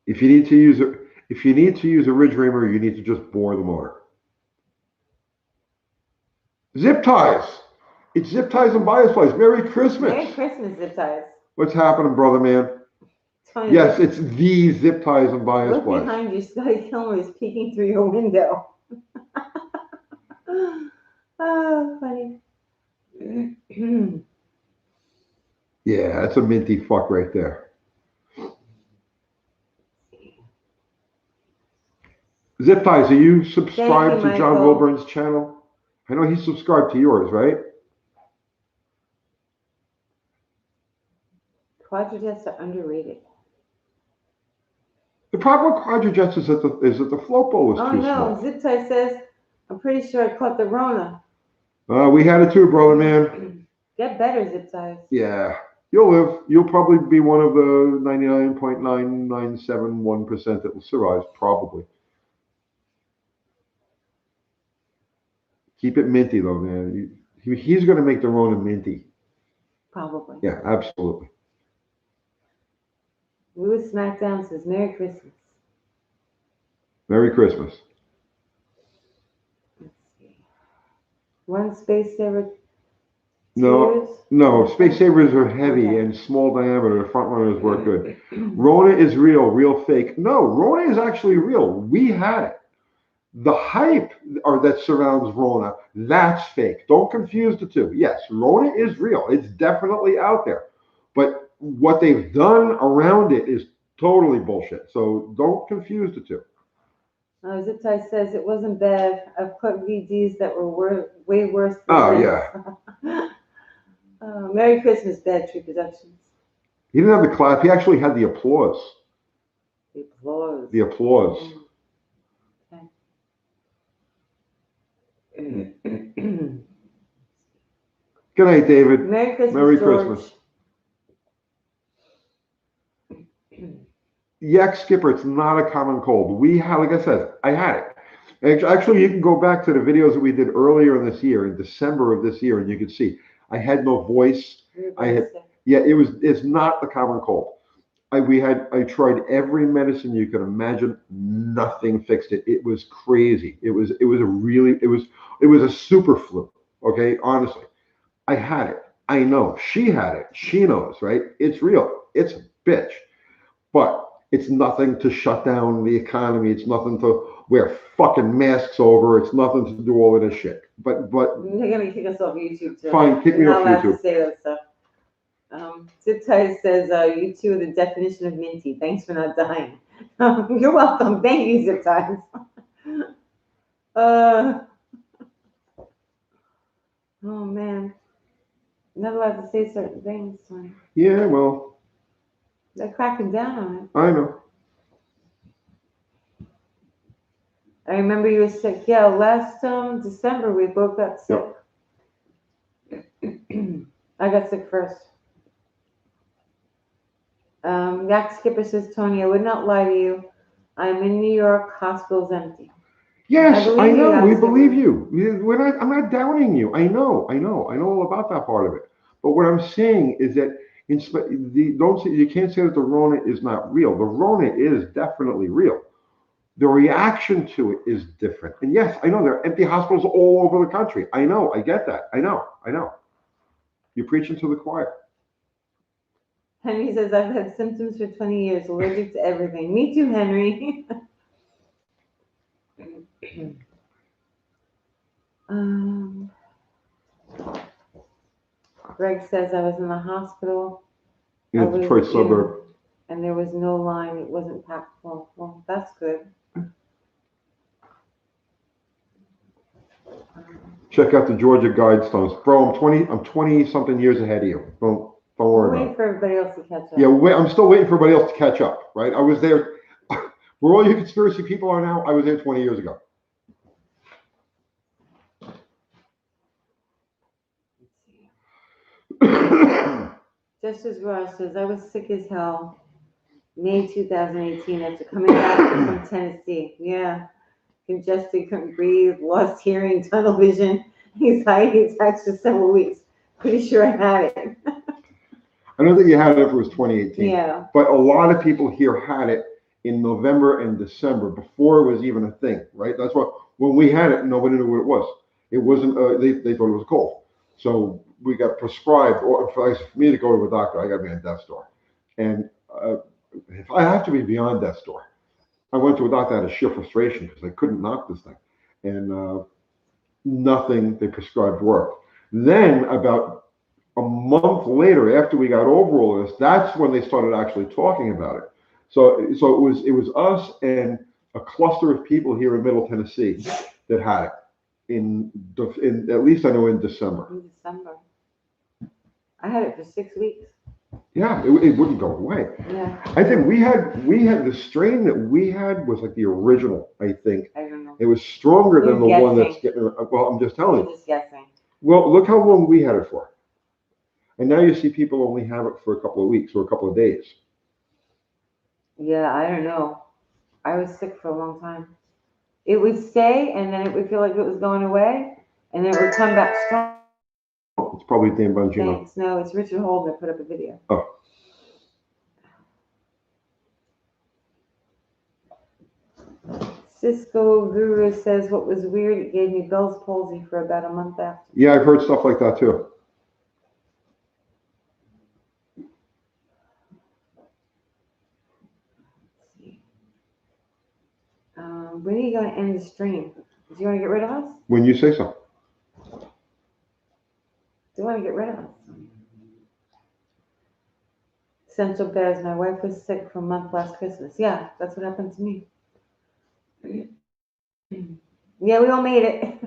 If you need to use a ridge reamer, you need to just bore the motor. Zip ties. It's zip ties and bias plies. Merry Christmas. Merry Christmas, zip ties. What's happening, brother man? Tony, Yes, it's the zip ties and bias look plies. behind you. Scotty Kilmer is peeking through your window. Oh, funny. Yeah, that's a minty fuck right there. Zip ties, are you subscribed to John Michael. Wilburn's channel? I know he's subscribed to yours, right? Quadrojets are underrated. The problem with quadrojets is that the float bowl is Oh too no, small. zip tie says, I'm pretty sure I caught the Rona. We had it too, brother man. Get better, zip ties. Yeah, you'll live. You'll probably be one of the 99.9971% that will survive, probably. Keep it minty though, man. He's going to make the Rona minty. Probably. Yeah, absolutely. Louis Smackdown says, Merry Christmas. Merry Christmas. Let's see. One Space Saver. No, Space Savers are heavy and small diameter. The front runners work good. Rona is real fake. No, Rona is actually real. We had it. The hype or that surrounds Rona, that's fake. Don't confuse the two. Yes, Rona is real. It's definitely out there. But what they've done around it is totally bullshit. So don't confuse the two. Zip Tie says it wasn't bad. I've put VDs that were way worse than Oh, this. Merry Christmas, Bad Tree Productions. He didn't have the clap. He actually had the applause. The applause. The applause. Okay. Good night, David. Merry Christmas, Merry George. Christmas. Yak skipper, it's not a common cold. We had, like I said, I had it. Actually, you can go back to the videos that we did earlier in this year, in December of this year, and you can see I had no voice. It's not a common cold. I tried every medicine you could imagine. Nothing fixed it. It was crazy. It was a super flu. Okay, honestly, I had it. I know she had it. She knows, right? It's real. It's a bitch, but it's nothing to shut down the economy. It's nothing to wear fucking masks over. It's nothing to do all of this shit. But they're gonna kick us off YouTube too. Fine, kick me off YouTube. YouTube. To say that stuff. Zip Tie says, you two are the definition of minty. Thanks for not dying. You're welcome. Thank you, Zip Ties. Oh, man. Not allowed to say certain things, Tony. Yeah, well. They're cracking down on it. I know. I remember you were sick. Yeah, last December we both got sick. Yep. I got sick first. Yak Skipper says, Tony, I would not lie to you. I'm in New York. Hospital's empty. Yes, I know. We believe you. I'm not doubting you. I know all about that part of it. But what I'm saying is that you can't say that the Rona is not real. The Rona is definitely real. The reaction to it is different. And yes, I know there are empty hospitals all over the country. I know. I get that. I know. You're preaching to the choir. Henry says, I've had symptoms for 20 years, allergic to everything. Me too, Henry. Greg says, I was in the hospital. In the Detroit suburb. And there was no line. It wasn't packed full. Well, that's good. Check out the Georgia Guidestones. Bro, I'm 20 something years ahead of you. Don't worry about it. Waiting for everybody else to catch up. Yeah, I'm still waiting for everybody else to catch up, right? I was there. Where all you conspiracy people are now, I was there 20 years ago. Justice Ross says, I was sick as hell May 2018 after coming back from Tennessee. Yeah. Congested, couldn't breathe, lost hearing, tunnel vision, anxiety attacks for several weeks. Pretty sure I had it. I know that you had it if it was 2018. Yeah. But a lot of people here had it in November and December before it was even a thing, right? That's what, when we had it, nobody knew what it was. It wasn't, they thought it was a cold. So we got prescribed, or for me to go to a doctor, I got to be on death's door. And if I have to be beyond death's door, I went to a doctor out of sheer frustration because I couldn't knock this thing. And nothing they prescribed worked. Then about a month later, after we got over all this, that's when they started actually talking about it. So it was us and a cluster of people here in Middle Tennessee that had it in at least I know in December. In December. I had it for 6 weeks. Yeah, it wouldn't go away. Yeah. I think we had the strain that we had was like the original, I think. I don't know. It was stronger than the guessing. one that's getting, well, I'm just telling you. You're just guessing. Well, look how long we had it for. And now you see people only have it for a couple of weeks or a couple of days. Yeah, I don't know. I was sick for a long time. It would stay, and then it would feel like it was going away, and then it would come back strong. It's probably Dan Bongino. Thanks. No, it's Richard Holden that put up a video. Oh. Cisco Guru says what was weird, it gave me Bell's palsy for about a month after. Yeah, I've heard stuff like that too. When are you going to end the stream? Do you want to get rid of us? When you say so. Do you want to get rid of us? Central Bears, my wife was sick for a month last Christmas. Yeah, that's what happened to me. Yeah, we all made it.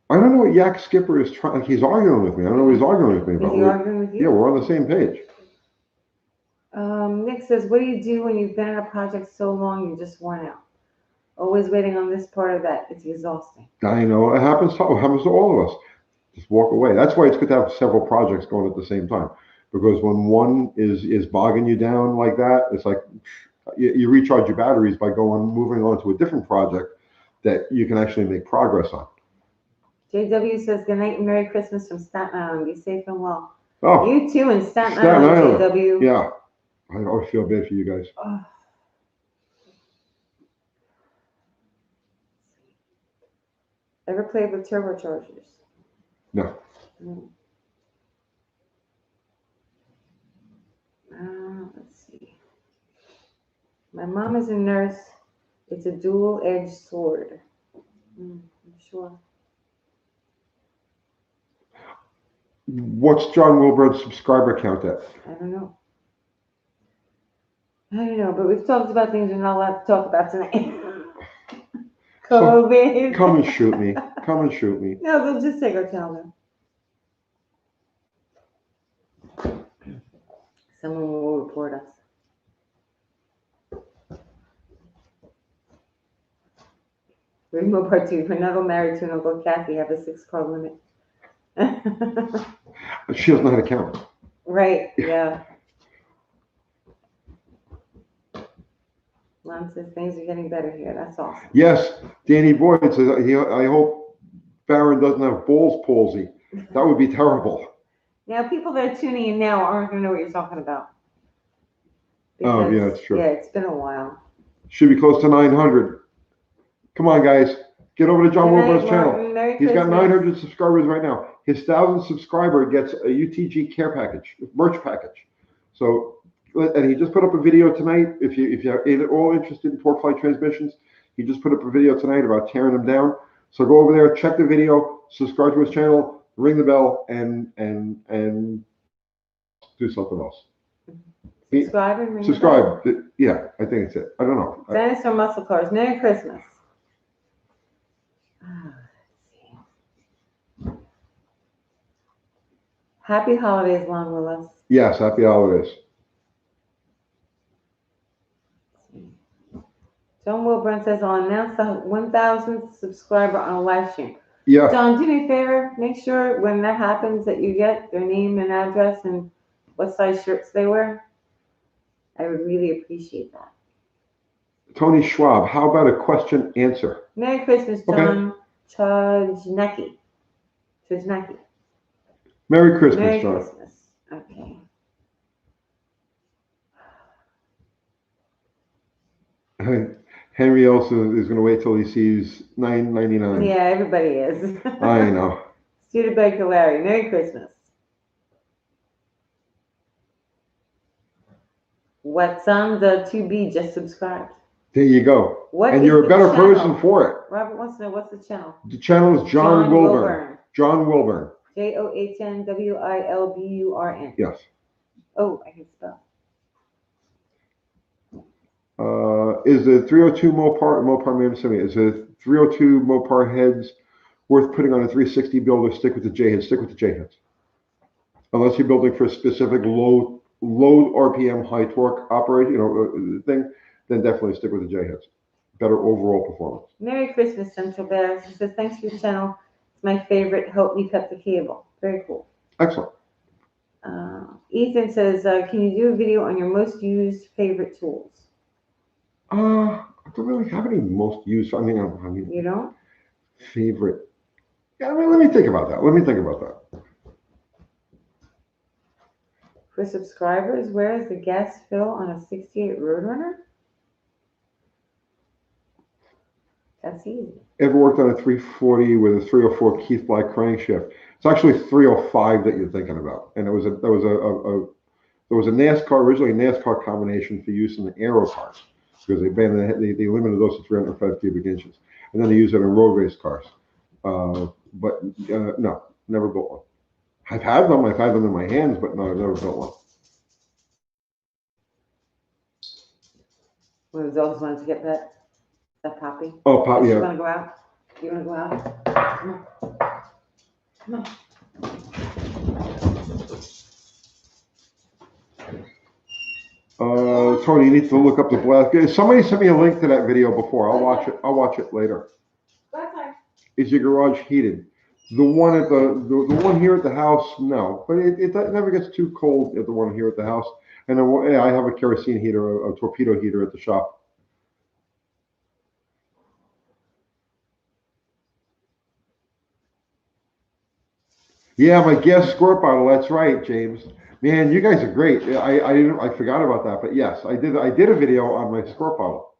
I don't know what Yak Skipper is trying. He's arguing with me. I don't know what he's arguing with me Is about. he arguing with Yeah, you? we're on the same page. Nick says, what do you do when you've been on a project so long you're just worn out? Always waiting on this part of that. It's exhausting. I know it happens to all of us. Just walk away. That's why it's good to have several projects going at the same time. Because when one is bogging you down like that, it's like you recharge your batteries by moving on to a different project that you can actually make progress on. JW says, good night and Merry Christmas from Staten Island. Be safe and well. Oh, You too in Staten Staten Island, Island. JW. Yeah. I always feel bad for you guys. Oh. Ever played with turbochargers? No. Mm. Let's see. My mom is a nurse. It's a dual-edged sword. I'm sure. What's John Wilburn's subscriber count at? I don't know. But we've talked about things we're not allowed to talk about tonight. COVID. Come and shoot me. Come and shoot me. No, they'll just take our channel down. Someone will report us. Remote part 2. We're not all married to an Uncle Kathy. Have a 6-car limit. She doesn't know how to count. Right, yeah. Lon says things are getting better here. That's awesome. Yes, Danny Boyd says, I hope Barron doesn't have Ball's palsy. That would be terrible. Now, people that are tuning in now aren't going to know what you're talking about. Oh, yeah, that's true. Yeah, it's been a while. Should be close to 900. Come on, guys. Get over to John Good night, Wilburn's channel. Martin. Merry He's got Christmas. 900 subscribers right now. His 1,000th subscriber gets a UTG care package, merch package. So, and he just put up a video tonight. If you're at all interested in TorqueFly transmissions, he just put up a video tonight about tearing them down. So go over there, check the video, subscribe to his channel, ring the bell, and do something else. Subscribe and ring the bell. Subscribe. Yeah, I think it's it. I don't know. Dinosaur Muscle Cars. Merry Christmas. Happy holidays, Lon Willis. Yes, happy holidays. John Wilburn says, I'll announce the 1,000th subscriber on a live stream. Yeah. John, do me a favor. Make sure when that happens that you get their name and address and what size shirts they wear. I would really appreciate that. Tony Schwab, how about a question answer? Merry Christmas, John Chojnecki. Merry Christmas, Merry John. Christmas. Okay. Henry also is going to wait till he sees $9.99. Yeah, everybody is. I know. Studebaker Larry, Merry Christmas. What's on the 2B just subscribed? There you go. What And is you're a the better channel? person for it. Robert wants to know what's the channel. The channel is John Wilburn. John Wilburn. JOHNWILBURN. Yes. Oh, I can spell. Is the 302 Mopar Mamsimi, is the 302 Mopar heads worth putting on a 360 build or stick with the J heads? Stick with the J heads. Unless you're building for a specific low RPM, high torque operation, thing, then definitely stick with the J heads. Better overall performance. Merry Christmas, Central Bears. He says, thanks for your channel. It's my favorite. Help me cut the cable. Very cool. Excellent. Ethan says, can you do a video on your most used favorite tools? I don't really have any most used. I mean, You don't? favorite. Yeah, let me think about that. For subscribers, where is the gas fill on a 68 Roadrunner? That's easy. Ever worked on a 340 with a 304 Keith Black crankshaft? It's actually 305 that you're thinking about, and there was a NASCAR, originally a NASCAR combination for use in the aero cars. because they limited those to 305 cubic inches, and then they use it in road race cars. No, never built one. I've had them. I've had them in my hands, but no, I've never built one. One of the dogs wanted to get that puppy. Oh, Pop, You yeah. wanna go out? You wanna go out? Come on. Come on. Tony, you need to look up the black. Somebody sent me a link to that video before. I'll watch it. I'll watch it later. That's fine. Is your garage heated? The one at the one here at the house, no, but it never gets too cold at the one here at the house. And then, yeah, I have a kerosene heater, a torpedo heater at the shop. Yeah, my gas squirt bottle. That's right, James. Man, you guys are great. I forgot about that, but yes, I did a video on my squirt bottle.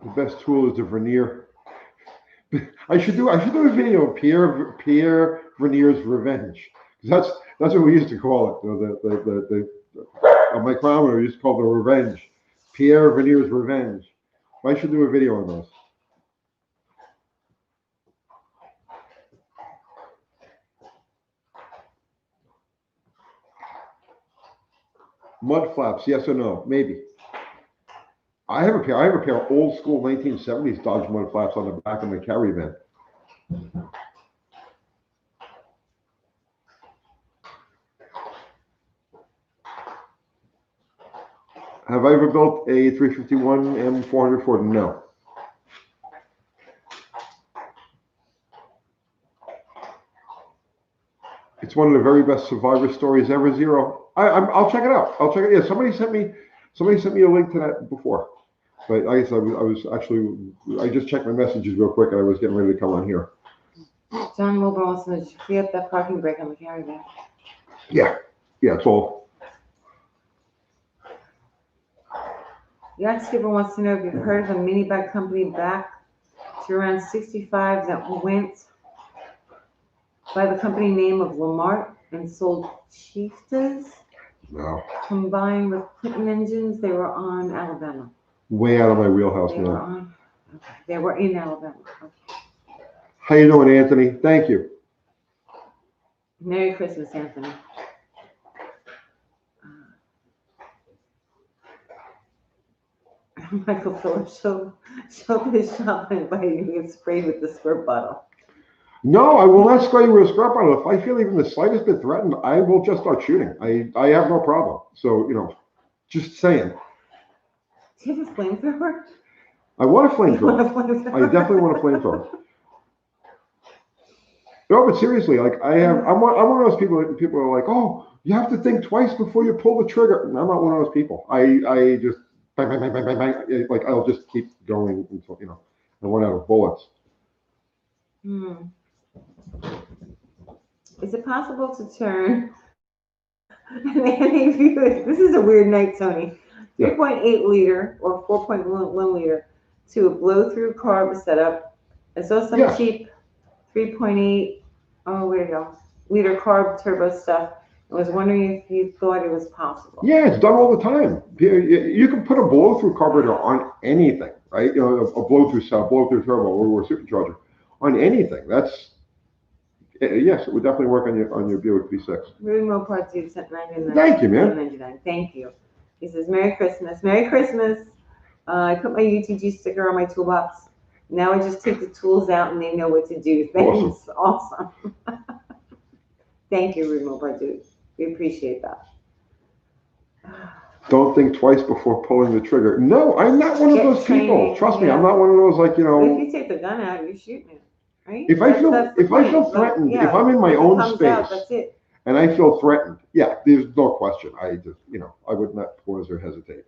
The best tool is the vernier. I should do a video of Pierre Vernier's Revenge. That's what we used to call it. The micrometer we used to call the Revenge. Pierre Vernier's Revenge. I should do a video on those. Mud flaps, yes or no? Maybe. I have a pair of old school 1970s Dodge mud flaps on the back of my carry van. Have I ever built a 351 M400 Ford? No. It's one of the very best survivor stories ever. Zero. I'll check it out. I'll check it. Yeah, somebody sent me a link to that before. But I guess I just checked my messages real quick and I was getting ready to come on here. John Wilbur wants to know, did you free up that parking brake on the carry van? Yeah, it's all. Yacht Skipper wants to know if you've heard of a mini bike company back to around 65 that went by the company name of Lamart and sold Chieftains No. combined with Clinton engines. They were on Alabama. Way out of my wheelhouse They were now. on. Okay. They were in Alabama. Okay. How you doing, Anthony? Thank you. Merry Christmas, Anthony. Michael Phillips, show his shop and invite you to get sprayed with the squirt bottle. No, I will not spray you with a squirt bottle. If I feel even the slightest bit threatened, I will just start shooting. I have no problem. So, just saying. Do you have a flamethrower? I want a flamethrower. I definitely want a flamethrower. No, but seriously, like I'm one of those people are like, oh, you have to think twice before you pull the trigger. I'm not one of those people. I just bang, bang, bang, bang, bang, bang. Like I'll just keep going until I run out of bullets. Is it possible to turn this is a weird night, Tony. 3.8 liter or 4.1 liter to a blow-through carb setup. I saw some cheap 3.8 liter carb turbo stuff. I was wondering if you thought it was possible. Yeah, it's done all the time. You can put a blow-through carburetor on anything, right? A blow-through cell, blow-through turbo, or a supercharger on anything. Yes, it would definitely work on your Buick V6. Rudy Mopar dude sent 99. Thank you, man. 99. Thank you. He says, Merry Christmas. Merry Christmas. I put my UTG sticker on my toolbox. Now I just take the tools out and they know what to do. Thanks. Awesome. Thank you, Rudy Mopar dude. We appreciate that. Don't think twice before pulling the trigger. No, I'm not one of those people. Trust me, I'm not one of those If you take the gun out, you're shooting it. Right? If I feel threatened, if I'm in my own space, that's it. And I feel threatened, yeah, there's no question. I just, I would not pause or hesitate.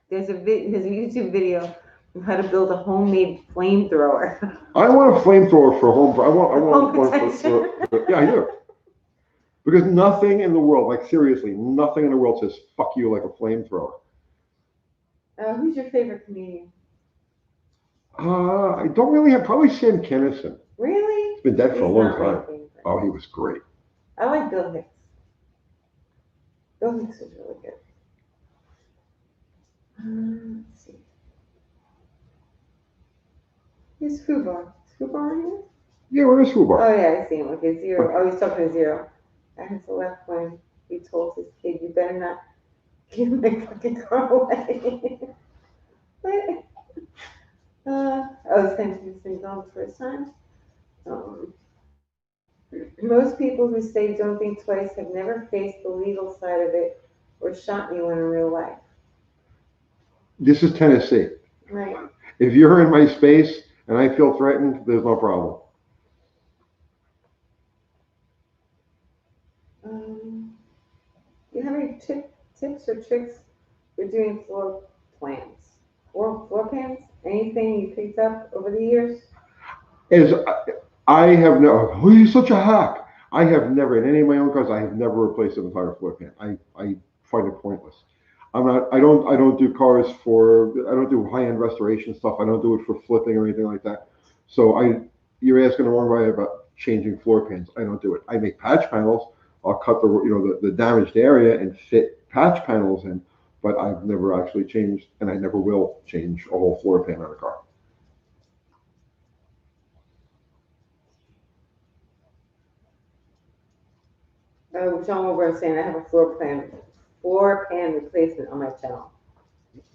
There's a YouTube video how to build a homemade flamethrower. I want a flamethrower for home. I want Home one protection. yeah, I do. Because nothing in the world, like seriously, nothing in the world says fuck you like a flamethrower. Who's your favorite comedian? I don't really have, probably Sam Kinison. Really? He's been dead for a He's long not my time. favorite. Oh, he was great. I like Bill Hicks. Bill Hicks was really good. Let's see. Here's Fubar. Is Fubar in here? Yeah, where is Fubar? Oh yeah, I see him. Okay, Zero. Oh, he's talking to Zero. I had to laugh when he told his kid, "You better not give my fucking car away." What? I was thinking this thing on the first time. Most people who say don't think twice have never faced the legal side of it or shot anyone in real life. This is Tennessee. Right. If you're in my space and I feel threatened, there's no problem. Do you have any tips or tricks for doing floor plans? Floor plans? Anything you picked up over the years? As I have no, oh, you're such a hack. I have never, in any of my own cars, I have never replaced an entire floor pan. I find it pointless. I don't do cars for, I don't do high-end restoration stuff. I don't do it for flipping or anything like that. So you're asking the wrong way about changing floor pans. I don't do it. I make patch panels. I'll cut the damaged area and fit patch panels in, but I've never actually changed, and I never will change a whole floor pan on a car. John Wilbur is saying I have a floor pan replacement on my channel.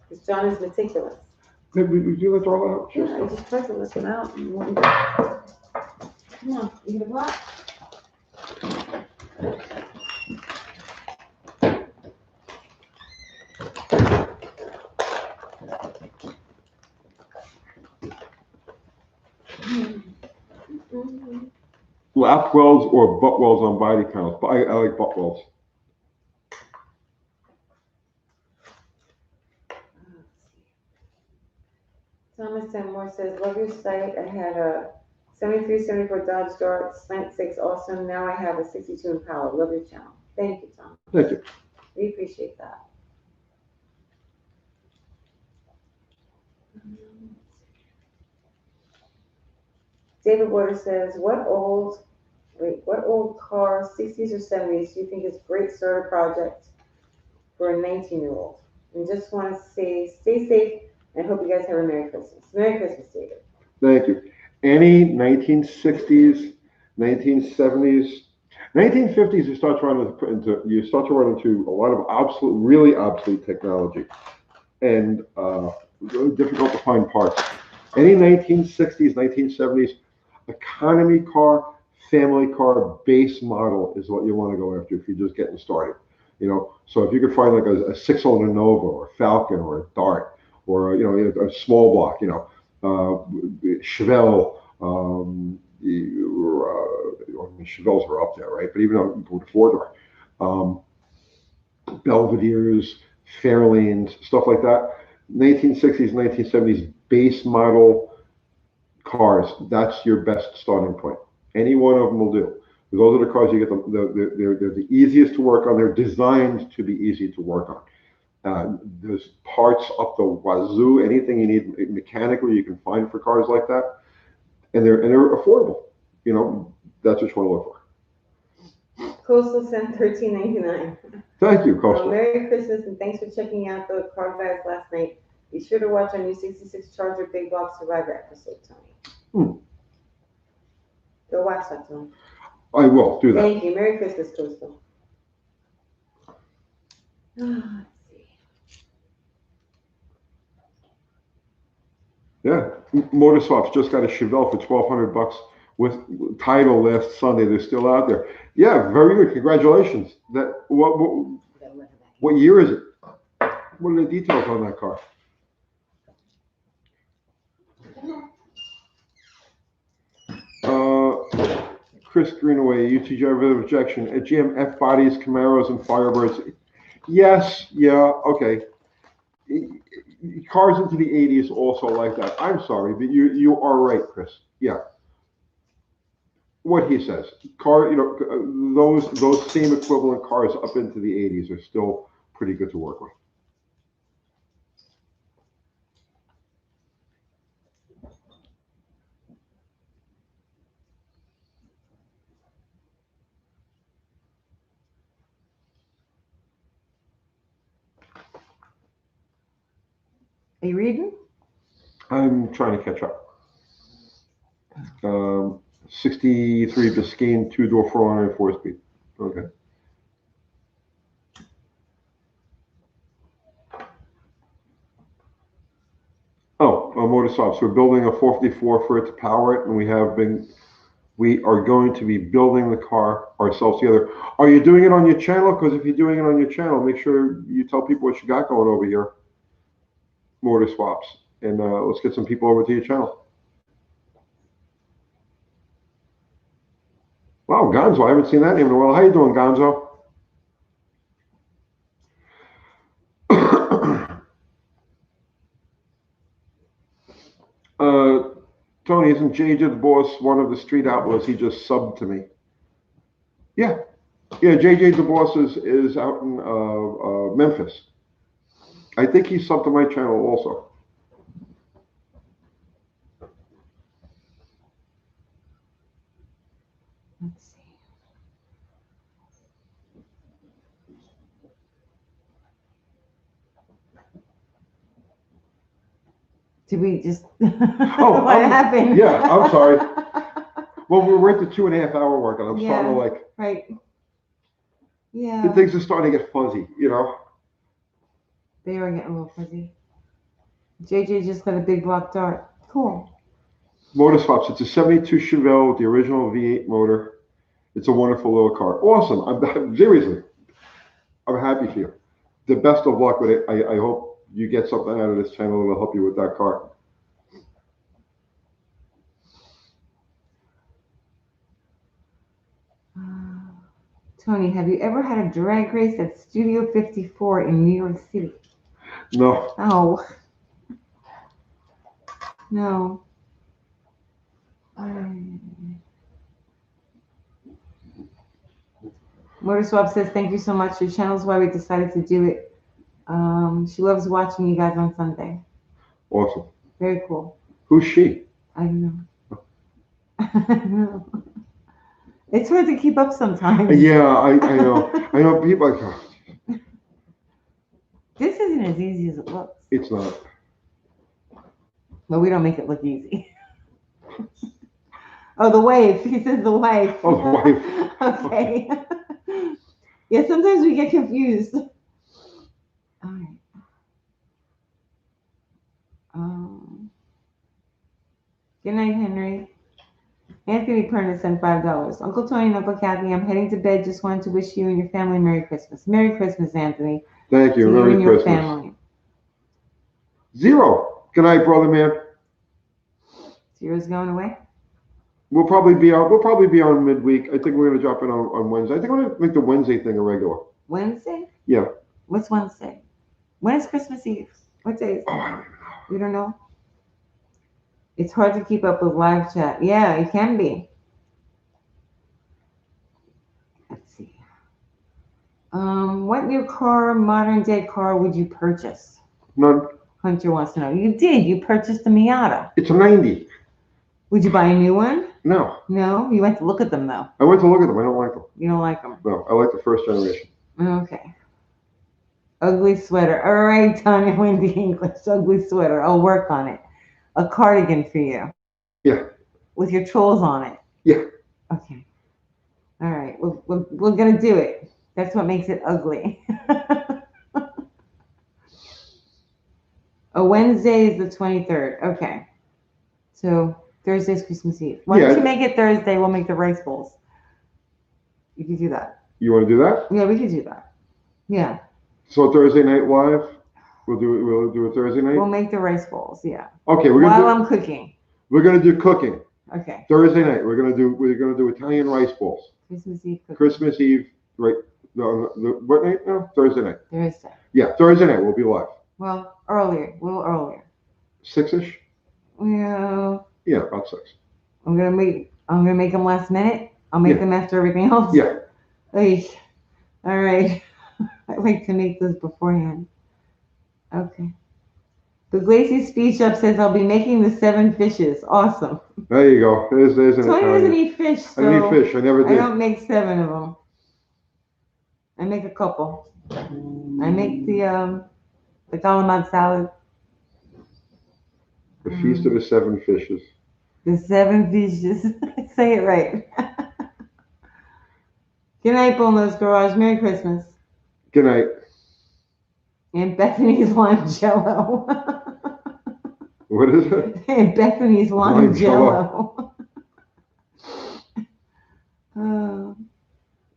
Because John is meticulous. Would you let all out? Yeah, I just tried to list them out. Come on, you get a block? Lap welds or butt welds on body panels, but I like butt welds. Thomas Moore says, love your site. I had a 73, 74 Dodge Dart, slant 6 awesome. Now I have a 62 Impala. Love your channel. Thank you, Tom. Thank you. We appreciate that. David Water says, what old car, 60s or 70s, do you think is a great starter project for a 19-year-old? And just want to say, stay safe and hope you guys have a Merry Christmas. Merry Christmas, David. Thank you. Any 1960s, 1970s, 1950s, you start to run into a lot of really obsolete technology, and really difficult to find parts. Any 1960s, 1970s economy car, family car, base model is what you want to go after if you're just getting started. So if you could find like a 6-cylinder Nova or a Falcon or a Dart or a small block, Chevelle, Chevelles are up there, right? But even with 4-door, Belvederes, Fairlanes, stuff like that. 1960s, 1970s base model cars, that's your best starting point. Any one of them will do. Those are the cars you get they're the easiest to work on. They're designed to be easy to work on. There's parts up the wazoo. Anything you need mechanically, you can find for cars like that, and they're affordable. That's what you want to look for. Coastal sent $13.99. Thank you, Coastal. Merry Christmas and thanks for checking out the car guys last night. Be sure to watch our new 66 Charger Big Block Survivor episode, Tony. Go watch that, Tony. I will do that. Thank you. Merry Christmas, Coastal. Let's see. Yeah, Motor Swaps just got a Chevelle for $1,200 with title last Sunday. They're still out there. Yeah, very good. Congratulations. What year is it? What are the details on that car? Chris Greenaway, UT driver objection. At GM F bodies, Camaros, and Firebirds. Yes, yeah, okay. Cars into the 80s also like that. I'm sorry, but you are right, Chris. Yeah. What he says, those same equivalent cars up into the 80s are still pretty good to work with. Are you reading? I'm trying to catch up. 63 Biscayne, two-door, 404 speed. Okay. Oh, motor swaps. We're building a 454 for it to power it, and we are going to be building the car ourselves together. Are you doing it on your channel? Because if you're doing it on your channel, make sure you tell people what you got going over here. Motor swaps. And let's get some people over to your channel. Wow, Gonzo, I haven't seen that name in a while. How you doing, Gonzo? Tony, isn't JJ the boss one of the street outlaws? He just subbed to me. Yeah. Yeah, JJ the boss is out in Memphis. I think he subbed to my channel also. Let's see. Did we just? Oh, what happened? Yeah, I'm sorry. Well, we're at the 2.5 hour mark, and I'm starting to like. Right. Yeah. Things are starting to get fuzzy, you know. They are getting a little fuzzy. JJ just got a big block dart. Cool. Motor swaps. It's a 72 Chevelle with the original V8 motor. It's a wonderful little car. Awesome. I'm seriously. I'm happy for you. The best of luck with it. I hope you get something out of this channel that will help you with that car. Tony, have you ever had a drag race at Studio 54 in New York City? No. Oh. No. Motor Swap says, thank you so much. Your channel's why we decided to do it. She loves watching you guys on Sunday. Awesome. Very cool. Who's she? I don't know. It's hard to keep up sometimes. Yeah, I know. I know people like, oh, this isn't as easy as it looks. it's not. But we don't make it look easy. Oh, the wife. He says the wife. Oh, the wife. Okay. Yeah, sometimes we get confused. All right. Good night, Henry. Anthony Perna sent $5. Uncle Tony and Uncle Kathy, I'm heading to bed. Just wanted to wish you and your family Merry Christmas. Merry Christmas, Anthony. Thank you. To Merry you and your Christmas. family. Zero. Good night, brother man. Zero's going away? We'll probably be on midweek. I think we're gonna drop in on Wednesday. I think I'm gonna make the Wednesday thing a regular. Wednesday? Yeah. What's Wednesday? When is Christmas Eve? What day is it? Oh, I don't even know. You don't know? It's hard to keep up with live chat. Yeah, it can be. Let's see. What new car, modern day car, would you purchase? None. Hunter wants to know. You did. You purchased a Miata. It's a 90. Would you buy a new one? No. No? You went to look at them, though. I went to look at them. I don't like them. You don't like them? No, I like the first generation. Okay. Ugly sweater. All right, Tanya Wendy English. Ugly sweater. I'll work on it. A cardigan for you. Yeah. With your trolls on it. Yeah. Okay. All right. We're going to do it. That's what makes it ugly. A Wednesday is the 23rd. Okay. So Thursday's Christmas Eve. Why don't you make it Thursday? We'll make the rice bowls. You could do that. You want to do that? Yeah, we could do that. Yeah. So Thursday night live. We'll do a Thursday night. We'll make the rice bowls. Yeah. Okay. While I'm cooking. We're gonna do cooking. Okay. Thursday night. We're gonna do Italian rice bowls. Christmas Eve cooking. Christmas Eve. Right. What night now? Thursday night. Thursday. Yeah, Thursday night we'll be live. Well, earlier, a little earlier. 6-ish? Well, Yeah, about 6. I'm gonna make them last minute. I'll make Yeah. them after everything else. Yeah. Ay, all right. I like to make those beforehand. Okay. The Glacy speech up says I'll be making the 7 fishes. Awesome. There you go. There's an Tony doesn't Italian. eat fish, I didn't so eat fish. I never I did. don't make 7 of them. I make a couple. I make the calamari salad. The Feast of the 7 Fishes. The 7 fishes. Say it right. Good night, Boneless Garage. Merry Christmas. Good night. And Bethany's lime jello. What is it? And Bethany's lime Lime jello. Oh,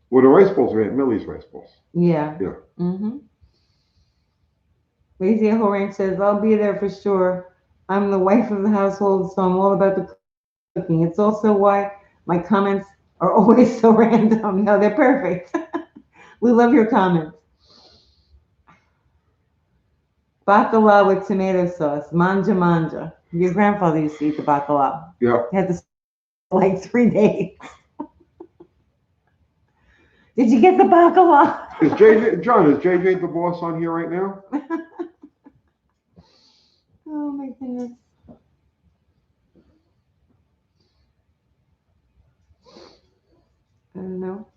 Well, the rice bowls are Aunt Millie's rice bowls. yeah. Yeah. Mm-hmm. Lazy Ho Ranch says, I'll be there for sure. I'm the wife of the household, so I'm all about the cooking. It's also why my comments are always so random. No, they're perfect. We love your comments. Bacala with tomato sauce. Manja manja. Your grandfather used to eat the bacala. Yeah. He had this for like 3 days. Did you get the bacala? Is JJ the boss on here right now? Oh my goodness. I don't know.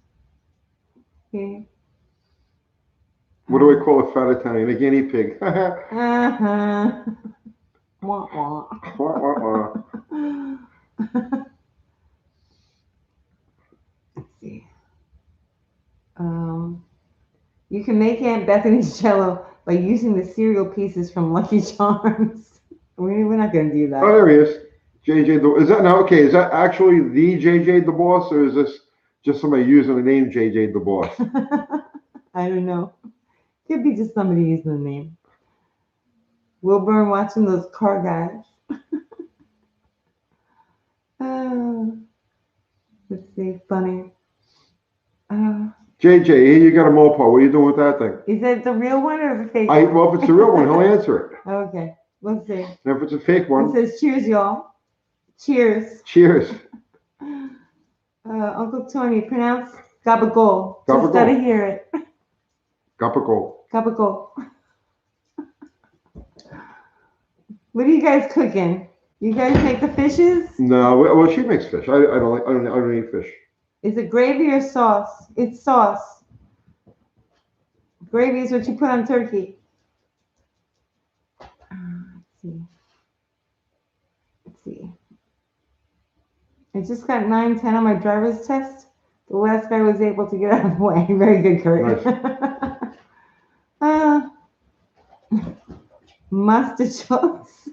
Okay. What do I call a fat Italian? A guinea pig. Uh-huh. Wah, wah. Wah, wah, wah. Let's see. You can make Aunt Bethany's jello by using the cereal pieces from Lucky Charms. We're not going to do Oh, that. there he is. Is that now? Okay, is that actually the JJ the boss, or is this just somebody using the name JJ the boss? I don't know. Could be just somebody using the name. Wilburn watching those car guys. Let's see, funny. JJ, here you got a Mopar. What are you doing with that thing? Is that the real one or the fake one? Well, if it's the real one, he'll answer it. Okay, let's see. And if it's a fake It one, says, cheers, y'all. Cheers. cheers. Uncle Tony, pronounce gabagool. Just Gabagool. gotta hear it. Gapago. Gabagool. What are you guys cooking? You guys make the fishes? No, well, she makes fish. I don't eat fish. Is it gravy or sauce? It's sauce. Gravy is what you put on turkey. Let's see. Let's see. I just got 9-10 on my driver's test. The last guy was able to get out of the way. Very good, Kurt. Nice. Mustard sauce.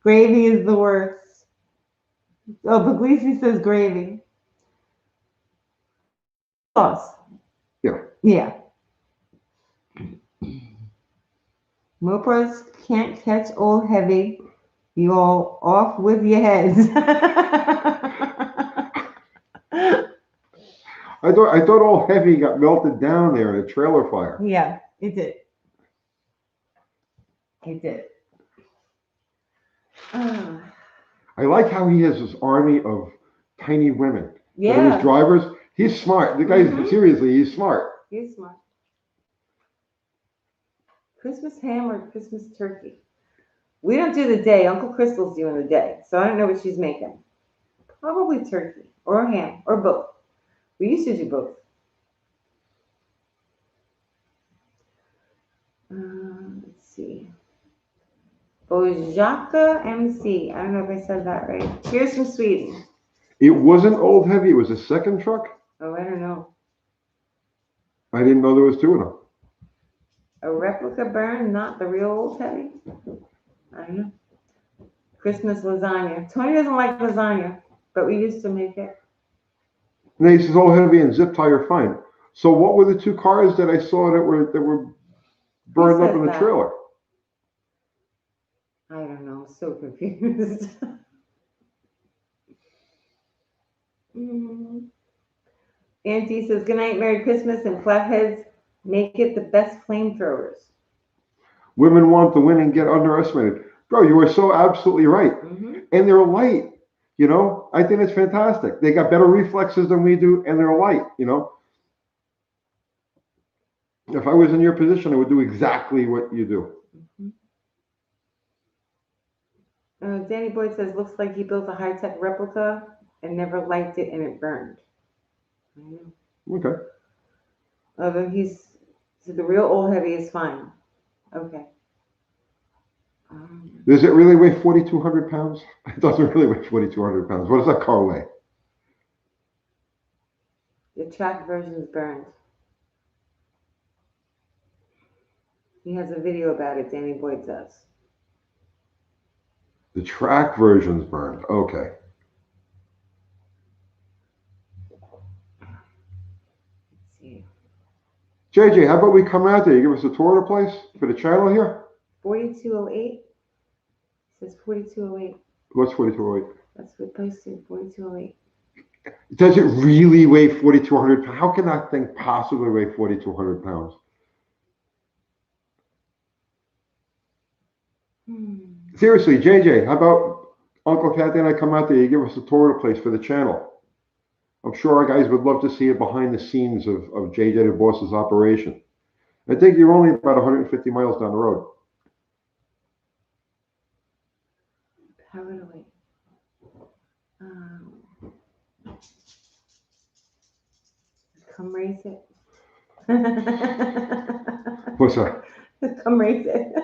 Gravy is the worst. Oh, Puglisi says gravy. Sauce. Yeah. Yeah. Mopars can't catch old heavy. You all off with your heads. I thought all heavy got melted down there in a trailer fire. Yeah, it did. It did. I like how he has this army of tiny women. That are Yeah, his drivers. He's smart. The guy, Mhm. seriously, he's smart. he's smart. Christmas ham or Christmas turkey? We don't do the day. Uncle Crystal's doing the day, so I don't know what she's making. Probably turkey or ham or both. We used to do both. Let's see. Bojaka MC. I don't know if I said that right. Cheers from Sweden. It wasn't old heavy. It was a second truck. Oh, I don't know. I didn't know there was 2 of them. A replica burn, not the real old heavy. I don't know. Christmas lasagna. Tony doesn't like lasagna, but we used to make it. And he says old heavy and zip tie are fine. So what were the 2 cars that I saw that were burned up says in the that? trailer? I don't know. I'm so confused. Auntie says, good night, Merry Christmas, and flatheads Make it the best flamethrowers. Women want to win and get underestimated. Bro, you are so absolutely right. And they're light. You know, I think it's fantastic. They got better reflexes than we do, and they're light. You know, if I was in your position, I would do exactly what you do. Danny Boyd says, looks like he built a high-tech replica and never liked it and it burned. I know. Okay. Although so the real old heavy is fine. Okay. Does it really weigh 4,200 pounds? It doesn't really weigh 4,200 pounds. What does that car weigh? The track version is burned. He has a video about it, Danny Boyd does. The track version's burned. Okay. Let's see. JJ, how about we come out there? You give us a tour of the place for the channel here? 4208. It says 4208. What's 4,208? That's what posted, 4208. Does it really weigh 4,200 pounds? How can that thing possibly weigh 4,200 pounds? Seriously, JJ, how about Uncle Kathy and I come out there, you give us a tour of the place for the channel? I'm sure our guys would love to see it behind the scenes of JJ the Boss's operation. I think you're only about 150 miles down the road. Power to wait. Come raise it. What's that? Come raise it.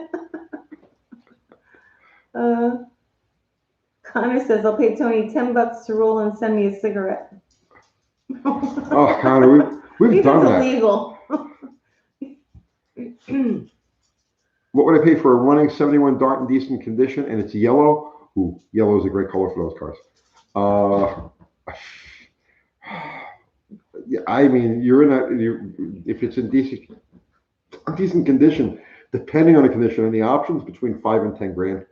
Connor says, I'll pay Tony $10 to roll and send me a cigarette. Oh, Connor, we've done that. Illegal. What would I pay for a running 71 Dart in decent condition and it's yellow? Ooh, yellow is a great color for those cars. Yeah, I mean, if it's in decent condition, depending on the condition and the options, between 5 and 10 grand.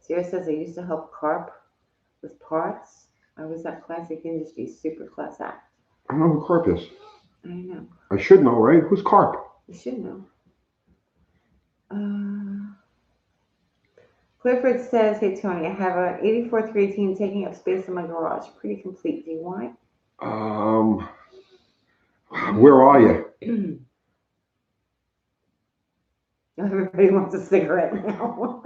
Sierra says I used to help Carp with parts. I was at Classic Industries, super class act. I don't know who Carp is. I know. I should know, right? Who's Carp? You should know. Clifford says, hey Tony, I have an 84 318 taking up space in my garage. Pretty complete. Do you want it? Where are you? Everybody wants a cigarette now.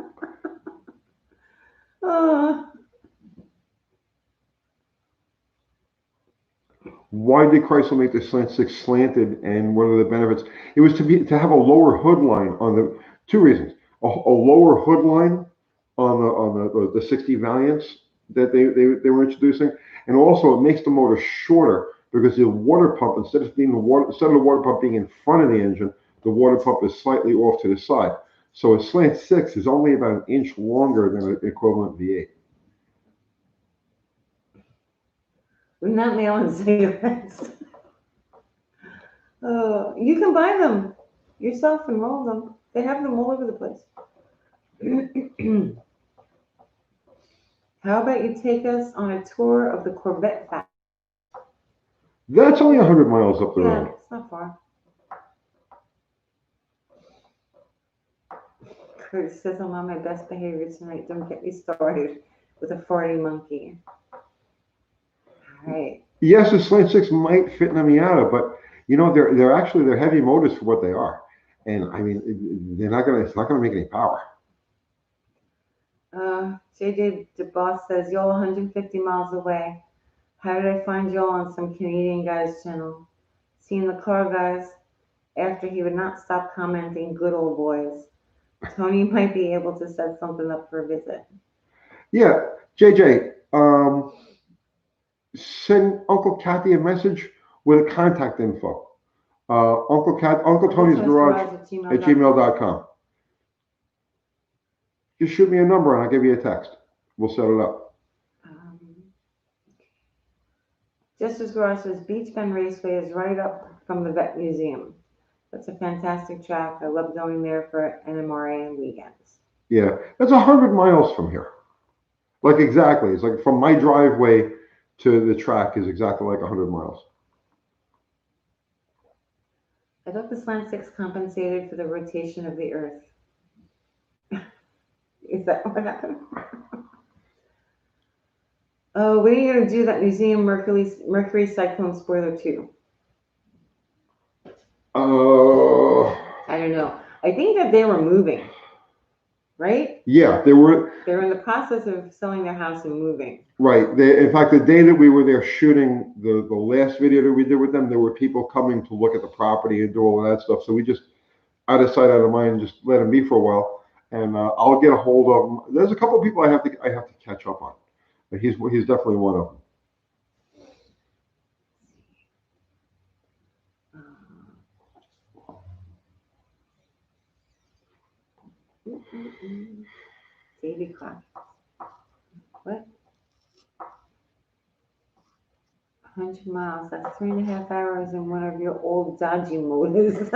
Why did Chrysler make the Slant 6 slanted, and what are the benefits? It was to have a lower hood line on the two reasons. A lower hood line on the 60 Valiants that they were introducing, and also it makes the motor shorter because the water pump, instead of the water pump being in front of the engine, the water pump is slightly off to the side. So a Slant 6 is only about an inch longer than an equivalent V8. We're not mailing cigarettes. You can buy them yourself and roll them. They have them all over the place. How about you take us on a tour of the Corvette factory? That's only 100 miles up the road. Yeah, it's not far. Curtis says I'm on my best behavior tonight. Don't get me started with a farting monkey. All right. Yes, the Slant 6 might fit in a Miata, but you know they're heavy motors for what they are, and I mean it's not gonna make any power. JJ DeBoss says y'all 150 miles away. How did I find y'all on some Canadian guy's channel? Seeing the car guys after he would not stop commenting, good old boys. Tony might be able to set something up for a visit. Yeah, JJ, send Uncle Kathy a message with a contact info. Uncle Tony's Garage at gmail.com. Just shoot me a number and I'll give you a text. We'll set it up. Justice Garage says Beach Bend Raceway is right up from the Vet Museum. That's a fantastic track. I love going there for NMRA and weekends. Yeah, that's 100 miles from here. Like exactly. It's like from my driveway to the track is exactly like 100 miles. I thought the slant six compensated for the rotation of the Earth. Is that what happened? Oh, when are you gonna do that Museum Mercury Cyclone spoiler 2? I don't know. I think that they were moving, right? Yeah, They were in the process of selling their house and moving. right. In fact, the day that we were there shooting the last video that we did with them, there were people coming to look at the property and do all of that stuff. So we just, out of sight, out of mind, just let them be for a while. And I'll get a hold of them. There's a couple of people I have to catch up on. But he's definitely one of them. Davy Clark. What? 100 miles. That's 3.5 hours in one of your old dodgy motors.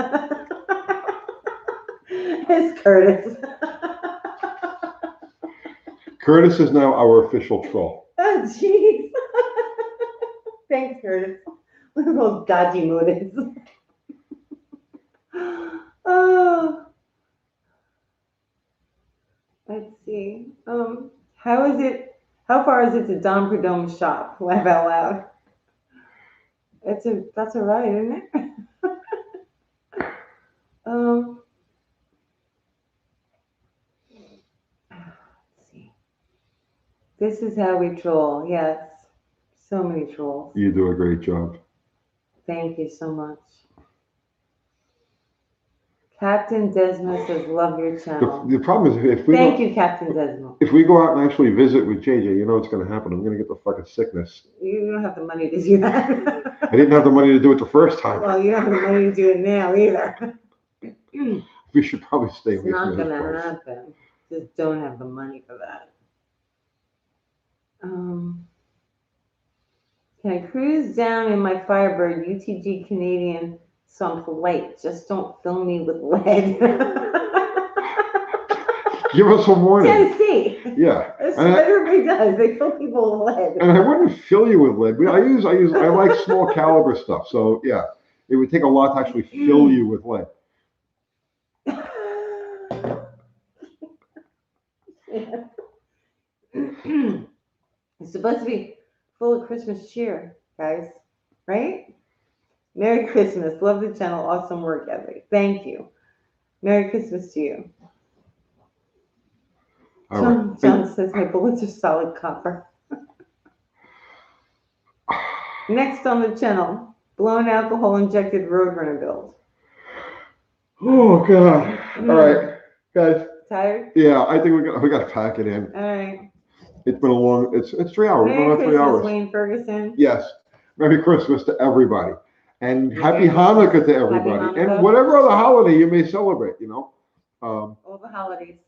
It's Curtis. Curtis is now our official troll. Oh, jeez. Thanks, Curtis. One of those dodgy motors. Oh. Let's see. How far is it to Don Perdome's shop? Laugh out loud. That's a ride, isn't it? Let's see. This is how we troll. Yes. So many trolls. You do a great job. Thank you so much. Captain Desmo says, love your channel. The problem is if we Thank you, Captain Desmo. If we go out and actually visit with JJ, you know what's going to happen. I'm going to get the fucking sickness. You don't have the money to do that. I didn't have the money to do it the first time. Well, you don't have the money to do it now either. We should probably stay It's away not from this going to place. happen. Just don't have the money for that. Can I cruise down in my Firebird UTG Canadian so I'm polite? Just don't fill me with lead. Give us some warning. Tennessee. Yeah. That's what everybody does. They fill people with lead. And I wouldn't fill you with lead. I like small caliber stuff. So yeah, it would take a lot to actually fill you with lead. It's supposed to be full of Christmas cheer, guys. Right? Merry Christmas. Love the channel. Awesome work, ethic. Thank you. Merry Christmas to you. All John says my bullets are solid copper. Next on the channel, blown alcohol injected Roadrunner build. Oh God! All right, guys. Tired? Yeah, I think we got to pack it in. All right. It's been a long. It's 3 hours. Merry We're on 3 Christmas, hours. Wayne Ferguson. Yes. Merry Christmas to everybody, and Happy Merry Hanukkah to everybody, Happy Hanukkah. and whatever other holiday you may celebrate. You know. All the holidays.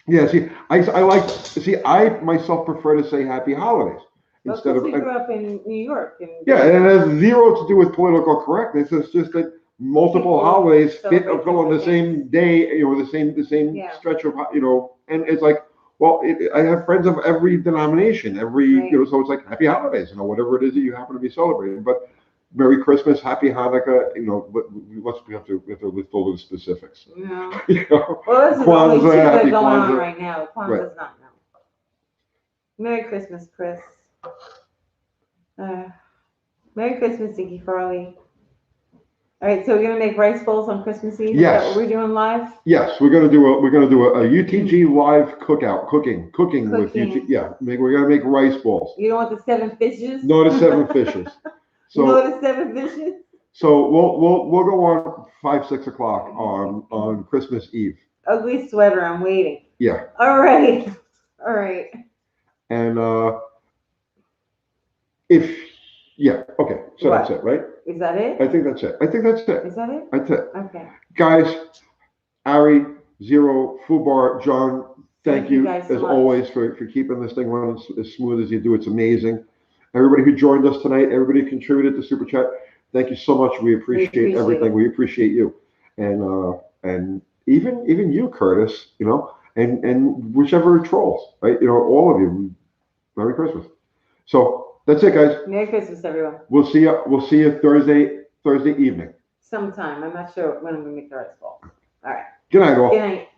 Yeah. See, I myself prefer to say Happy Holidays instead of. We grew up in New York. Yeah, and it has zero to do with political correctness. It's just that multiple holidays fit on the same day, the same stretch of, and it's like, well, I have friends of every denomination, Right. So it's like Happy Holidays, whatever it is that you happen to be celebrating. But Merry Christmas, Happy Hanukkah, but we have to list all the specifics. Yeah. Well, Well, this is only two that Happy are going on Kwanzaa. right now. Kwanzaa's not now. Merry Christmas, Chris. Merry Christmas, Dickie Farley. All right, so we're gonna make rice bowls on Christmas Eve. Yes. Is that what we're doing live? Yes, we're gonna do a UTG live cooking with UTG. Yeah, we're gonna make rice balls. You don't want the 7 fishes? No, the 7 fishes. So No, the 7 fishes? So we'll go on 5, 6 o'clock on Christmas Eve. Ugly sweater, I'm waiting. Yeah. All right. And okay. So What? that's it, right? Is that it? I think that's it. Is that it? That's it. Okay. Guys, Ari, Zero, Fubar, John, thank you guys so as much. always for keeping this thing running as smooth as you do. It's amazing. Everybody who joined us tonight, everybody who contributed to Super Chat, thank you so much. We appreciate everything. it. We appreciate you. And even you, Curtis, and whichever trolls, right? All of you, Merry Christmas. So that's it, guys. Merry Christmas, everyone. We'll see you Thursday evening. Sometime. I'm not sure when I'm gonna make the right call. All right. Good night, all. Good night.